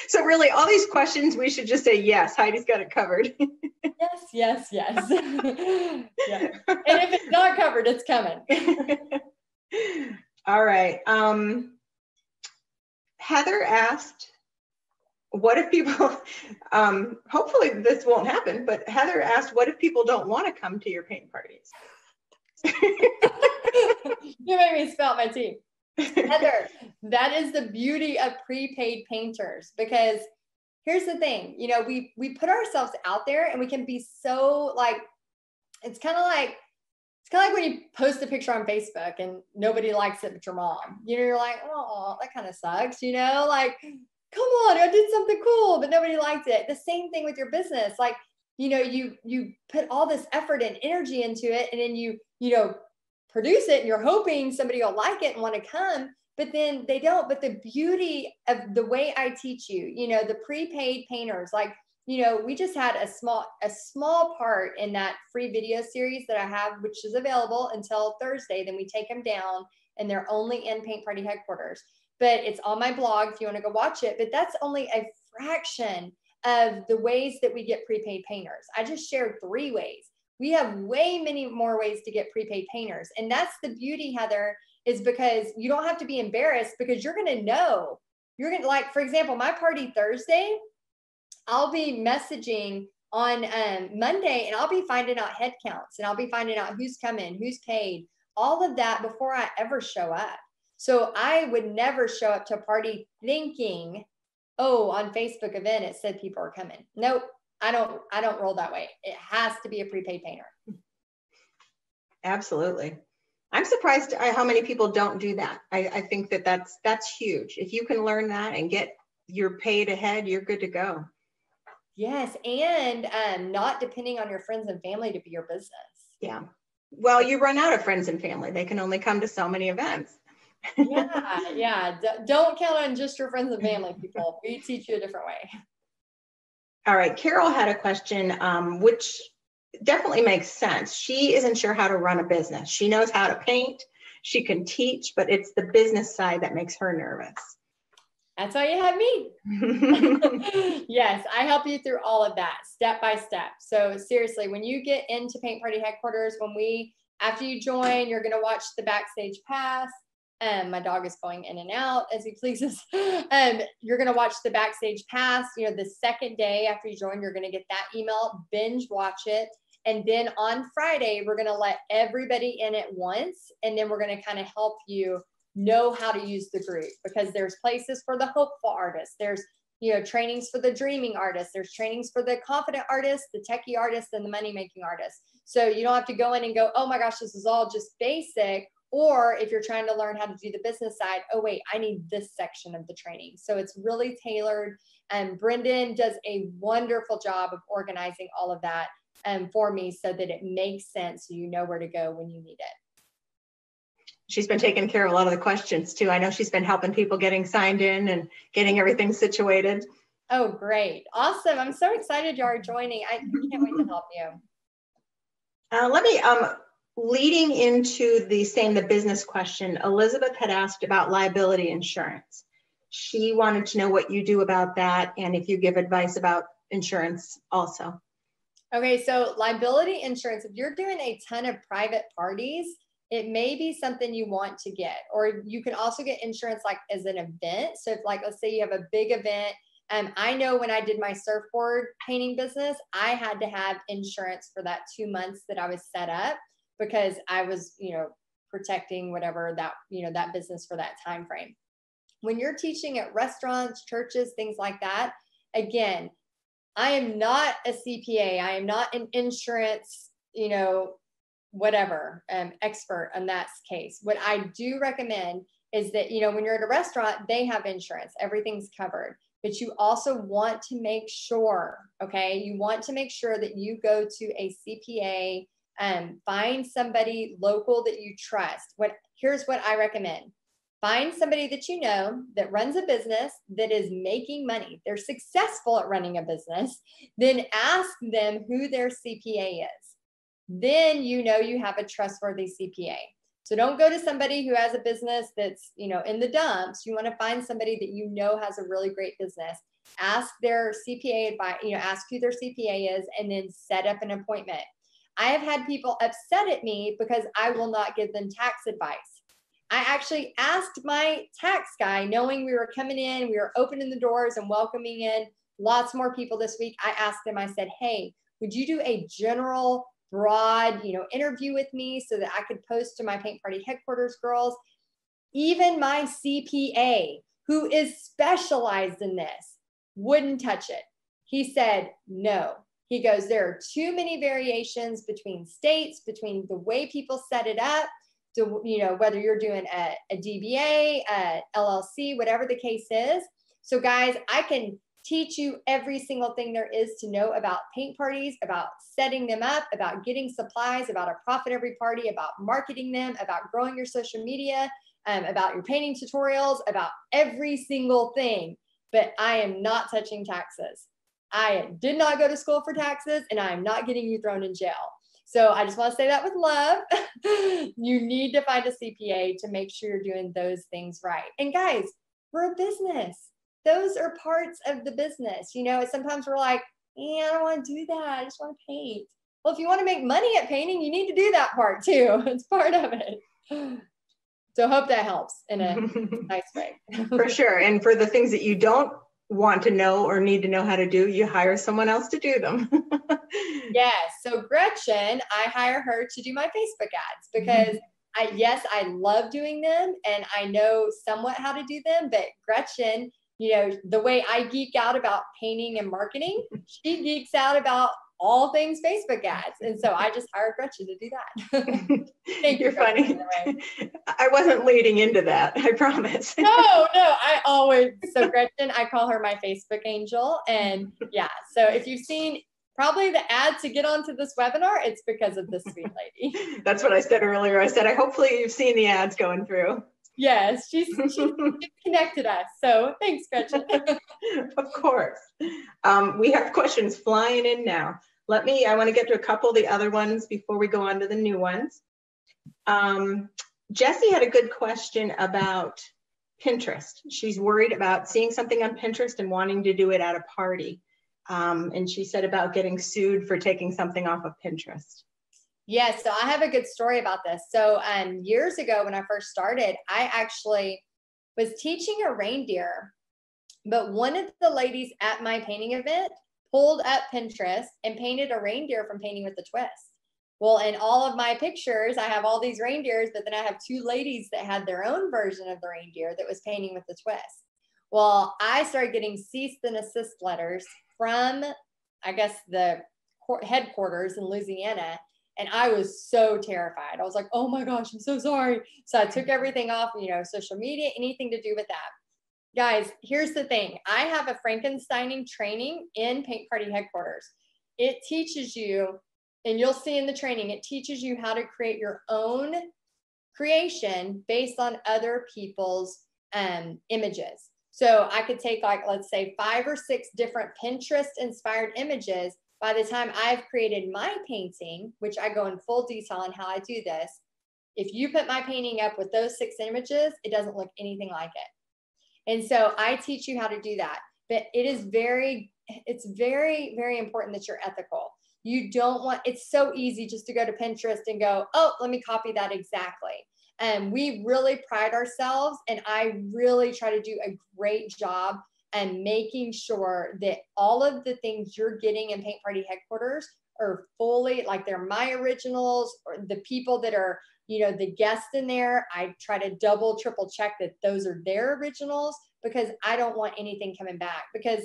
So really, all these questions, we should just say, yes, Heidi's got it covered. Yes, yes, yes. Yeah. And if it's not covered, it's coming. All right. Heather asked, what if people, hopefully this won't happen, but Heather asked, what if people don't want to come to your paint parties? You made me spell my teeth. Heather, that is the beauty of prepaid painters, because here's the thing, you know, we put ourselves out there and we can be so like, it's kind of like when you post a picture on Facebook and nobody likes it but your mom. You know, you're like, oh, that kind of sucks, you know, like, come on, I did something cool, but nobody liked it. The same thing with your business. Like, you know, you put all this effort and energy into it, and then you know, produce it and you're hoping somebody will like it and want to come, but then they don't. But the beauty of the way I teach you, you know, the prepaid painters, like, you know, we just had a small part in that free video series that I have, which is available until Thursday. Then we take them down and they're only in Paint Party Headquarters, but it's on my blog if you want to go watch it. But that's only a fraction of the ways that we get prepaid painters. I just shared 3 ways. We have way many more ways to get prepaid painters. And that's the beauty, Heather, is because you don't have to be embarrassed, because you're going to know. You're going to, like, for example, my party Thursday, I'll be messaging on Monday, and I'll be finding out head counts, and I'll be finding out who's coming, who's paid, all of that before I ever show up. So I would never show up to a party thinking, oh, on Facebook event, it said people are coming. Nope. I don't roll that way. It has to be a prepaid painter. Absolutely. I'm surprised how many people don't do that. I think that's huge. If you can learn that and get your paid ahead, you're good to go. Yes. And not depending on your friends and family to be your business. Yeah. Well, you run out of friends and family. They can only come to so many events. Yeah. Don't count on just your friends and family, people. We teach you a different way. All right, Carol had a question, which definitely makes sense. She isn't sure how to run a business. She knows how to paint, she can teach, but it's the business side that makes her nervous. That's why you have me. Yes, I help you through all of that step by step. So seriously, when you get into Paint Party Headquarters, after you join, you're going to watch the backstage pass. My dog is going in and out as he pleases. You're going to watch the backstage pass. You know, the second day after you join, you're going to get that email, binge watch it. And then on Friday, we're going to let everybody in at once. And then we're going to kind of help you know how to use the group, because there's places for the hopeful artists. There's, you know, trainings for the dreaming artists. There's trainings for the confident artists, the techie artists, and the money-making artists. So you don't have to go in and go, oh my gosh, this is all just basic. Or if you're trying to learn how to do the business side, oh wait, I need this section of the training. So it's really tailored. And Brendan does a wonderful job of organizing all of that for me so that it makes sense. So you know where to go when you need it. She's been taking care of a lot of the questions too. I know she's been helping people getting signed in and getting everything situated. Oh, great. Awesome. I'm so excited you are joining. I can't wait to help you. Leading into the business question, Elizabeth had asked about liability insurance. She wanted to know what you do about that and if you give advice about insurance also. Okay, so liability insurance, if you're doing a ton of private parties, it may be something you want to get, or you can also get insurance like as an event. So if like, let's say you have a big event. I know when I did my surfboard painting business, I had to have insurance for that 2 months that I was set up, because I was, protecting whatever that, that business for that time frame. When you're teaching at restaurants, churches, things like that, again, I am not a CPA. I am not an insurance, whatever, expert in that case. What I do recommend is that, when you're at a restaurant, they have insurance, everything's covered. But you also want to make sure, okay, you want to make sure that you go to a CPA and find somebody local that you trust. Here's what I recommend. Find somebody that you know that runs a business that is making money. They're successful at running a business. Then ask them who their CPA is. Then you have a trustworthy CPA. So don't go to somebody who has a business that's, in the dumps. You want to find somebody that has a really great business. Ask their CPA advice, ask who their CPA is, and then set up an appointment. I have had people upset at me because I will not give them tax advice. I actually asked my tax guy, knowing we were coming in, we were opening the doors and welcoming in lots more people this week. I asked him, I said, hey, would you do a general broad, interview with me so that I could post to my paint party headquarters girls? Even my CPA, who is specialized in this, wouldn't touch it. He said, no. He goes, there are too many variations between states, between the way people set it up, to, whether you're doing a DBA, a LLC, whatever the case is. So guys, I can teach you every single thing there is to know about paint parties, about setting them up, about getting supplies, about a profit every party, about marketing them, about growing your social media, about your painting tutorials, about every single thing. But I am not touching taxes. I did not go to school for taxes, and I am not getting you thrown in jail. So I just want to say that with love. You need to find a CPA to make sure you're doing those things right. And guys, we're a business. Those are parts of the business. Sometimes we're like, I don't want to do that. I just want to paint. Well, if you want to make money at painting, you need to do that part too. It's part of it. So I hope that helps in a nice way. For sure. And for the things that you don't want to know or need to know how to do, you hire someone else to do them. Yes. So Gretchen, I hire her to do my Facebook ads because I love doing them and I know somewhat how to do them, but Gretchen, the way I geek out about painting and marketing, she geeks out about all things Facebook ads. And so I just hired Gretchen to do that. Thank You're you, Gretchen, funny. I wasn't leading into that, I promise. No, so Gretchen, I call her my Facebook angel. And yeah, so if you've seen probably the ad to get onto this webinar, it's because of this sweet lady. That's what I said earlier. I said, hopefully you've seen the ads going through. Yes, she's connected us. So thanks, Gretchen. Of course. We have questions flying in now. I want to get to a couple of the other ones before we go on to the new ones. Jessie had a good question about Pinterest. She's worried about seeing something on Pinterest and wanting to do it at a party. And she said about getting sued for taking something off of Pinterest. Yes, so I have a good story about this. So years ago when I first started, I actually was teaching a reindeer, but one of the ladies at my painting event pulled up Pinterest and painted a reindeer from Painting with a Twist. Well, in all of my pictures, I have all these reindeers, but then I have two ladies that had their own version of the reindeer that was Painting with a Twist. Well, I started getting cease and desist letters from, I guess, the headquarters in Louisiana. And I was so terrified. I was like, oh my gosh, I'm so sorry. So I took everything off, social media, anything to do with that. Guys, here's the thing. I have a Frankensteining training in Paint Party headquarters. It teaches you, and you'll see in the training, it teaches you how to create your own creation based on other people's images. So I could take, like, let's say 5 or 6 different Pinterest inspired images. By the time I've created my painting, which I go in full detail on how I do this, if you put my painting up with those 6 images, it doesn't look anything like it. And so I teach you how to do that. But it's very, very important that you're ethical. You don't want, it's so easy just to go to Pinterest and go, oh, let me copy that exactly. And we really pride ourselves, and I really try to do a great job and making sure that all of the things you're getting in Paint Party headquarters are fully, like, they're my originals, or the people that are, the guests in there. I try to double, triple check that those are their originals, because I don't want anything coming back, because,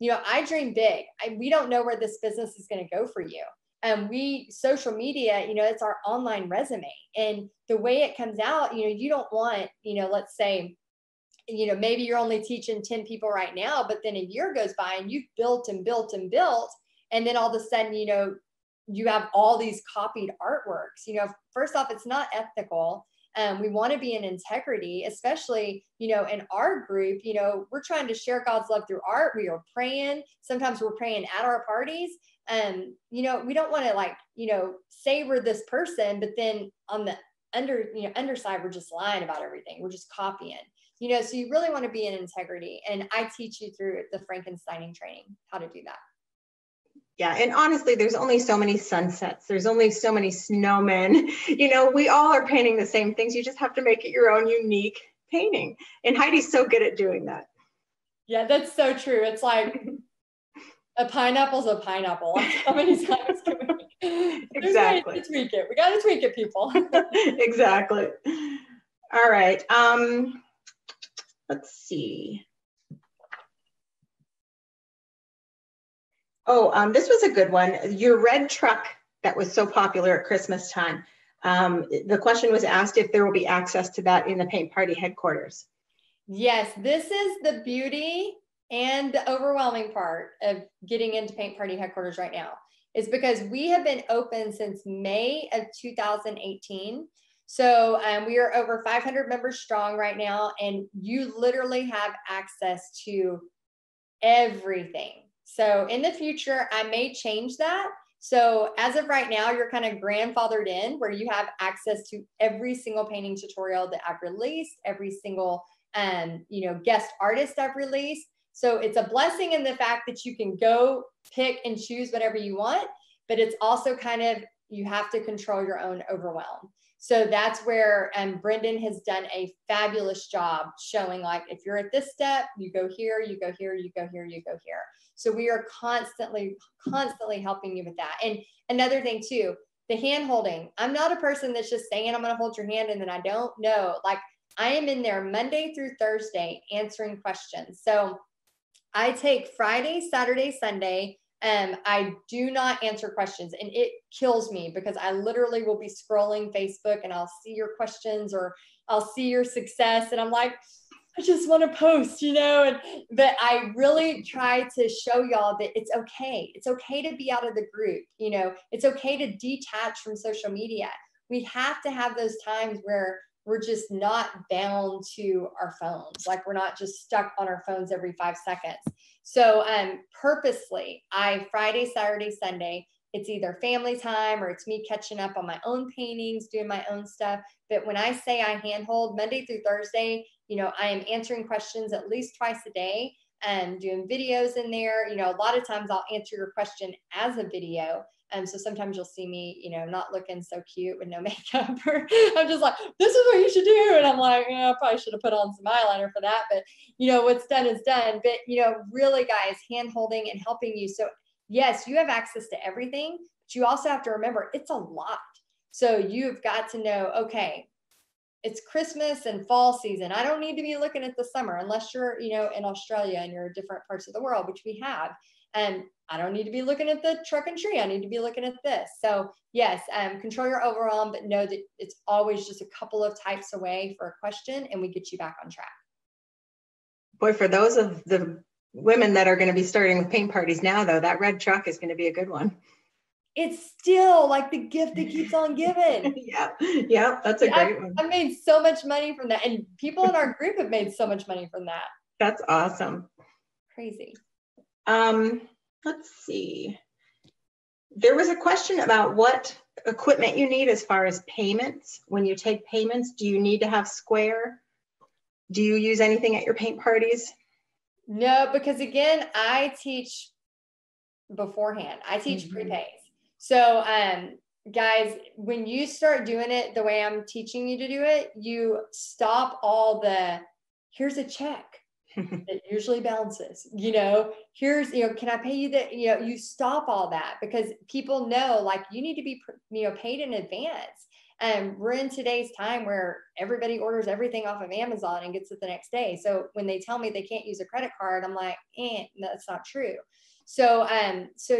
I dream big. We don't know where this business is going to go for you. And social media, it's our online resume, and the way it comes out, you don't want, let's say, maybe you're only teaching 10 people right now, but then a year goes by and you've built and built and built. And then all of a sudden, you have all these copied artworks. First off, it's not ethical. We want to be in integrity, especially, in our group. We're trying to share God's love through art. We are praying. Sometimes we're praying at our parties. We don't want to, say we're this person, but then on the underside, we're just lying about everything. We're just copying, so you really want to be in integrity. And I teach you through the Frankensteining training how to do that. Yeah, and honestly, there's only so many sunsets. There's only so many snowmen. We all are painting the same things. You just have to make it your own unique painting. And Heidi's so good at doing that. Yeah, that's so true. It's like a pineapple's a pineapple. Like, how many times can we? Exactly. Tweak it. We got to tweak it, people. Exactly. All right. Let's see. Oh, this was a good one. Your red truck that was so popular at Christmas time. The question was asked if there will be access to that in the Paint Party headquarters. Yes, this is the beauty and the overwhelming part of getting into Paint Party headquarters right now, is because we have been open since May of 2018. So we are over 500 members strong right now, and you literally have access to everything. So in the future, I may change that. So as of right now, you're kind of grandfathered in, where you have access to every single painting tutorial that I've released, every single, guest artist I've released. So it's a blessing in the fact that you can go pick and choose whatever you want, but it's also kind of, you have to control your own overwhelm. So that's where Brendan has done a fabulous job showing, like, if you're at this step, you go here, you go here, you go here, you go here. So we are constantly helping you with that. And another thing too, the hand holding. I'm not a person that's just saying I'm going to hold your hand and then I don't know. Like, I am in there Monday through Thursday answering questions. So I take Friday, Saturday, Sunday. I do not answer questions, and it kills me because I literally will be scrolling Facebook and I'll see your questions or I'll see your success. And I'm like, I just want to post, but I really try to show y'all that it's okay. It's okay to be out of the group. It's okay to detach from social media. We have to have those times where we're just not bound to our phones. Like, we're not just stuck on our phones every 5 seconds. So purposely, Friday, Saturday, Sunday, it's either family time or it's me catching up on my own paintings, doing my own stuff. But when I say I handhold Monday through Thursday, I am answering questions at least twice a day and doing videos in there. A lot of times I'll answer your question as a video. So sometimes you'll see me, not looking so cute with no makeup, or I'm just like, this is what you should do. And I'm like, I probably should have put on some eyeliner for that. But, what's done is done. But, really, guys, hand holding and helping you. So yes, you have access to everything, but you also have to remember it's a lot. So you've got to know, okay, it's Christmas and fall season. I don't need to be looking at the summer unless you're, in Australia and you're different parts of the world, which we have. And I don't need to be looking at the truck and tree. I need to be looking at this. So yes, control your overwhelm, but know that it's always just a couple of types away for a question and we get you back on track. Boy, for those of the women that are going to be starting with paint parties now, though, that red truck is going to be a good one. It's still like the gift that keeps on giving. Yeah, that's a great one. I've made so much money from that. And people in our group have made so much money from that. That's awesome. Crazy. Let's see. There was a question about what equipment you need as far as payments. When you take payments, do you need to have Square? Do you use anything at your paint parties? No, because again, I teach beforehand. I teach prepays. So guys, when you start doing it the way I'm teaching you to do it, you stop all the, here's a check. It usually bounces, here's, can I pay you that, you stop all that because people know like you need to be, paid in advance. We're in today's time where everybody orders everything off of Amazon and gets it the next day. So when they tell me they can't use a credit card, I'm like, that's not true. So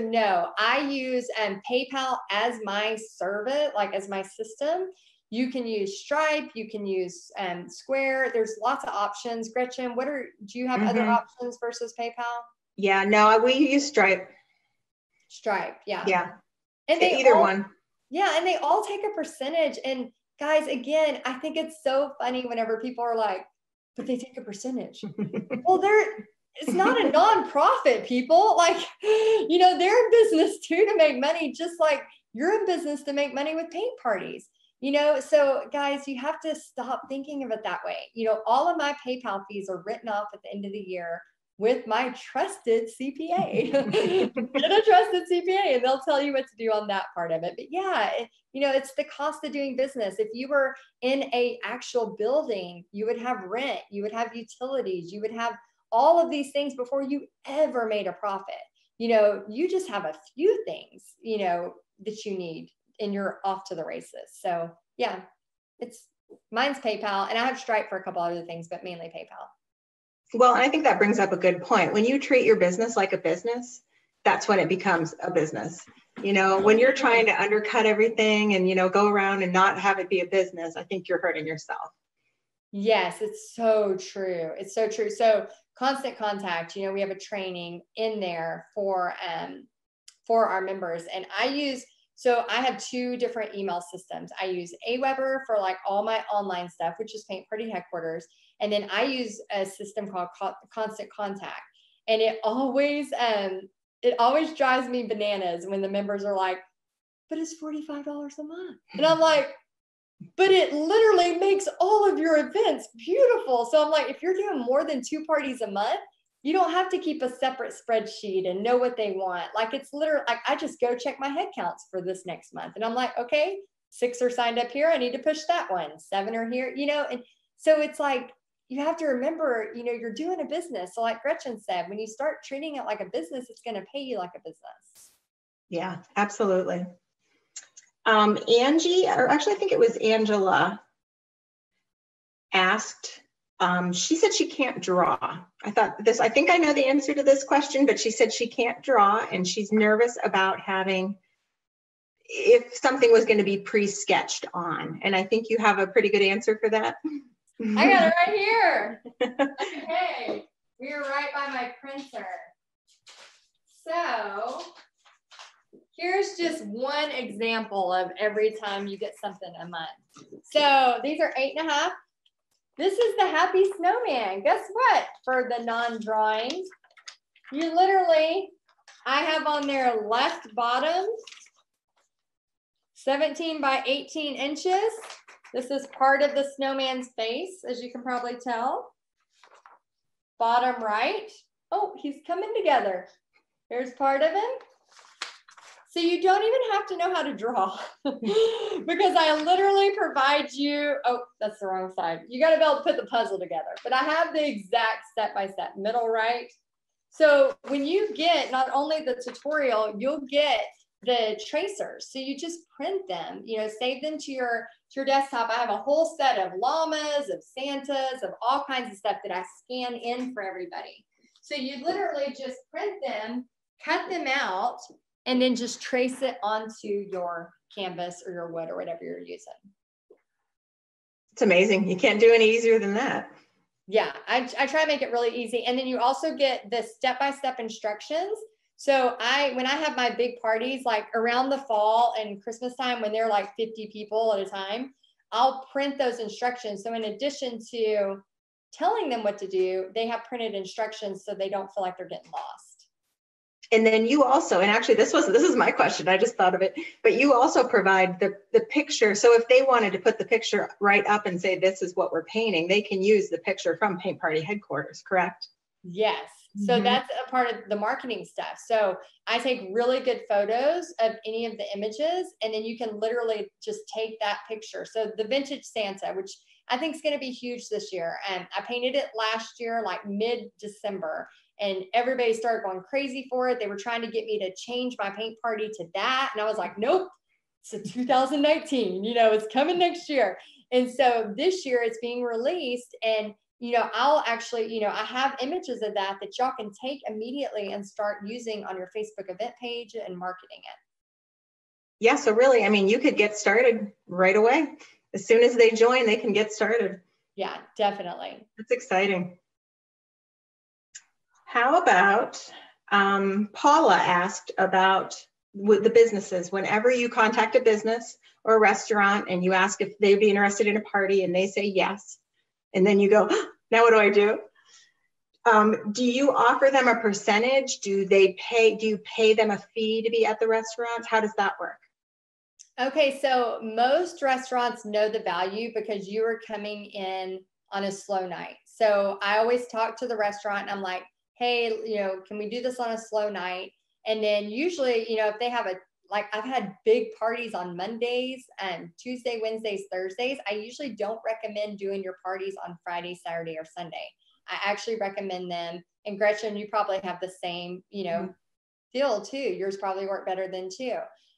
no, I use PayPal as my service, like as my system. You can use Stripe, you can use Square. There's lots of options. Gretchen, do you have other options versus PayPal? Yeah, no, we use Stripe. Stripe, yeah. Yeah, and either one. Yeah, and they all take a percentage. And guys, again, I think it's so funny whenever people are like, but they take a percentage. Well, it's not a nonprofit, people. Like, they're in business too to make money, just like you're in business to make money with paint parties. So guys, you have to stop thinking of it that way. All of my PayPal fees are written off at the end of the year with my trusted CPA. Get a trusted CPA and they'll tell you what to do on that part of it. But yeah, it's the cost of doing business. If you were in a actual building, you would have rent, you would have utilities, you would have all of these things before you ever made a profit. You just have a few things, that you need and you're off to the races. So yeah, mine's PayPal and I have Stripe for a couple other things, but mainly PayPal. Well, and I think that brings up a good point. When you treat your business like a business, that's when it becomes a business. When you're trying to undercut everything and, go around and not have it be a business, I think you're hurting yourself. Yes, it's so true. It's so true. So Constant Contact, we have a training in there for our members. And I have two different email systems. I use Aweber for like all my online stuff, which is Paint Party Headquarters. And then I use a system called Constant Contact. And it always drives me bananas when the members are like, but it's $45 a month. And I'm like, but it literally makes all of your events beautiful. So I'm like, if you're doing more than 2 parties a month, you don't have to keep a separate spreadsheet and know what they want. Like it's literally like, I just go check my head counts for this next month. And I'm like, okay, 6 are signed up here. I need to push that one. 7 are here, and so it's like, you have to remember, you're doing a business. So like Gretchen said, when you start treating it like a business, it's going to pay you like a business. Yeah, absolutely. Angie, or actually I think it was Angela, asked, she said she can't draw. I think I know the answer to this question, but she said she can't draw and she's nervous about if something was going to be pre-sketched on. And I think you have a pretty good answer for that. I got it right here. Okay, we are right by my printer. So here's just one example of every time you get something a month. So these are 8.5. This is the Happy Snowman. Guess what? For the non-drawings, you literally, I have on there left bottom, 17 by 18 inches. This is part of the snowman's face, as you can probably tell. Bottom right. Oh, he's coming together. Here's part of him. So you don't even have to know how to draw because I literally provide you, oh, that's the wrong side. You got to be able to put the puzzle together, but I have the exact step-by-step, middle right. So when you get not only the tutorial, you'll get the tracers. So you just print them, save them to your desktop. I have a whole set of llamas, of Santas, of all kinds of stuff that I scan in for everybody. So you literally just print them cut them out, and then just trace it onto your canvas or your wood or whatever you're using. It's amazing. You can't do any easier than that. Yeah, I try to make it really easy. And then you also get the step-by-step instructions. So when I have my big parties, like around the fall and Christmas time, when they're like 50 people at a time, I'll print those instructions. So in addition to telling them what to do, they have printed instructions so they don't feel like they're getting lost. And then you also, and actually this is my question, I just thought of it, but you also provide the picture. So if they wanted to put the picture right up and say, this is what we're painting, they can use the picture from Paint Party headquarters, correct? Yes. So that's a part of the marketing stuff. So I take really good photos of any of the images, and then you can literally just take that picture. So the vintage Santa, which I think is going to be huge this year. And I painted it last year, like mid-December, and everybody started going crazy for it. They were trying to get me to change my paint party to that. And I was like, nope, it's a 2019, it's coming next year. And so this year it's being released, and I'll actually, I have images of that y'all can take immediately and start using on your Facebook event page and marketing it. Yeah, so really, I mean, you could get started right away. As soon as they join, they can get started. Yeah, definitely. That's exciting. How about, Paula asked about the businesses. Whenever you contact a business or a restaurant and you ask if they'd be interested in a party and they say yes, and then you go, now what do I do? Do you offer them a percentage? Do you pay them a fee to be at the restaurants? How does that work? Okay, so most restaurants know the value because you are coming in on a slow night. So I always talk to the restaurant and I'm like, hey, can we do this on a slow night? And then usually, if they have I've had big parties on Mondays and Tuesday, Wednesdays, Thursdays. I usually don't recommend doing your parties on Friday, Saturday, or Sunday. I actually recommend them. And Gretchen, you probably have the same, deal too. Yours probably work better than too.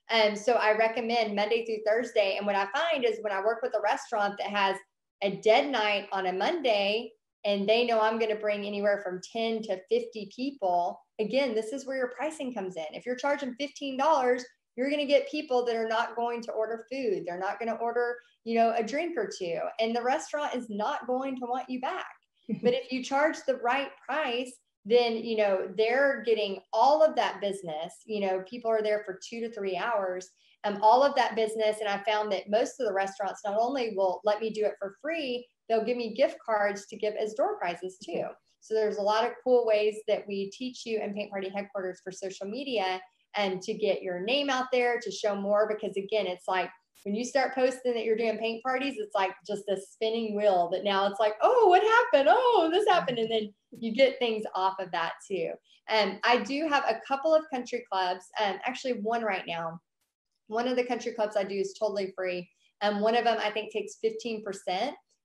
And so I recommend Monday through Thursday. And what I find is when I work with a restaurant that has a dead night on a Monday, and they know I'm going to bring anywhere from 10 to 50 people, again, this is where your pricing comes in. If you're charging $15, you're going to get people that are not going to order food. They're not going to order, a drink or two. And the restaurant is not going to want you back. But if you charge the right price, then, they're getting all of that business. People are there for 2 to 3 hours, all of that business. And I found that most of the restaurants not only will let me do it for free, they'll give me gift cards to give as door prizes too. So there's a lot of cool ways that we teach you in Paint Party headquarters for social media and to get your name out there, to show more, because again, it's like when you start posting that you're doing paint parties, it's like just a spinning wheel that now it's like, oh, what happened? Oh, this happened. And then you get things off of that too. And I do have a couple of country clubs, actually one right now. One of the country clubs I do is totally free. One of them I think takes 15%,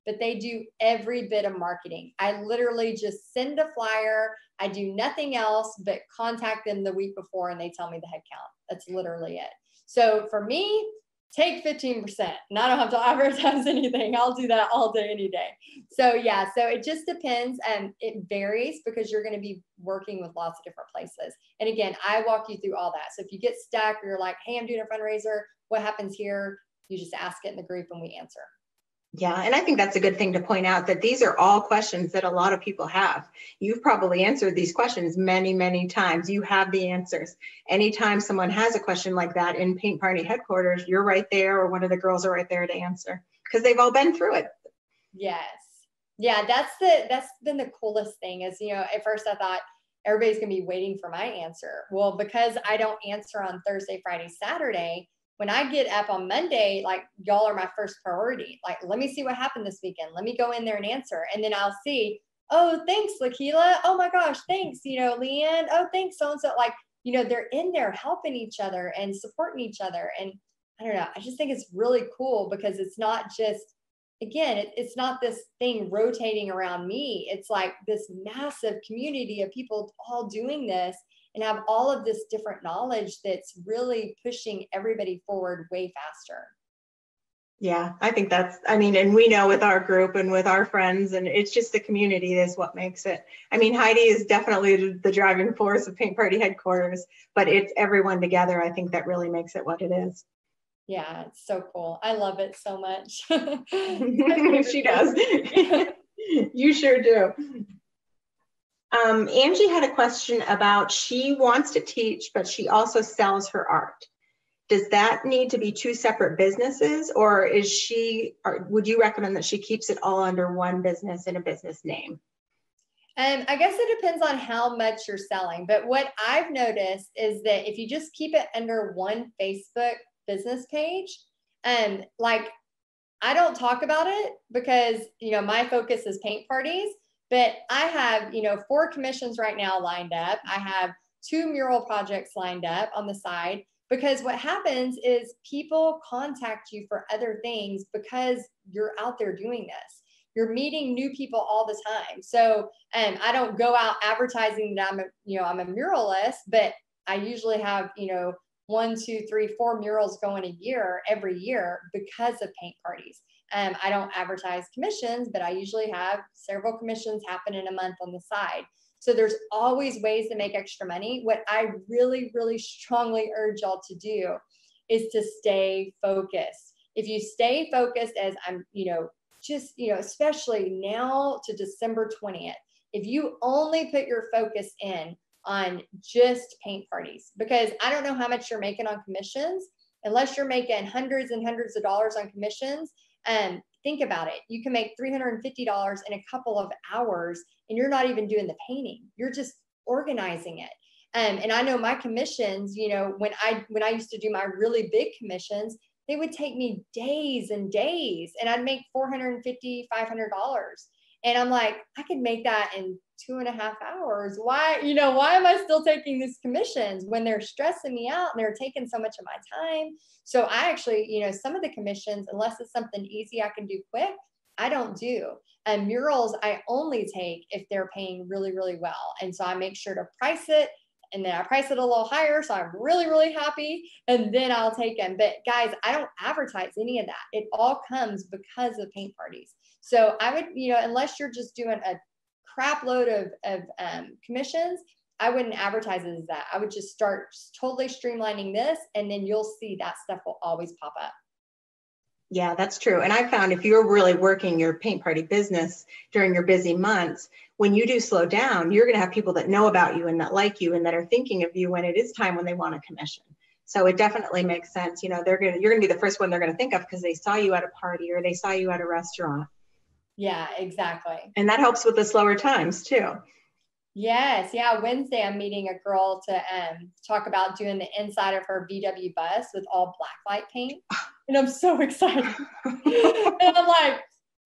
but they do every bit of marketing. I literally just send a flyer. I do nothing else but contact them the week before and they tell me the head count. That's literally it. So for me, take 15%, and I don't have to advertise anything. I'll do that all day, any day. So yeah, so it just depends, and it varies because you're going to be working with lots of different places. And again, I walk you through all that. So if you get stuck or you're like, hey, I'm doing a fundraiser, what happens here? You just ask it in the group and we answer. Yeah, and I think that's a good thing to point out, that these are all questions that a lot of people have. You've probably answered these questions many, many times. You have the answers. Anytime someone has a question like that in Paint Party headquarters, you're right there, or one of the girls are right there to answer, because they've all been through it. Yes. Yeah, that's been the coolest thing is, at first I thought everybody's going to be waiting for my answer. Well, because I don't answer on Thursday, Friday, Saturday, when I get up on Monday, like y'all are my first priority. Like, let me see what happened this weekend. Let me go in there and answer. And then I'll see, oh, thanks, Lakila. Oh my gosh, thanks, Leanne. Oh, thanks, so-and-so. Like, they're in there helping each other and supporting each other. And I don't know, I just think it's really cool because it's not just, again, it's not this thing rotating around me. It's like this massive community of people all doing this and have all of this different knowledge that's really pushing everybody forward way faster. Yeah, I think that's, I mean, and we know with our group and with our friends, and it's just the community is what makes it. I mean, Heidi is definitely the driving force of Paint Party headquarters, but it's everyone together. I think that really makes it what it is. Yeah, it's so cool. I love it so much. She does. You sure do. Angie had a question about, she wants to teach, but she also sells her art. Does that need to be two separate businesses, or is she, or would you recommend that she keeps it all under one business and a business name? I guess it depends on how much you're selling. But what I've noticed is that if you just keep it under one Facebook business page, like I don't talk about it because, you know, my focus is paint parties, but I have, you know, 4 commissions right now lined up. I have 2 mural projects lined up on the side, because what happens is people contact you for other things because you're out there doing this. You're meeting new people all the time. So I don't go out advertising that I'm a muralist, but I usually have, you know, 1, 2, 3, 4 murals going a year every year because of paint parties. I don't advertise commissions, but I usually have several commissions happen in a month on the side. So there's always ways to make extra money. What I really, really strongly urge y'all to do is to stay focused. If you stay focused, as I'm, you know, just, you know, especially now to December 20th, if you only put your focus in on just paint parties, because I don't know how much you're making on commissions, unless you're making hundreds and hundreds of dollars on commissions. Think about it. You can make $350 in a couple of hours, and you're not even doing the painting. You're just organizing it. And I know my commissions, you know, when I used to do my really big commissions, they would take me days and days, and I'd make $450, $500. And I'm like, I could make that in 2.5 hours. Why am I still taking these commissions when they're stressing me out and they're taking so much of my time? So I actually, you know, some of the commissions, unless it's something easy I can do quick, I don't do. And murals, I only take if they're paying really, really well. And so I make sure to price it, and then I price it a little higher, so I'm really, really happy, and then I'll take them. But guys, I don't advertise any of that. It all comes because of paint parties. So I would, you know, unless you're just doing a crap load of commissions, I wouldn't advertise it as that. I would just start totally streamlining this, and then you'll see that stuff will always pop up. Yeah, that's true. And I found if you're really working your paint party business during your busy months, when you do slow down, you're going to have people that know about you and that like you and that are thinking of you when it is time when they want a commission. So it definitely makes sense. You know, you're going to be the first one they're going to think of because they saw you at a party or they saw you at a restaurant. Yeah, exactly. And that helps with the slower times too. Yes. Yeah. Wednesday, I'm meeting a girl to talk about doing the inside of her VW bus with all blacklight paint. And I'm so excited. And I'm like,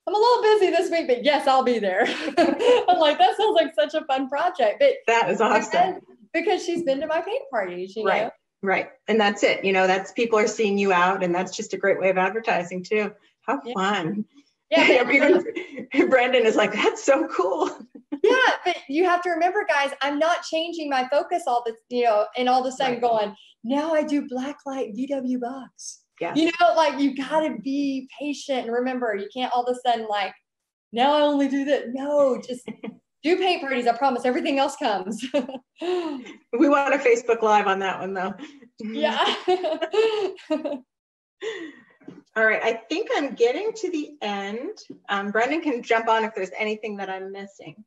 I'm a little busy this week, but yes, I'll be there. I'm like, that sounds like such a fun project. But that is awesome. Because she's been to my paint parties, you know? Right. And that's it. You know, that's people are seeing you out, and that's just a great way of advertising too. How fun. Yeah. Even Brandon is like, that's so cool. Yeah, but you have to remember, guys, I'm not changing my focus all the, you know, and all of a sudden going, now I do blacklight VW box. Yes. You know, like you got to be patient and remember, you can't all of a sudden like, now I only do that. No, just do paint parties. I promise everything else comes. We want a Facebook Live on that one though. Yeah. All right, I think I'm getting to the end. Brendan can jump on if there's anything that I'm missing.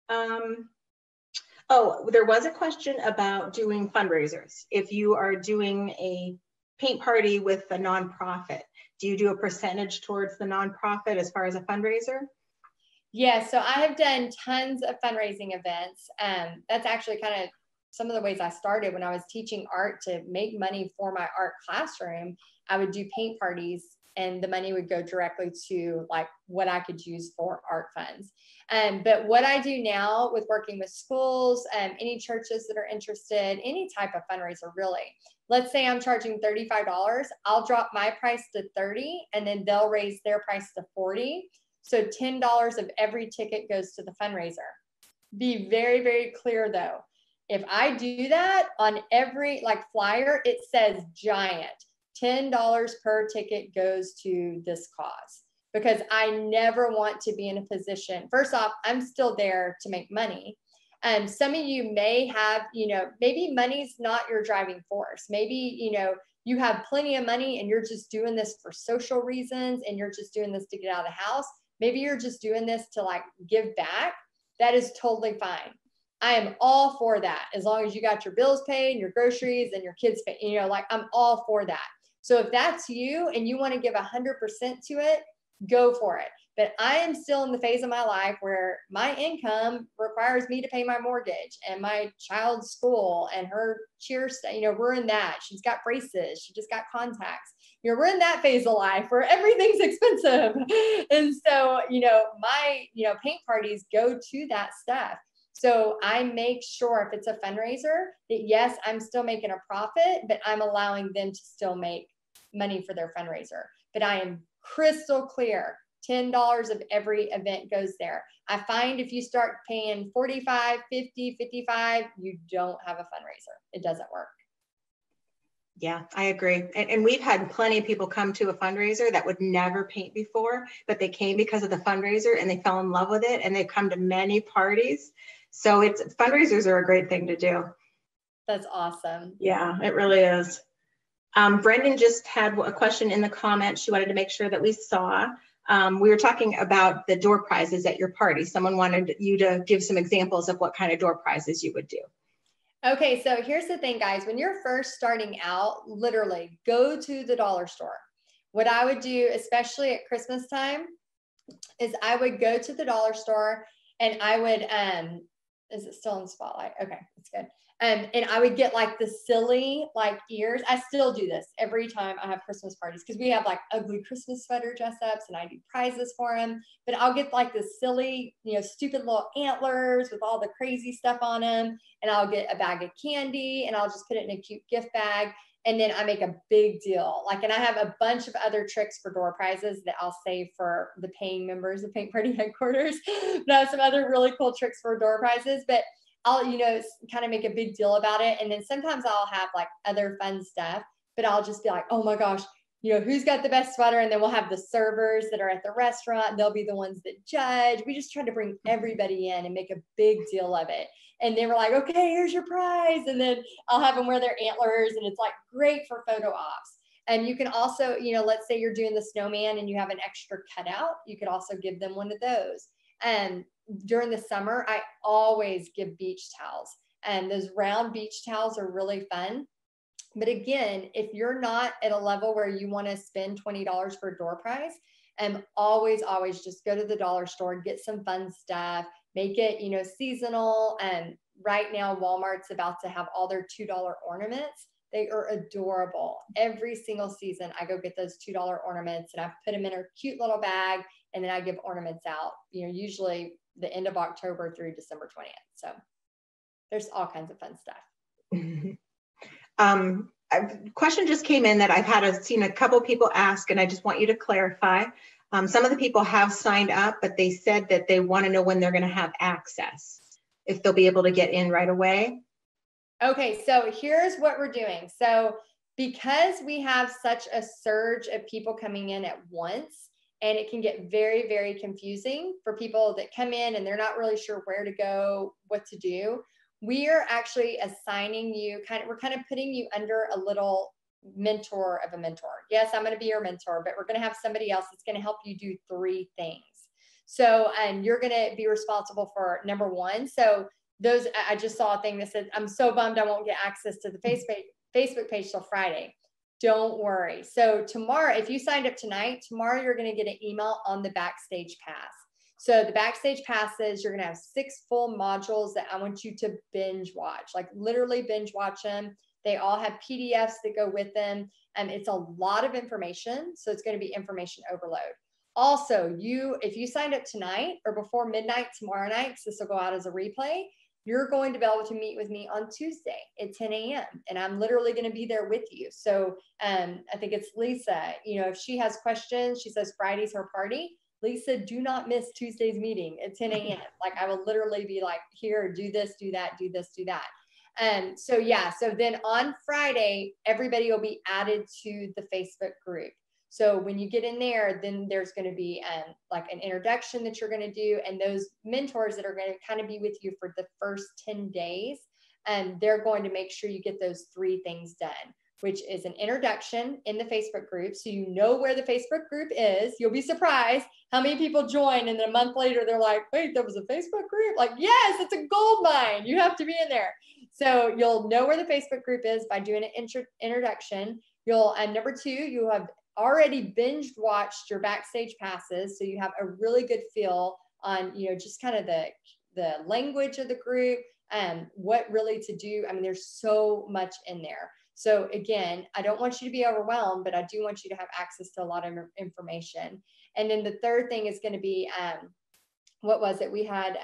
Oh, there was a question about doing fundraisers. If you are doing a paint party with a nonprofit, do you do a percentage towards the nonprofit as far as a fundraiser? Yeah, so I have done tons of fundraising events. That's actually kind of some of the ways I started when I was teaching art to make money for my art classroom. I would do paint parties and the money would go directly to like what I could use for art funds. But what I do now with working with schools, any churches that are interested, any type of fundraiser really, let's say I'm charging $35, I'll drop my price to $30 and then they'll raise their price to $40. So $10 of every ticket goes to the fundraiser. Be very, very clear though. If I do that on every like flyer, it says giant. $10 per ticket goes to this cause, because I never want to be in a position. First off, I'm still there to make money. Some of you may have, maybe money's not your driving force. Maybe, you have plenty of money and you're just doing this for social reasons and you're just doing this to get out of the house. Maybe you're just doing this to like give back. That is totally fine. I am all for that. As long as you got your bills paid and your groceries and your kids paid, I'm all for that. So if that's you and you want to give 100% to it, go for it. But I am still in the phase of my life where my income requires me to pay my mortgage and my child's school and her cheer. We're in that. She's got braces. She just got contacts. We're in that phase of life where everything's expensive. And so, my, paint parties go to that stuff. So I make sure if it's a fundraiser that yes, I'm still making a profit, but I'm allowing them to still make money for their fundraiser. But I am crystal clear. $10 of every event goes there. I find if you start paying 45, 50, 55, you don't have a fundraiser. It doesn't work. Yeah, I agree. And we've had plenty of people come to a fundraiser that would never paint before, but they came because of the fundraiser and they fell in love with it and they've come to many parties. So fundraisers are a great thing to do. That's awesome. Yeah, it really is. Brendan just had a question in the comments. She wanted to make sure that we saw. We were talking about the door prizes at your party. Someone wanted you to give some examples of what kind of door prizes you would do. Okay, so here's the thing, guys. When you're first starting out, literally go to the dollar store. What I would do, especially at Christmas time, is I would go to the dollar store and I would, is it still in the spotlight? Okay, that's good. And I would get like the silly like ears. I still do this every time I have Christmas parties because we have like ugly Christmas sweater dress ups and I do prizes for them. But I'll get like the silly, stupid little antlers with all the crazy stuff on them. And I'll get a bag of candy and I'll just put it in a cute gift bag. And then I make a big deal. And I have a bunch of other tricks for door prizes that I'll save for the paying members of Paint Party Headquarters. But I have some other really cool tricks for door prizes. But I'll, kind of make a big deal about it. And then sometimes I'll have like other fun stuff, but I'll just be like, oh my gosh, who's got the best sweater? And then we'll have the servers that are at the restaurant. They'll be the ones that judge. We just try to bring everybody in and make a big deal of it. And they were like, okay, here's your prize. And then I'll have them wear their antlers and it's like great for photo ops. And you can also, let's say you're doing the snowman and you have an extra cutout. You could also give them one of those. And during the summer, I always give beach towels, and those round beach towels are really fun. But again, if you're not at a level where you want to spend $20 for a door prize, always just go to the dollar store, get some fun stuff, make it, seasonal. And right now, Walmart's about to have all their $2 ornaments. They are adorable. Every single season, I go get those $2 ornaments and I put them in a cute little bag. And then I give ornaments out, usually the end of October through December 20th. So there's all kinds of fun stuff. A question just came in that I've seen a couple people ask, and I just want you to clarify. Some of the people have signed up, but they said that they want to know when they're going to have access, if they'll be able to get in right away. Okay, so here's what we're doing. So because we have such a surge of people coming in at once, and it can get very, very confusing for people that come in and they're not really sure where to go, what to do. We are actually assigning you we're kind of putting you under a little mentor of a mentor. Yes, I'm going to be your mentor, but we're going to have somebody else that's going to help you do 3 things. So, you're going to be responsible for number 1. So I just saw a thing that said, I'm so bummed I won't get access to the Facebook page till Friday. Don't worry. So tomorrow, if you signed up tonight, tomorrow you're going to get an email on the Backstage Pass. So the Backstage Passes, you're going to have 6 full modules that I want you to binge watch, like literally binge watch them. They all have PDFs that go with them. And it's a lot of information. So it's going to be information overload. Also, if you signed up tonight or before midnight tomorrow night, because this will go out as a replay, you're going to be able to meet with me on Tuesday at 10 a.m. And I'm literally going to be there with you. So I think it's Lisa, if she has questions, she says Friday's her party. Lisa, do not miss Tuesday's meeting at 10 a.m. Like I will literally be like, here, do this, do that, do this, do that. So yeah, so then on Friday, everybody will be added to the Facebook group. So when you get in there, then there's going to be like an introduction that you're going to do. And those mentors that are going to kind of be with you for the first 10 days, they're going to make sure you get those 3 things done, which is an introduction in the Facebook group. So you know where the Facebook group is. You'll be surprised how many people join. And then a month later, they're like, wait, there was a Facebook group? Like, yes, it's a gold mine. You have to be in there. So you'll know where the Facebook group is by doing an introduction. You'll, and number 2, you have already binge watched your backstage passes. So you have a really good feel on, you know, just kind of the language of the group and what really to do. I mean, there's so much in there. So again, I don't want you to be overwhelmed, but I do want you to have access to a lot of information. And then the third thing is going to be, what was it? We had,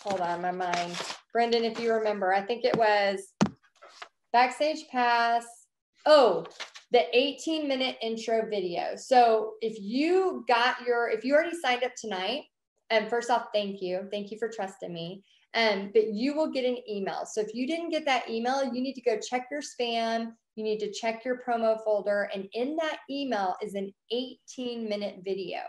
hold on, my mind. Brendan, if you remember, I think it was backstage pass. Oh, the 18-minute intro video. So if you already signed up tonight, and first off, thank you. Thank you for trusting me. But you will get an email. So if you didn't get that email, you need to go check your spam. You need to check your promo folder. And in that email is an 18-minute video.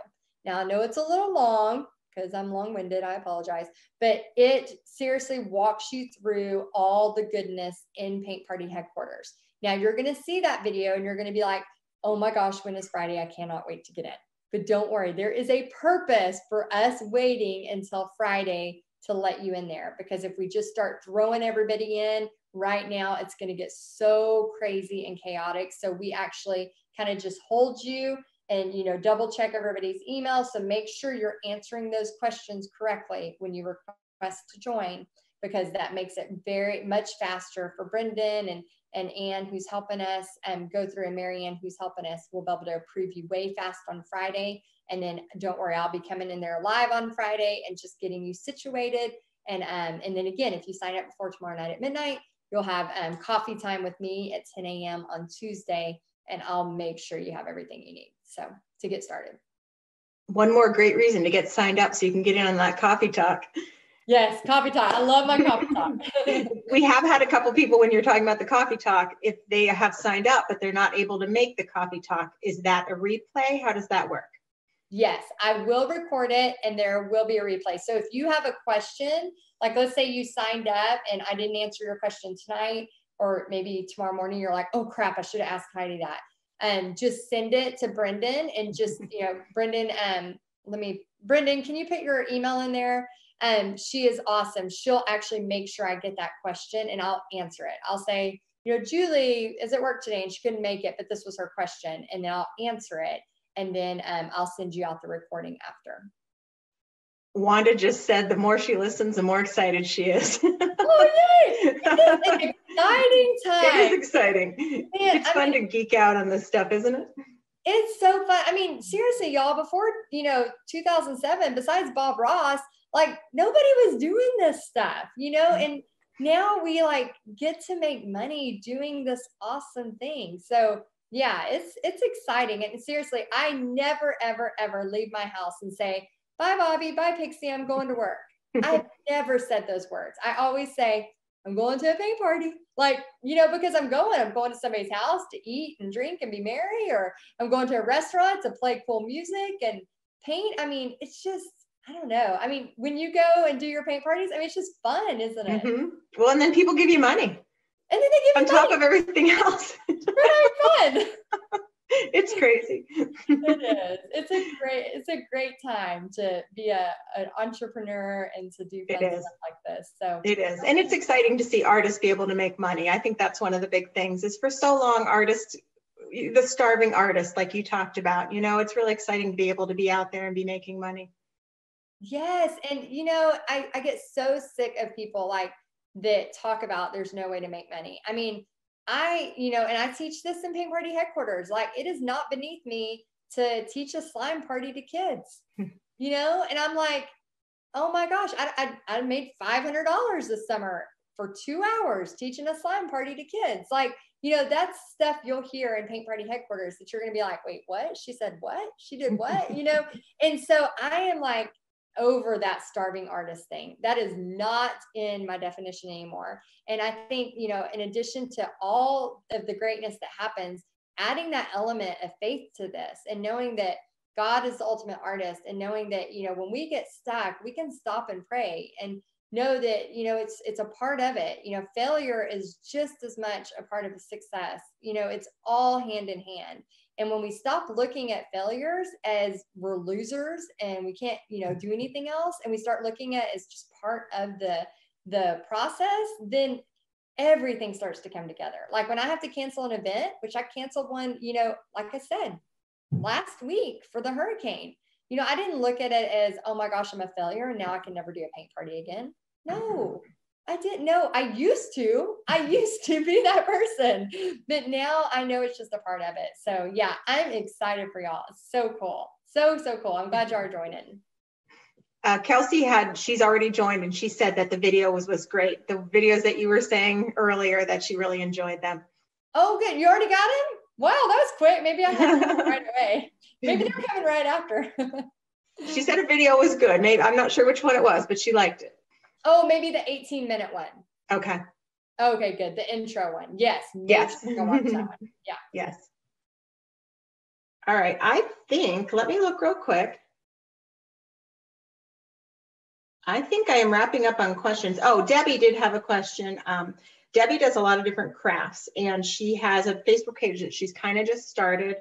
Now, I know it's a little long because I'm long-winded. I apologize. But it seriously walks you through all the goodness in Paint Party headquarters. Now, you're going to see that video and you're going to be like, oh my gosh, when is Friday? I cannot wait to get in. But don't worry, there is a purpose for us waiting until Friday to let you in there, because if we just start throwing everybody in right now, it's going to get so crazy and chaotic. So we actually kind of just hold you and, you know, double check everybody's email. So make sure you're answering those questions correctly when you request to join, because that makes it very much faster for Brendan and Ann, who's helping us, go through, and Marianne, who's helping us. We'll be able to approve you way fast on Friday. And then don't worry, I'll be coming in there live on Friday and just getting you situated. And then again, if you sign up before tomorrow night at midnight, you'll have coffee time with me at 10 a.m. on Tuesday, and I'll make sure you have everything you need. So to get started. One more great reason to get signed up so you can get in on that coffee talk. Yes, coffee talk. I love my coffee talk. We have had a couple people, when you're talking about the coffee talk, if they have signed up, but they're not able to make the coffee talk, is that a replay? How does that work? Yes, I will record it and there will be a replay. So if you have a question, like let's say you signed up and I didn't answer your question tonight, or maybe tomorrow morning, you're like, oh crap, I should have asked Heidi that. And just send it to Brendan and just, you know, Brendan, Brendan, can you put your email in there? She is awesome. She'll actually make sure I get that question and I'll answer it. I'll say, you know, Julie is at work today and she couldn't make it, but this was her question. And then I'll answer it. And then I'll send you out the recording after. Wanda just said the more she listens, the more excited she is. Oh, yay! It's an exciting time. It is exciting. Man, it's fun to geek out on this stuff, isn't it? It's so fun. I mean, seriously, y'all, before, 2007, besides Bob Ross, like nobody was doing this stuff, and now we like get to make money doing this awesome thing. So yeah, it's exciting. And seriously, I never, ever, ever leave my house and say, bye, Bobby, bye, Pixie, I'm going to work. I've never said those words. I always say, I'm going to a paint party. Like, because I'm going to somebody's house to eat and drink and be merry, or I'm going to a restaurant to play cool music and paint. I mean, it's just, I don't know. I mean, when you go and do your paint parties, I mean, it's just fun, isn't it? Mm-hmm. Well, and then people give you money. And then they give you money. On top of everything else. We're having fun. It's crazy. It is. It's a great time to be an entrepreneur and to do fun stuff like this. So it is. And it's exciting to see artists be able to make money. I think that's one of the big things is for so long, artists, the starving artist, like you talked about, it's really exciting to be able to be out there and be making money. Yes. And, I get so sick of people like that talk about there's no way to make money. I mean, and I teach this in Paint Party headquarters. Like, it is not beneath me to teach a slime party to kids, and I'm like, oh my gosh, I made $500 this summer for 2 hours teaching a slime party to kids. Like, that's stuff you'll hear in Paint Party headquarters that you're going to be like, wait, what? She said what? She did what? And so I am like, over that starving artist thing. That is not in my definition anymore. And I think, you know, in addition to all of the greatness that happens, adding that element of faith to this and knowing that God is the ultimate artist, and knowing that, you know, when we get stuck, we can stop and pray and know that, you know, it's a part of it. You know, failure is just as much a part of success. You know, it's all hand in hand. And when we stop looking at failures as we're losers and we can't, you know, do anything else, and we start looking at it as just part of the process, then everything starts to come together. Like when I have to cancel an event, which I canceled one, you know, like I said, last week for the hurricane, you know, I didn't look at it as, oh my gosh, I'm a failure and now I can never do a paint party again. No, I didn't know. I used to be that person, but now I know it's just a part of it. So yeah, I'm excited for y'all. It's so cool. So cool. I'm glad y'all are joining. Kelsey she's already joined, and she said that the video was great. The videos that you were saying earlier, that she really enjoyed them. Oh, good. You already got him? Wow, that was quick. Maybe I have to right away. Maybe they're coming right after. She said a video was good. Maybe, I'm not sure which one it was, but she liked it. Oh, maybe the 18-minute one. Okay. Okay, good. The intro one. Yes. Yes. Go watch that one. Yeah. Yes. All right. I think, let me look real quick. I think I am wrapping up on questions. Oh, Debbie did have a question. Debbie does a lot of different crafts, and she has a Facebook page that she's kind of just started,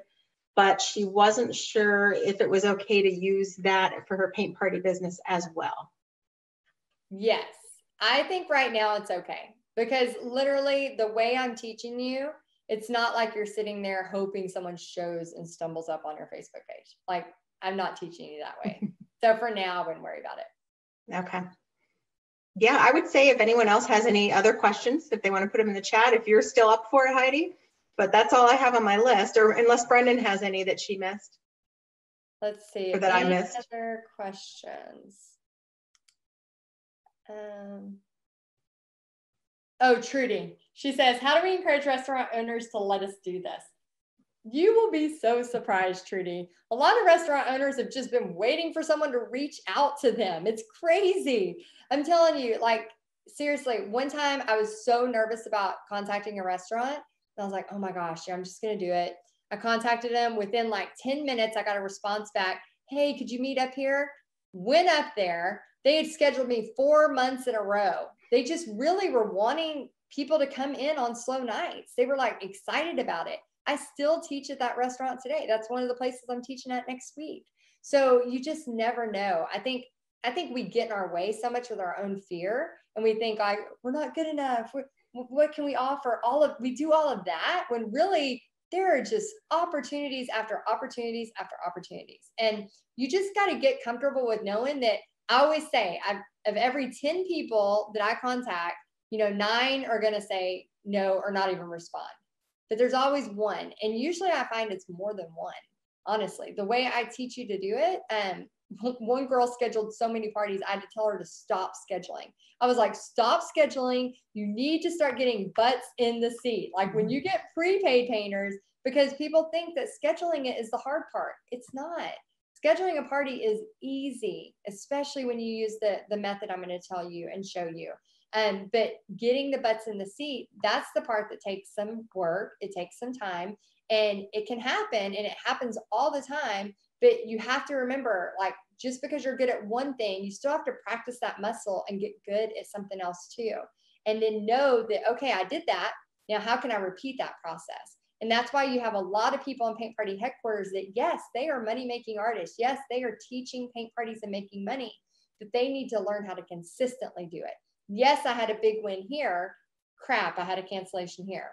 but she wasn't sure if it was okay to use that for her paint party business as well. Yes, I think right now it's okay, because literally the way I'm teaching you, it's not like you're sitting there hoping someone shows and stumbles up on your Facebook page. Like, I'm not teaching you that way. So for now, I wouldn't worry about it. Okay. Yeah, I would say if anyone else has any other questions, if they want to put them in the chat, if you're still up for it, Heidi. But that's all I have on my list, or unless Brendan has any that she missed. Let's see. Or that I missed. Other questions? Oh, Trudy. She says, how do we encourage restaurant owners to let us do this? You will be so surprised, Trudy. A lot of restaurant owners have just been waiting for someone to reach out to them. It's crazy. I'm telling you, like, seriously, one time I was so nervous about contacting a restaurant. And I was like, oh my gosh, yeah, I'm just going to do it. I contacted them. Within like 10 minutes, I got a response back. Hey, could you meet up here? Went up there. They had scheduled me 4 months in a row. They just really were wanting people to come in on slow nights. They were like excited about it. I still teach at that restaurant today. That's one of the places I'm teaching at next week. So you just never know. I think we get in our way so much with our own fear, and we think like, we're not good enough. What can we offer? We do all of that when really there are just opportunities after opportunities after opportunities. And you just got to get comfortable with knowing that. I always say, of every 10 people that I contact, 9 are going to say no or not even respond. But there's always one. And usually I find it's more than one, honestly. The way I teach you to do it, one girl scheduled so many parties, I had to tell her to stop scheduling. I was like, stop scheduling. You need to start getting butts in the seat. Like when you get prepaid painters, because people think that scheduling it is the hard part. It's not. Scheduling a party is easy, especially when you use the method I'm going to tell you and show you. But getting the butts in the seat, that's the part that takes some work. It takes some time, and it can happen, and it happens all the time. But you have to remember, like, just because you're good at one thing, you still have to practice that muscle and get good at something else too. And then know that, okay, I did that. Now, how can I repeat that process? And that's why you have a lot of people in Paint Party headquarters that, yes, they are money-making artists. Yes, they are teaching paint parties and making money, but they need to learn how to consistently do it. Yes, I had a big win here. Crap, I had a cancellation here.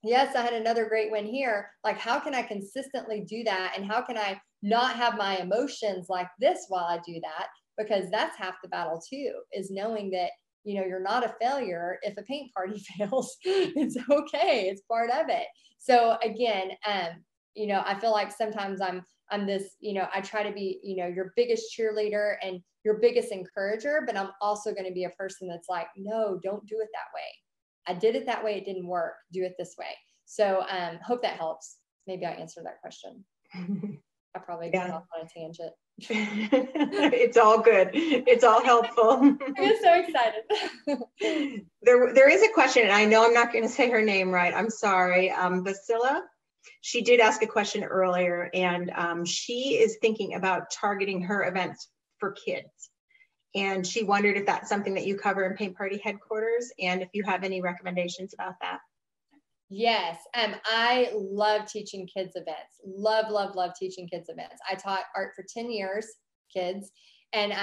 Yes, I had another great win here. Like, how can I consistently do that? And how can I not have my emotions like this while I do that? Because that's half the battle too, is knowing that, you're not a failure if a paint party fails. It's okay. It's part of it. So again, I feel like sometimes I'm this, I try to be, your biggest cheerleader and your biggest encourager, but I'm also going to be a person that's like, no, don't do it that way. I did it that way. It didn't work. Do it this way. So hope that helps. Maybe I answered that question. I probably got off on a tangent. It's all good. It's all helpful. I'm so excited. There is a question, and I know I'm not going to say her name right. I'm sorry. Vasila, she did ask a question earlier, and she is thinking about targeting her events for kids. And she wondered if that's something that you cover in Paint Party headquarters, and if you have any recommendations about that. Yes, I love teaching kids events. Love teaching kids events. I taught art for 10 years, kids, and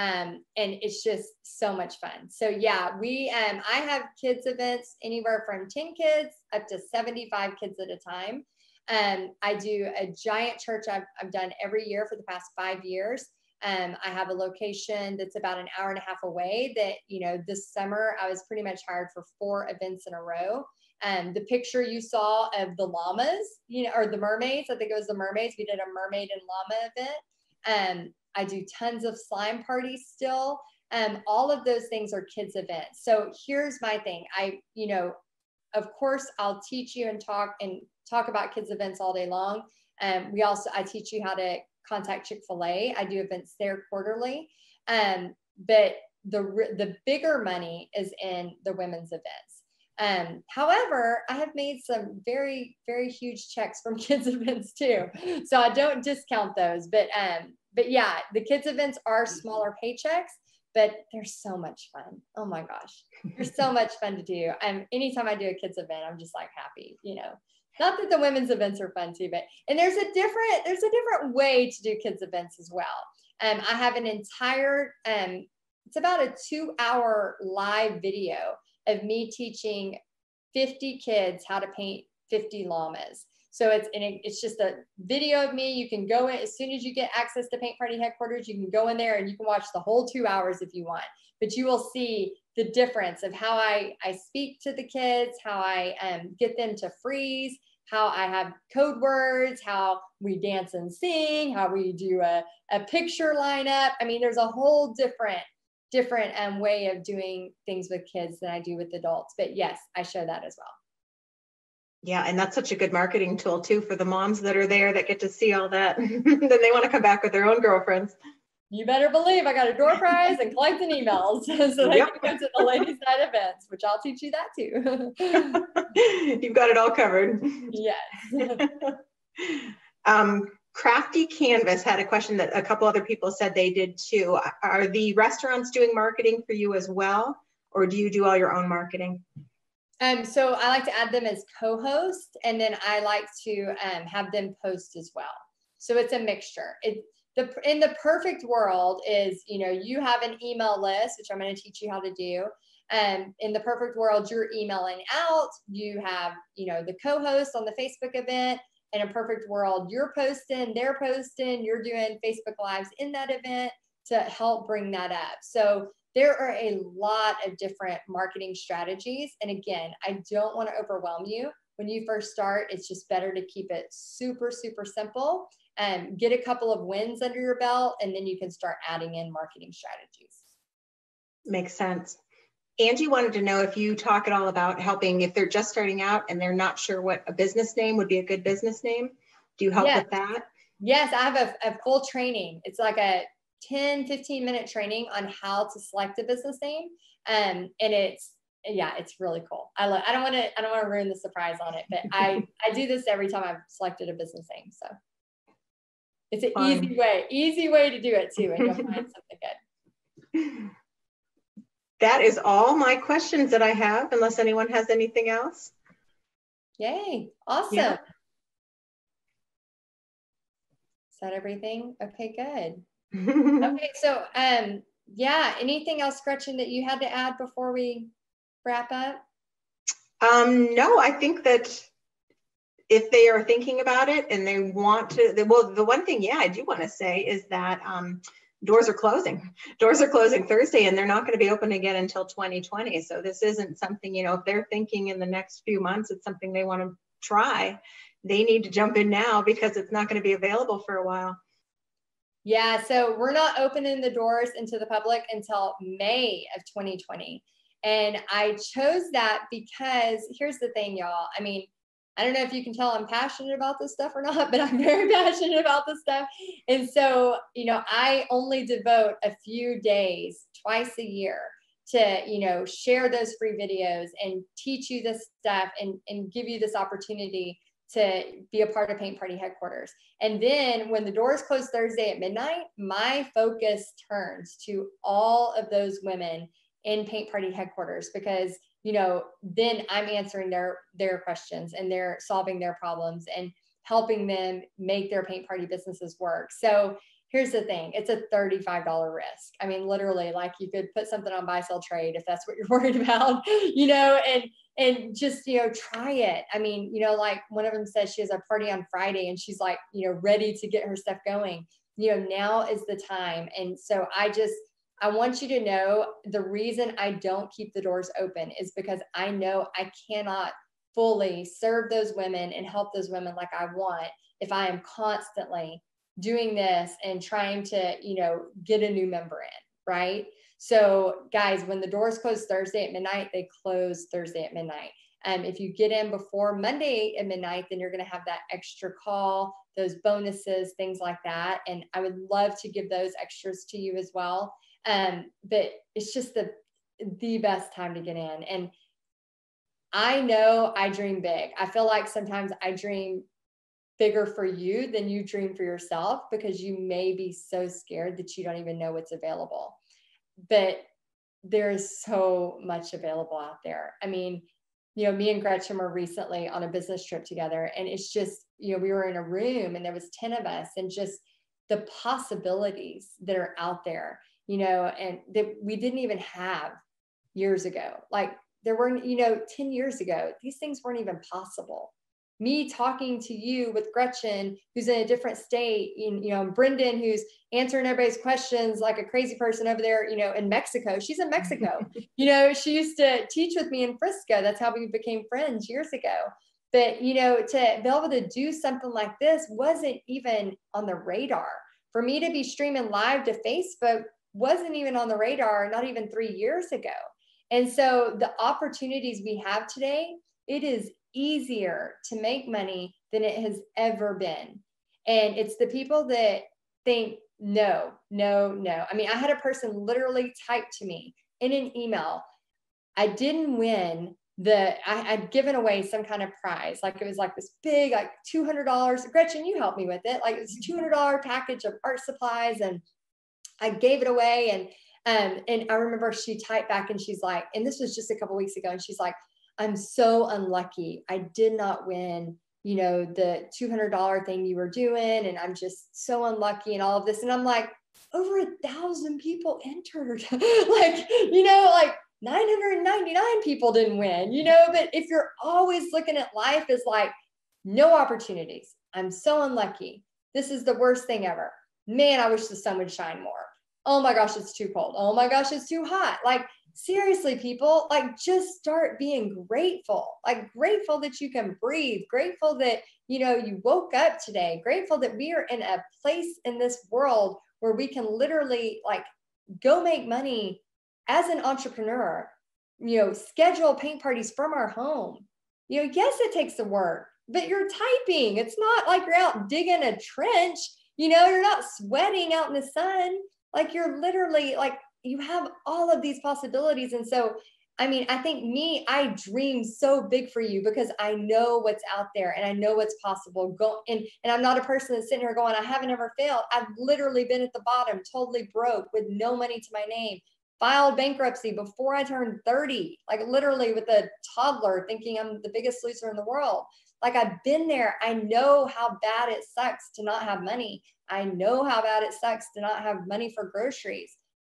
it's just so much fun. So yeah, I have kids events anywhere from 10 kids up to 75 kids at a time. I do a giant church I've done every year for the past 5 years. I have a location that's about an hour and a half away that, you know, this summer I was pretty much hired for 4 events in a row. The picture you saw of the llamas, you know, or the mermaids, I think it was the mermaids. We did a mermaid and llama event. I do tons of slime parties still. All of those things are kids events. So here's my thing. You know, of course I'll teach you and talk about kids events all day long. I teach you how to contact Chick-fil-A. I do events there quarterly. But the bigger money is in the women's events. However, I have made some very, very huge checks from kids events too. So I don't discount those, but yeah, the kids events are smaller paychecks, but they're so much fun. Oh my gosh. They're so much fun to do. Anytime I do a kids event, I'm just like happy, you know, not that the women's events are fun too, but, and there's a different way to do kids events as well. I have an entire, it's about a 2-hour live video of me teaching 50 kids how to paint 50 llamas. So it's just a video of me. You can go in as soon as you get access to Paint Party headquarters, you can go in there and you can watch the whole 2 hours if you want, but you will see the difference of how I speak to the kids, how I get them to freeze, how I have code words, how we dance and sing, how we do a picture lineup. I mean, there's a whole different way of doing things with kids than I do with adults. But yes, I show that as well. Yeah, and that's such a good marketing tool too for the moms that are there that get to see all that. Then they want to come back with their own girlfriends. You better believe I got a door prize and collecting emails so they can go to the ladies' night events, which I'll teach you that too. You've got it all covered. Yes. Crafty Canvas had a question that a couple other people said they did too. Are the restaurants doing marketing for you as well, or do you do all your own marketing? So I like to add them as co-host, and then I like to have them post as well. So it's a mixture. In the perfect world is, you know, you have an email list, which I'm going to teach you how to do. In the perfect world, you're emailing out. You have, you know, the co-host on the Facebook event. In a perfect world, you're posting, they're posting, you're doing Facebook Lives in that event to help bring that up. So there are a lot of different marketing strategies. And again, I don't want to overwhelm you. When you first start, it's just better to keep it super, super simple and get a couple of wins under your belt, and then you can start adding in marketing strategies. Makes sense. Angie wanted to know if you talk at all about helping if they're just starting out and they're not sure what a business name would be a good business name. Do you help with that? Yes, I have a full training. It's like a 10-15 minute training on how to select a business name. And it's really cool. I don't want to ruin the surprise on it, but I do this every time I've selected a business name. So it's an easy way to do it too. And you'll find something good. That is all my questions that I have, unless anyone has anything else. Yay. Awesome. Yeah. Is that everything? Okay, good. Okay, so anything else, Gretchen, that you had to add before we wrap up? No, I think that if they are thinking about it and they want to, the one thing, I do want to say is that doors are closing. Doors are closing Thursday, and they're not going to be open again until 2020. So this isn't something, if they're thinking in the next few months, it's something they want to try. They need to jump in now because it's not going to be available for a while. Yeah, so we're not opening the doors into the public until May of 2020. And I chose that because here's the thing, y'all. I mean, I don't know if you can tell I'm passionate about this stuff or not, but I'm very passionate about this stuff. And so, you know, I only devote a few days twice a year to, you know, share those free videos and teach you this stuff and give you this opportunity to be a part of Paint Party headquarters. And then when the doors close Thursday at midnight, my focus turns to all of those women in Paint Party headquarters, because, you know, then I'm answering their questions and they're solving their problems and helping them make their Paint Party businesses work. So here's the thing, it's a $35 risk. I mean, literally, like, you could put something on buy, sell, trade if that's what you're worried about, you know, and just, you know, try it. I mean, you know, like one of them says she has a party on Friday and she's like, you know, ready to get her stuff going. You know, now is the time. And so I want you to know the reason I don't keep the doors open is because I know I cannot fully serve those women and help those women like I want if I am constantly doing this and trying to, you know, get a new member in, right? So guys, when the doors close Thursday at midnight, they close Thursday at midnight. If you get in before Monday at midnight, then you're going to have that extra call, those bonuses, things like that. And I would love to give those extras to you as well. But it's just the best time to get in. And I know I dream big. I feel like sometimes I dream bigger for you than you dream for yourself, because you may be so scared that you don't even know what's available. But there's so much available out there. I mean, you know, me and Gretchen were recently on a business trip together, and it's just, you know, we were in a room and there was 10 of us, and just the possibilities that are out there, you know, and that we didn't even have years ago. Like, there weren't, you know, 10 years ago, these things weren't even possible. Me talking to you with Gretchen, who's in a different state, you know, and Brendan, who's answering everybody's questions like a crazy person over there, you know, in Mexico. She's in Mexico. You know, she used to teach with me in Frisco. That's how we became friends years ago. But, you know, to be able to do something like this wasn't even on the radar. For me to be streaming live to Facebook wasn't even on the radar, not even 3 years ago. And so the opportunities we have today, it is easier to make money than it has ever been. And it's the people that think, no. I mean, I had a person literally type to me in an email, I didn't win I'd given away some kind of prize. Like, it was like this big, like $200. Gretchen, you helped me with it. Like, it was a $200 package of art supplies, and I gave it away. And I remember she typed back and she's like, and this was just a couple of weeks ago, and she's like, I'm so unlucky. I did not win, you know, the $200 thing you were doing. And I'm just so unlucky and all of this. And I'm like, over 1,000 people entered. Like, you know, like 999 people didn't win, you know, but if you're always looking at life as like, no opportunities, I'm so unlucky, this is the worst thing ever. Man, I wish the sun would shine more. Oh my gosh, it's too cold. Oh my gosh, it's too hot. Like, seriously, people, like, just start being grateful, like grateful that you can breathe, grateful that, you know, you woke up today, grateful that we are in a place in this world where we can literally like go make money as an entrepreneur, you know, schedule paint parties from our home. You know, yes, it takes some work, but you're typing. It's not like you're out digging a trench, you know, you're not sweating out in the sun. Like, you're literally like, you have all of these possibilities. And so, I mean, I think I dream so big for you because I know what's out there and I know what's possible. And I'm not a person that's sitting here going, I haven't ever failed. I've literally been at the bottom, totally broke with no money to my name, filed bankruptcy before I turned 30, like literally with a toddler thinking I'm the biggest loser in the world. Like, I've been there. I know how bad it sucks to not have money. I know how bad it sucks to not have money for groceries.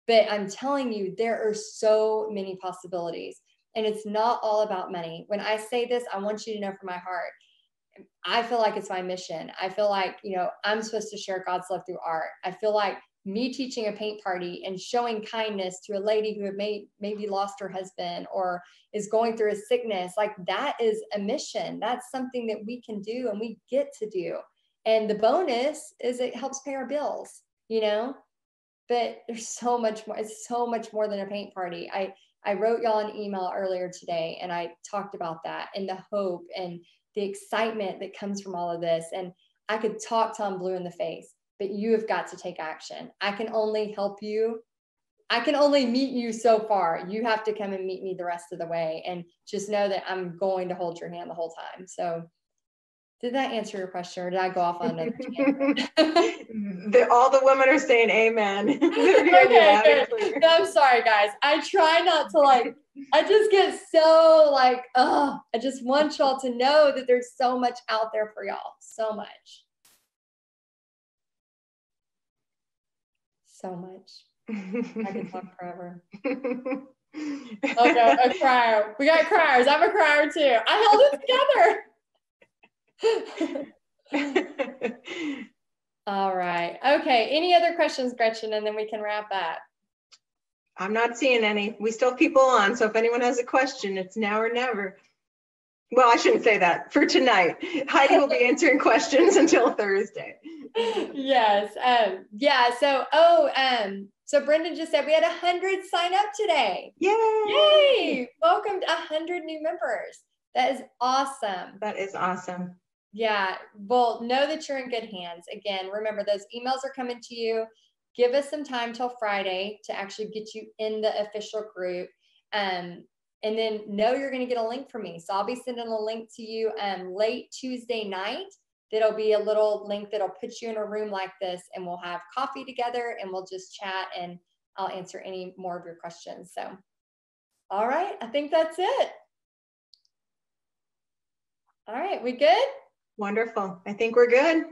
But I'm telling you, there are so many possibilities, and it's not all about money. When I say this, I want you to know from my heart, I feel like it's my mission. I feel like, you know, I'm supposed to share God's love through art. I feel like me teaching a paint party and showing kindness to a lady who had maybe lost her husband or is going through a sickness, like, that is a mission. That's something that we can do and we get to do. And the bonus is it helps pay our bills, you know? but there's so much more. It's so much more than a paint party. I wrote y'all an email earlier today, and I talked about that and the hope and the excitement that comes from all of this. And I could talk till I'm blue in the face, but you have got to take action. I can only help you. I can only meet you so far. You have to come and meet me the rest of the way, and just know that I'm going to hold your hand the whole time. So did that answer your question, or did I go off on another tangent? All the women are saying amen. Okay, good. No, I'm sorry, guys. I try not to I just get so I just want y'all to know that there's so much out there for y'all. So much. So much. I can talk forever. Okay, a crier. We got criers. I'm a crier too. I held it together. All right. Okay. Any other questions, Gretchen? And then we can wrap up. I'm not seeing any. We still have people on. So if anyone has a question, it's now or never. Well, I shouldn't say that. For tonight, Heidi will be answering questions until Thursday. Yes. Yeah. So Brendan just said we had 100 sign up today. Yay! Yay! Welcome to 100 new members. That is awesome. That is awesome. Yeah. Well, know that you're in good hands. Again, remember those emails are coming to you. Give us some time till Friday to actually get you in the official group. And then know you're going to get a link from me. So I'll be sending a link to you late Tuesday night. That'll be a little link that'll put you in a room like this, and we'll have coffee together and we'll just chat, and I'll answer any more of your questions. So, all right. I think that's it. All right. We good? Wonderful. I think we're good.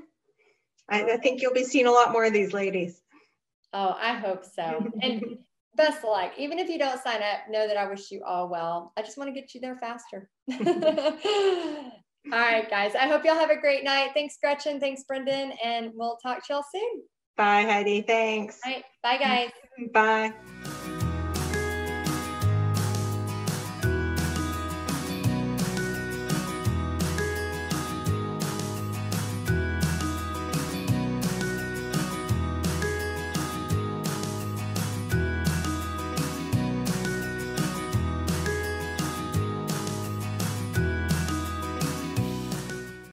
I think you'll be seeing a lot more of these ladies. Oh, I hope so. And best of luck. Even if you don't sign up, know that I wish you all well. I just want to get you there faster. All right, guys. I hope y'all have a great night. Thanks, Gretchen. Thanks, Brendan. And we'll talk to y'all soon. Bye, Heidi. Thanks. All right. Bye, guys. Bye.